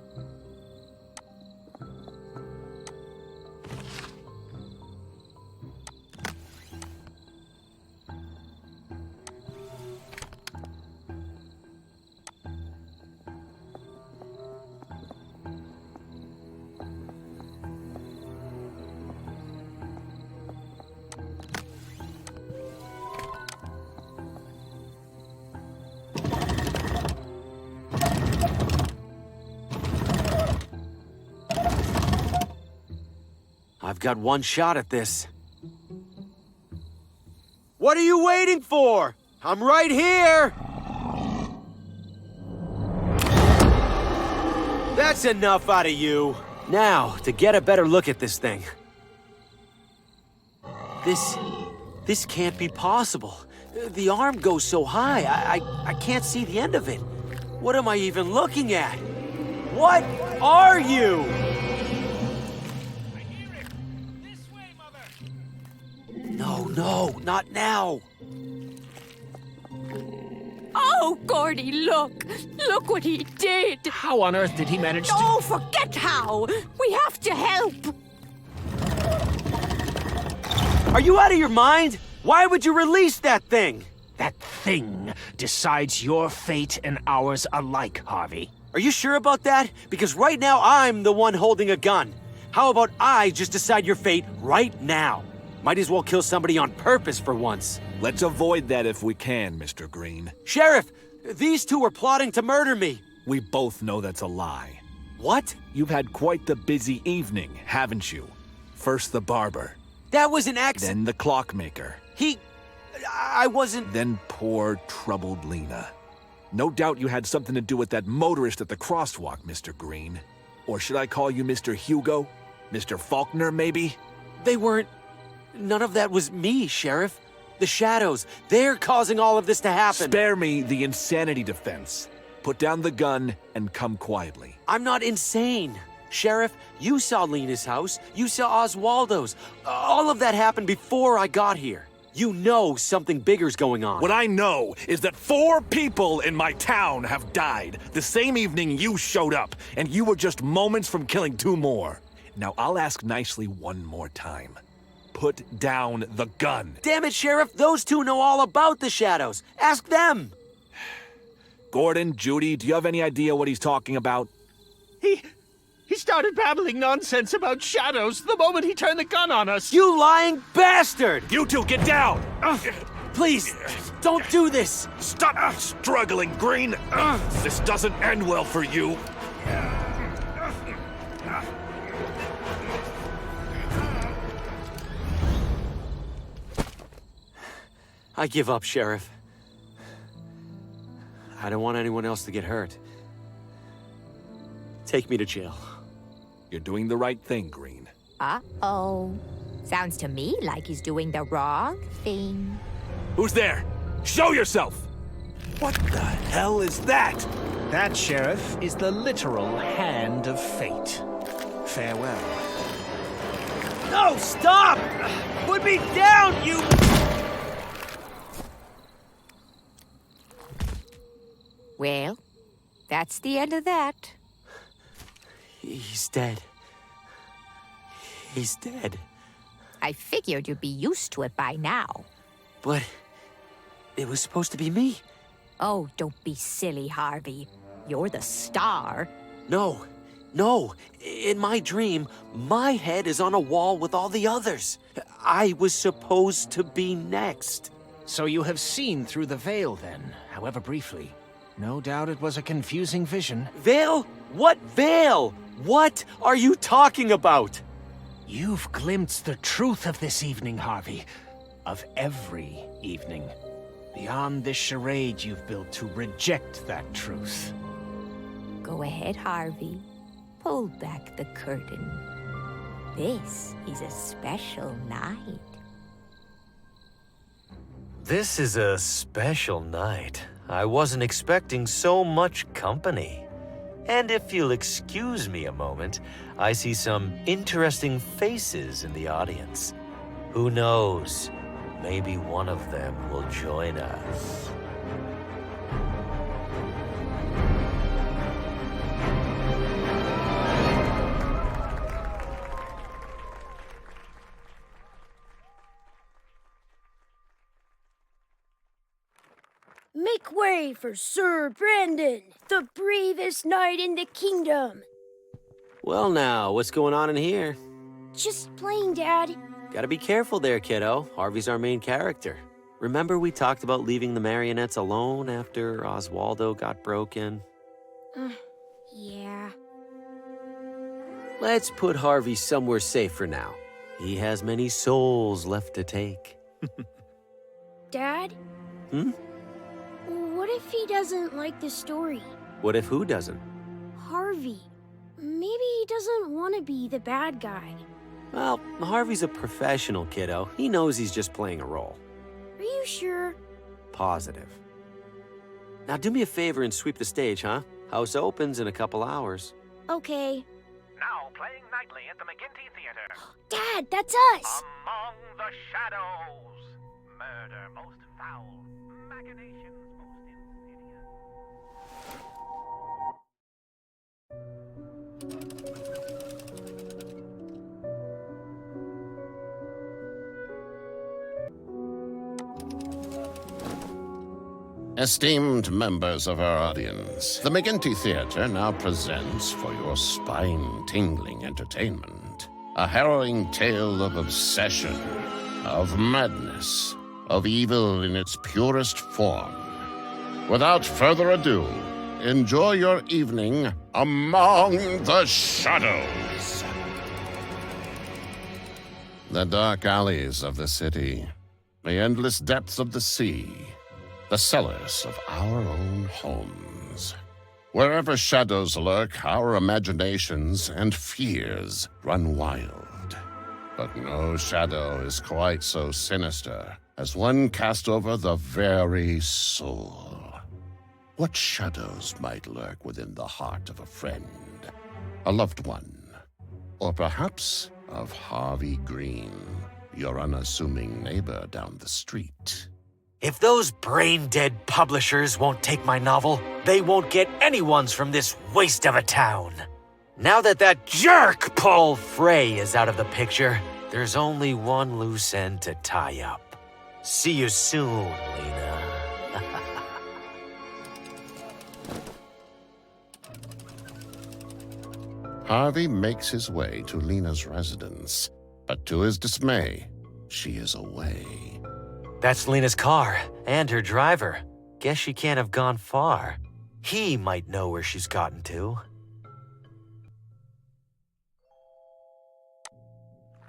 I've got one shot at this. What are you waiting for? I'm right here! That's enough out of you. Now, to get a better look at this thing. This can't be possible. The arm goes so high, I can't see the end of it. What am I even looking at? What are you? No, not now. Oh, Gordy, look! Look what he did! How on earth did he manage to... Oh, forget how! We have to help! Are you out of your mind? Why would you release that thing? That thing decides your fate and ours alike, Harvey. Are you sure about that? Because right now I'm the one holding a gun. How about I just decide your fate right now? Might as well kill somebody on purpose for once. Let's avoid that if we can, Mr. Green. Sheriff, these two are plotting to murder me. We both know that's a lie. What? You've had quite the busy evening, haven't you? First the barber. That was an accident. Then the clockmaker. I wasn't... Then poor, troubled Lena. No doubt you had something to do with that motorist at the crosswalk, Mr. Green. Or should I call you Mr. Hugo? Mr. Faulkner, maybe? They weren't... None of that was me, Sheriff. The shadows, they're causing all of this to happen. Spare me the insanity defense. Put down the gun and come quietly. I'm not insane. Sheriff, you saw Lena's house. You saw Oswaldo's. All of that happened before I got here. You know something bigger's going on. What I know is that 4 people in my town have died the same evening you showed up, and you were just moments from killing 2 more. Now, I'll ask nicely one more time. Put down the gun. Damn it, Sheriff. Those 2 know all about the shadows. Ask them. Gordon, Judy, do you have any idea what he's talking about? He started babbling nonsense about shadows the moment he turned the gun on us. You lying bastard! You 2, get down! Please, don't do this! Stop struggling, Green! This doesn't end well for you. I give up, Sheriff. I don't want anyone else to get hurt. Take me to jail. You're doing the right thing, Green. Uh-oh. Sounds to me like he's doing the wrong thing. Who's there? Show yourself! What the hell is that? That, Sheriff, is the literal hand of fate. Farewell. No, stop! Put me down, you... Well, that's the end of that. He's dead. He's dead. I figured you'd be used to it by now. But it was supposed to be me. Oh, don't be silly, Harvey. You're the star. No. In my dream, my head is on a wall with all the others. I was supposed to be next. So you have seen through the veil, then, however briefly. No doubt it was a confusing vision. Veil? What veil? What are you talking about? You've glimpsed the truth of this evening, Harvey. Of every evening. Beyond this charade you've built to reject that truth. Go ahead, Harvey. Pull back the curtain. This is a special night. This is a special night. I wasn't expecting so much company. And if you'll excuse me a moment, I see some interesting faces in the audience. Who knows? Maybe one of them will join us. Make way for Sir Brandon, the bravest knight in the kingdom. Well now, what's going on in here? Just playing, Dad. Gotta be careful there, kiddo. Harvey's our main character. Remember we talked about leaving the marionettes alone after Oswaldo got broken? Yeah. Let's put Harvey somewhere safe for now. He has many souls left to take. Dad? What if he doesn't like the story? What if who doesn't? Harvey. Maybe he doesn't want to be the bad guy. Well, Harvey's a professional, kiddo. He knows he's just playing a role. Are you sure? positive. Now do me a favor and sweep the stage, huh? House opens in a couple hours. Okay. Now playing nightly at the McGinty Theater. Dad, that's us! Among the Shadows. Murder most foul. Machinations most insidious. Esteemed members of our audience, the McGinty Theater now presents for your spine-tingling entertainment a harrowing tale of obsession, of madness, of evil in its purest form. Without further ado, enjoy your evening Among the Shadows. The dark alleys of the city, the endless depths of the sea, the cellars of our own homes. Wherever shadows lurk, our imaginations and fears run wild. But no shadow is quite so sinister as one cast over the very soul. What shadows might lurk within the heart of a friend, a loved one, or perhaps of Harvey Green, your unassuming neighbor down the street? If those brain-dead publishers won't take my novel, they won't get anyone's from this waste of a town. Now that jerk Paul Frey is out of the picture, there's only one loose end to tie up. See you soon, Lena. Harvey makes his way to Lena's residence, but to his dismay, she is away. That's Lena's car, and her driver. Guess she can't have gone far. He might know where she's gotten to.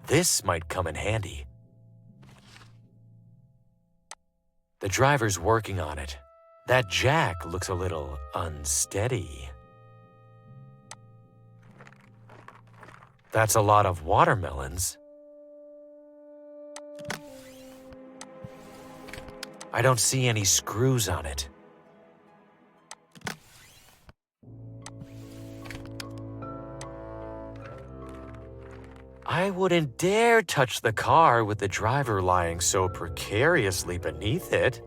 This might come in handy. The driver's working on it. That jack looks a little unsteady. That's a lot of watermelons. I don't see any screws on it. I wouldn't dare touch the car with the driver lying so precariously beneath it.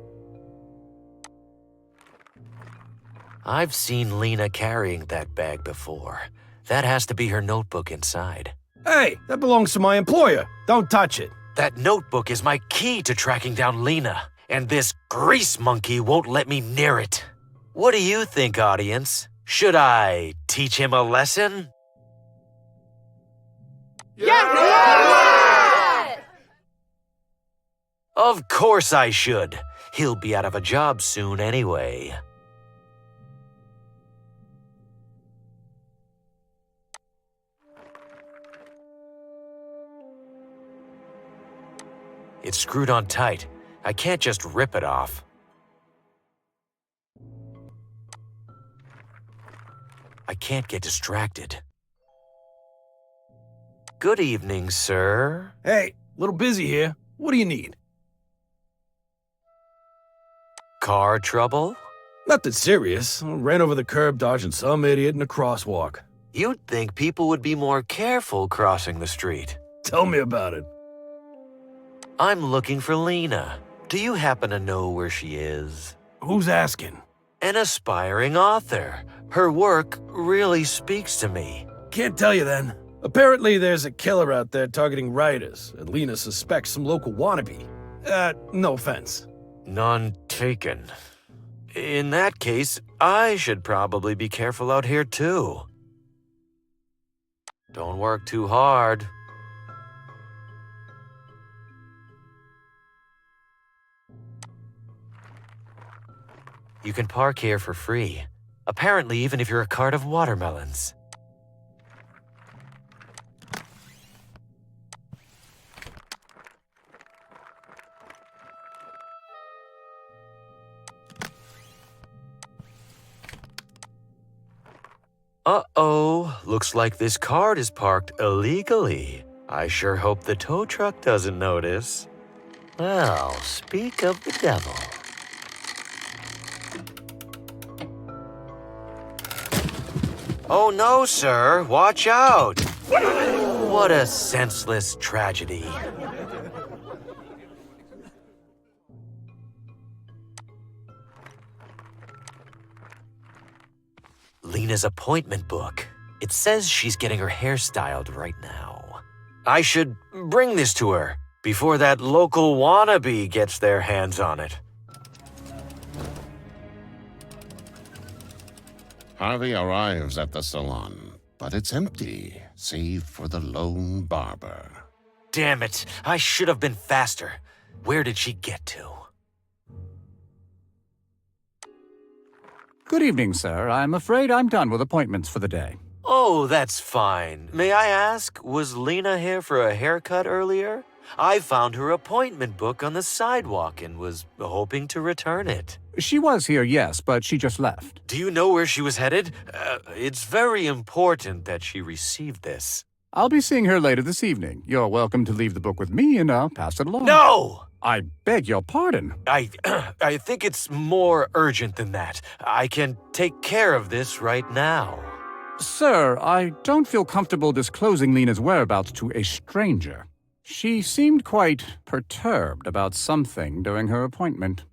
I've seen Lena carrying that bag before. That has to be her notebook inside. Hey, that belongs to my employer. Don't touch it. That notebook is my key to tracking down Lena. And this grease monkey won't let me near it. What do you think, audience? Should I teach him a lesson? Yeah! Of course I should. He'll be out of a job soon anyway. It's screwed on tight. I can't just rip it off. I can't get distracted. Good evening, sir. Hey, a little busy here. What do you need? Car trouble? Nothing serious. I ran over the curb dodging some idiot in a crosswalk. You'd think people would be more careful crossing the street. Tell me about it. I'm looking for Lena. Do you happen to know where she is? Who's asking? An aspiring author. Her work really speaks to me. Can't tell you then. Apparently there's a killer out there targeting writers, and Lena suspects some local wannabe. No offense. None taken. In that case, I should probably be careful out here too. Don't work too hard. You can park here for free. Apparently, even if you're a cart of watermelons. Uh-oh, looks like this cart is parked illegally. I sure hope the tow truck doesn't notice. Well, speak of the devil. Oh no, sir. Watch out. What a senseless tragedy. Lena's appointment book. It says she's getting her hair styled right now. I should bring this to her before that local wannabe gets their hands on it. Harvey arrives at the salon, but it's empty, save for the lone barber. Damn it, I should have been faster. Where did she get to? Good evening, sir. I'm afraid I'm done with appointments for the day. Oh, that's fine. May I ask, was Lena here for a haircut earlier? I found her appointment book on the sidewalk and was hoping to return it. She was here, yes, but she just left. Do you know where she was headed? It's very important that she received this. I'll be seeing her later this evening. You're welcome to leave the book with me and I'll pass it along. No! I beg your pardon. I think it's more urgent than that. I can take care of this right now. Sir, I don't feel comfortable disclosing Lena's whereabouts to a stranger. She seemed quite perturbed about something during her appointment.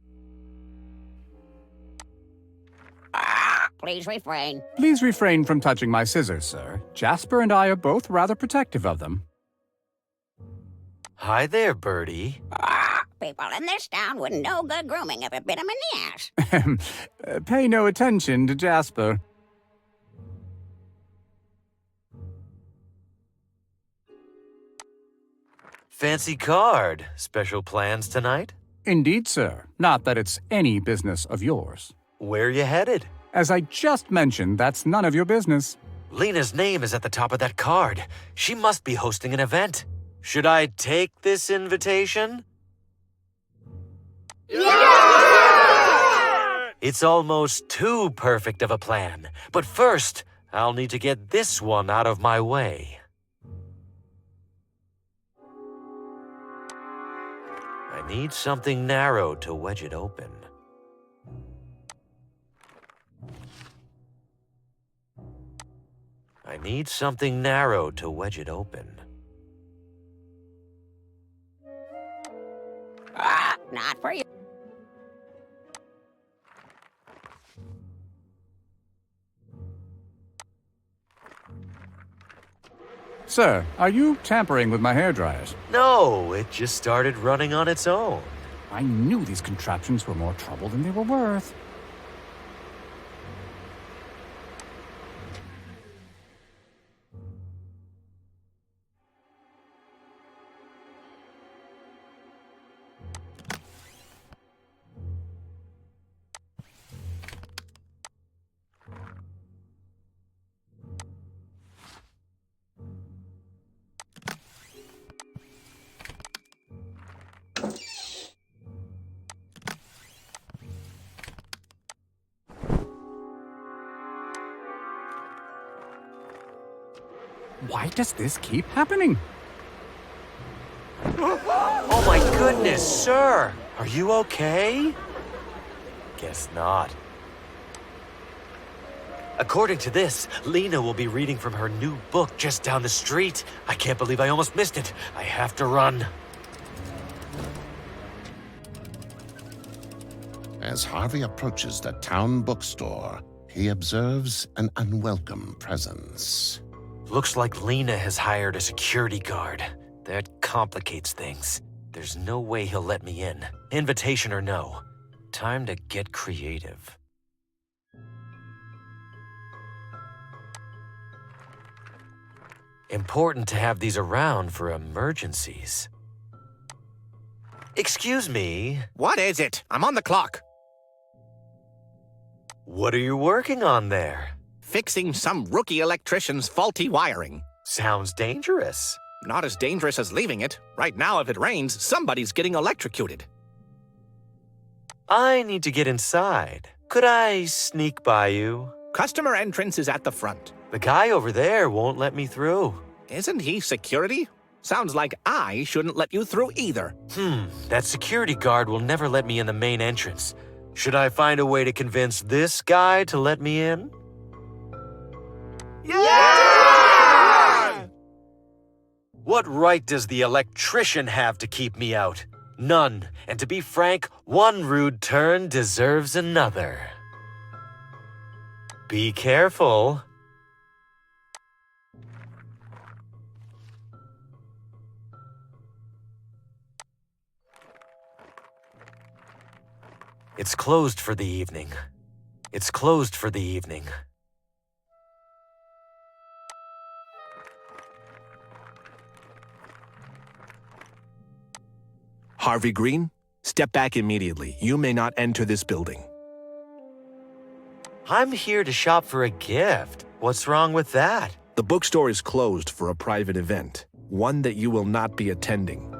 Please refrain. Please refrain from touching my scissors, sir. Jasper and I are both rather protective of them. Hi there, Birdie. People in this town with no good grooming ever bit him in the ass. Pay no attention to Jasper. Fancy card. Special plans tonight? Indeed, sir. Not that it's any business of yours. Where you headed? As I just mentioned, that's none of your business. Lena's name is at the top of that card. She must be hosting an event. Should I take this invitation? Yeah! It's almost too perfect of a plan. But first, I'll need to get this one out of my way. I need something narrow to wedge it open. I need something narrow to wedge it open. Not for you. Sir, are you tampering with my hairdryers? No, it just started running on its own. I knew these contraptions were more trouble than they were worth. Why does this keep happening? Oh my goodness, sir! Are you okay? Guess not. According to this, Lena will be reading from her new book just down the street. I can't believe I almost missed it. I have to run. As Harvey approaches the town bookstore, he observes an unwelcome presence. Looks like Lena has hired a security guard. That complicates things. There's no way he'll let me in. Invitation or no. Time to get creative. Important to have these around for emergencies. Excuse me. What is it? I'm on the clock. What are you working on there? Fixing some rookie electrician's faulty wiring. Sounds dangerous. Not as dangerous as leaving it. Right now, if it rains, somebody's getting electrocuted. I need to get inside. Could I sneak by you? Customer entrance is at the front. The guy over there won't let me through. Isn't he security? Sounds like I shouldn't let you through either. That security guard will never let me in the main entrance. Should I find a way to convince this guy to let me in? What right does the electrician have to keep me out? None. And to be frank, one rude turn deserves another. Be careful. It's closed for the evening. It's closed for the evening. Harvey Green, step back immediately. You may not enter this building. I'm here to shop for a gift. What's wrong with that? The bookstore is closed for a private event, one that you will not be attending.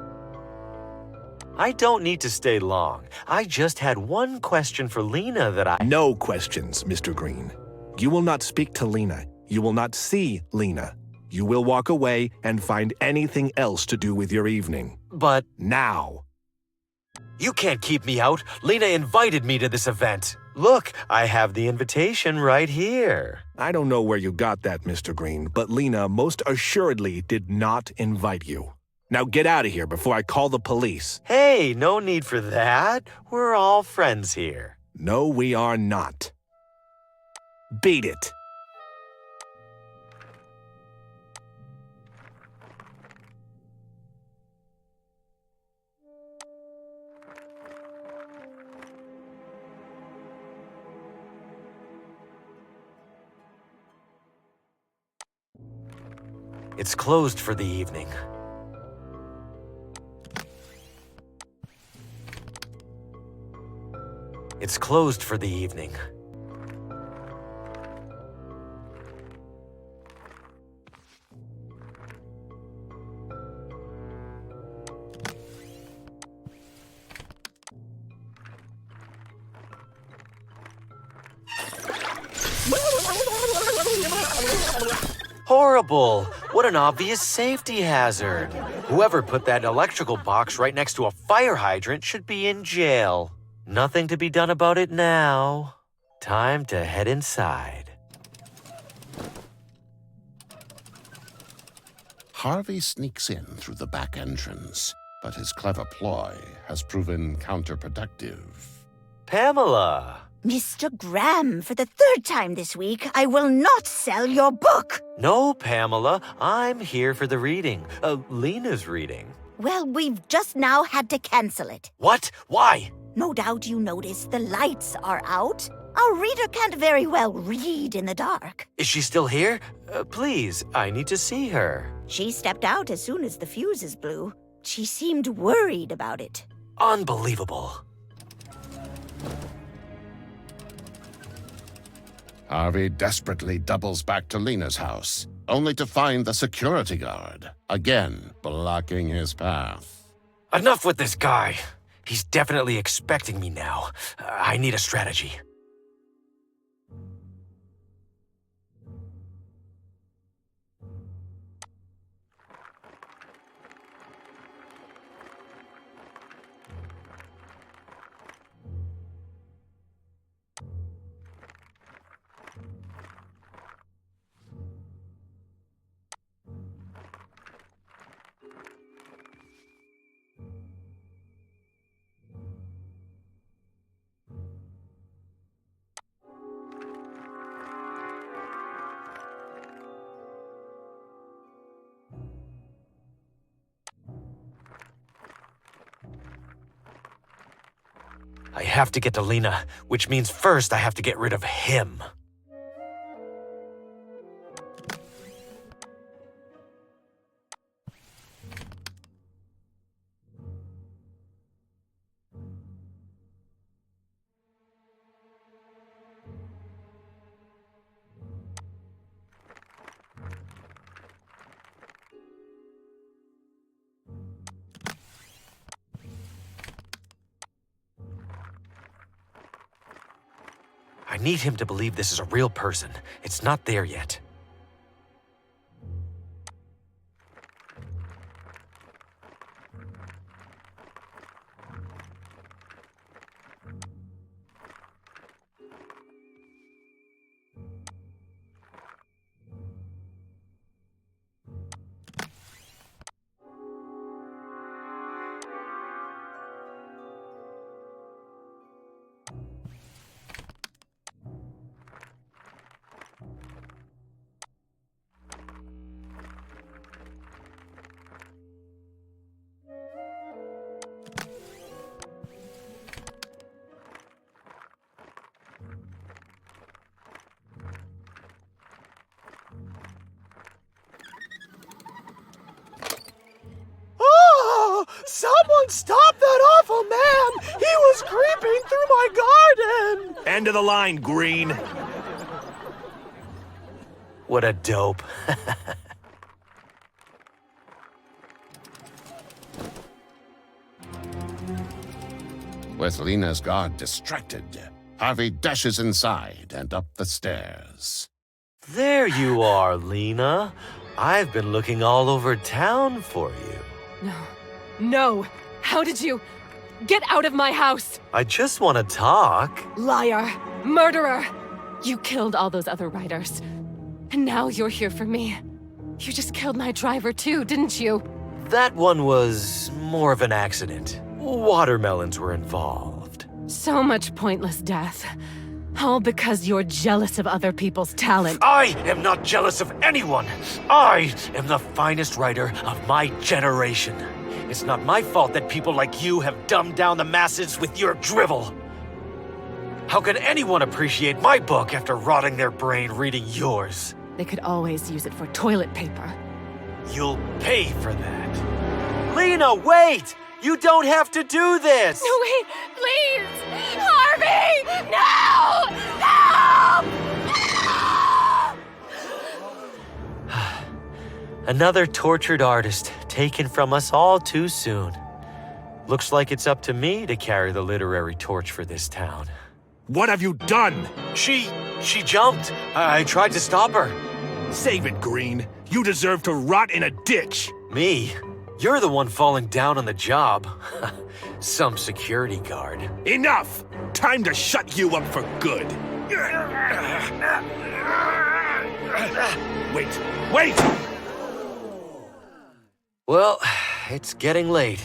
I don't need to stay long. I just had one question for Lena that I— No questions, Mr. Green. You will not speak to Lena. You will not see Lena. You will walk away and find anything else to do with your evening. But— Now. You can't keep me out. Lena invited me to this event. Look, I have the invitation right here. I don't know where you got that, Mr. Green, but Lena most assuredly did not invite you. Now get out of here before I call the police. Hey, no need for that. We're all friends here. No, we are not. Beat it. It's closed for the evening. It's closed for the evening. Horrible! What an obvious safety hazard. Whoever put that electrical box right next to a fire hydrant should be in jail. Nothing to be done about it now. Time to head inside. Harvey sneaks in through the back entrance, but his clever ploy has proven counterproductive. Pamela! Mr. Graham, for the third time this week, I will not sell your book. No, Pamela. I'm here for the reading. Lena's reading. Well, we've just now had to cancel it. What? Why? No doubt you noticed the lights are out. Our reader can't very well read in the dark. Is she still here? Please, I need to see her. She stepped out as soon as the fuses blew. She seemed worried about it. Unbelievable. Harvey desperately doubles back to Lena's house, only to find the security guard, again blocking his path. Enough with this guy. He's definitely expecting me now. I need a strategy. I have to get to Lena, which means first I have to get rid of him. I need him to believe this is a real person. It's not there yet. Stop that awful man! He was creeping through my garden! End of the line, Green. What a dope. With Lena's guard distracted, Harvey dashes inside and up the stairs. There you are, Lena. I've been looking all over town for you. No. No! How did you... Get out of my house! I just want to talk. Liar! Murderer! You killed all those other riders. And now you're here for me. You just killed my driver too, didn't you? That one was more of an accident. Watermelons were involved. So much pointless death. All because you're jealous of other people's talent. I am not jealous of anyone. I am the finest writer of my generation. It's not my fault that people like you have dumbed down the masses with your drivel. How could anyone appreciate my book after rotting their brain reading yours? They could always use it for toilet paper. You'll pay for that. Lena, wait! You don't have to do this! No, wait! Please! Harvey! No! Help! Another tortured artist taken from us all too soon. Looks like it's up to me to carry the literary torch for this town. What have you done? She jumped. I tried to stop her. Save it, Green. You deserve to rot in a ditch. Me? You're the one falling down on the job. Some security guard. Enough! Time to shut you up for good. Wait! Well, it's getting late.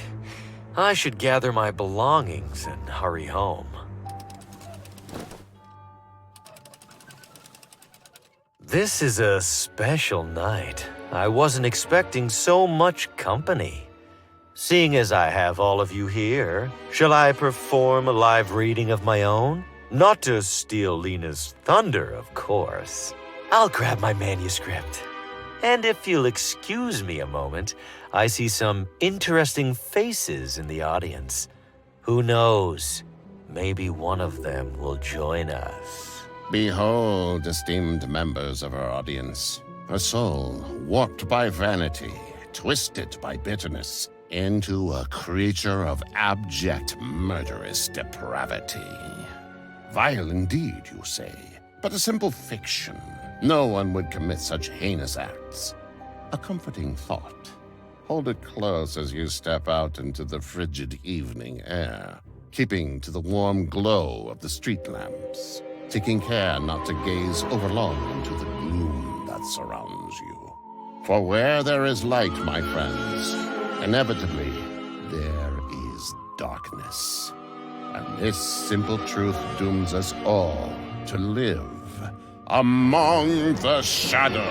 I should gather my belongings and hurry home. This is a special night. I wasn't expecting so much company. Seeing as I have all of you here, shall I perform a live reading of my own? Not to steal Lena's thunder, of course. I'll grab my manuscript. And if you'll excuse me a moment, I see some interesting faces in the audience. Who knows? Maybe one of them will join us. Behold, esteemed members of our audience, a soul warped by vanity, twisted by bitterness, into a creature of abject murderous depravity. Vile indeed, you say, but a simple fiction. No one would commit such heinous acts. A comforting thought. Hold it close as you step out into the frigid evening air, keeping to the warm glow of the street lamps, taking care not to gaze overlong into the gloom that surrounds you. For where there is light, my friends, inevitably there is darkness. And this simple truth dooms us all to live among the shadows.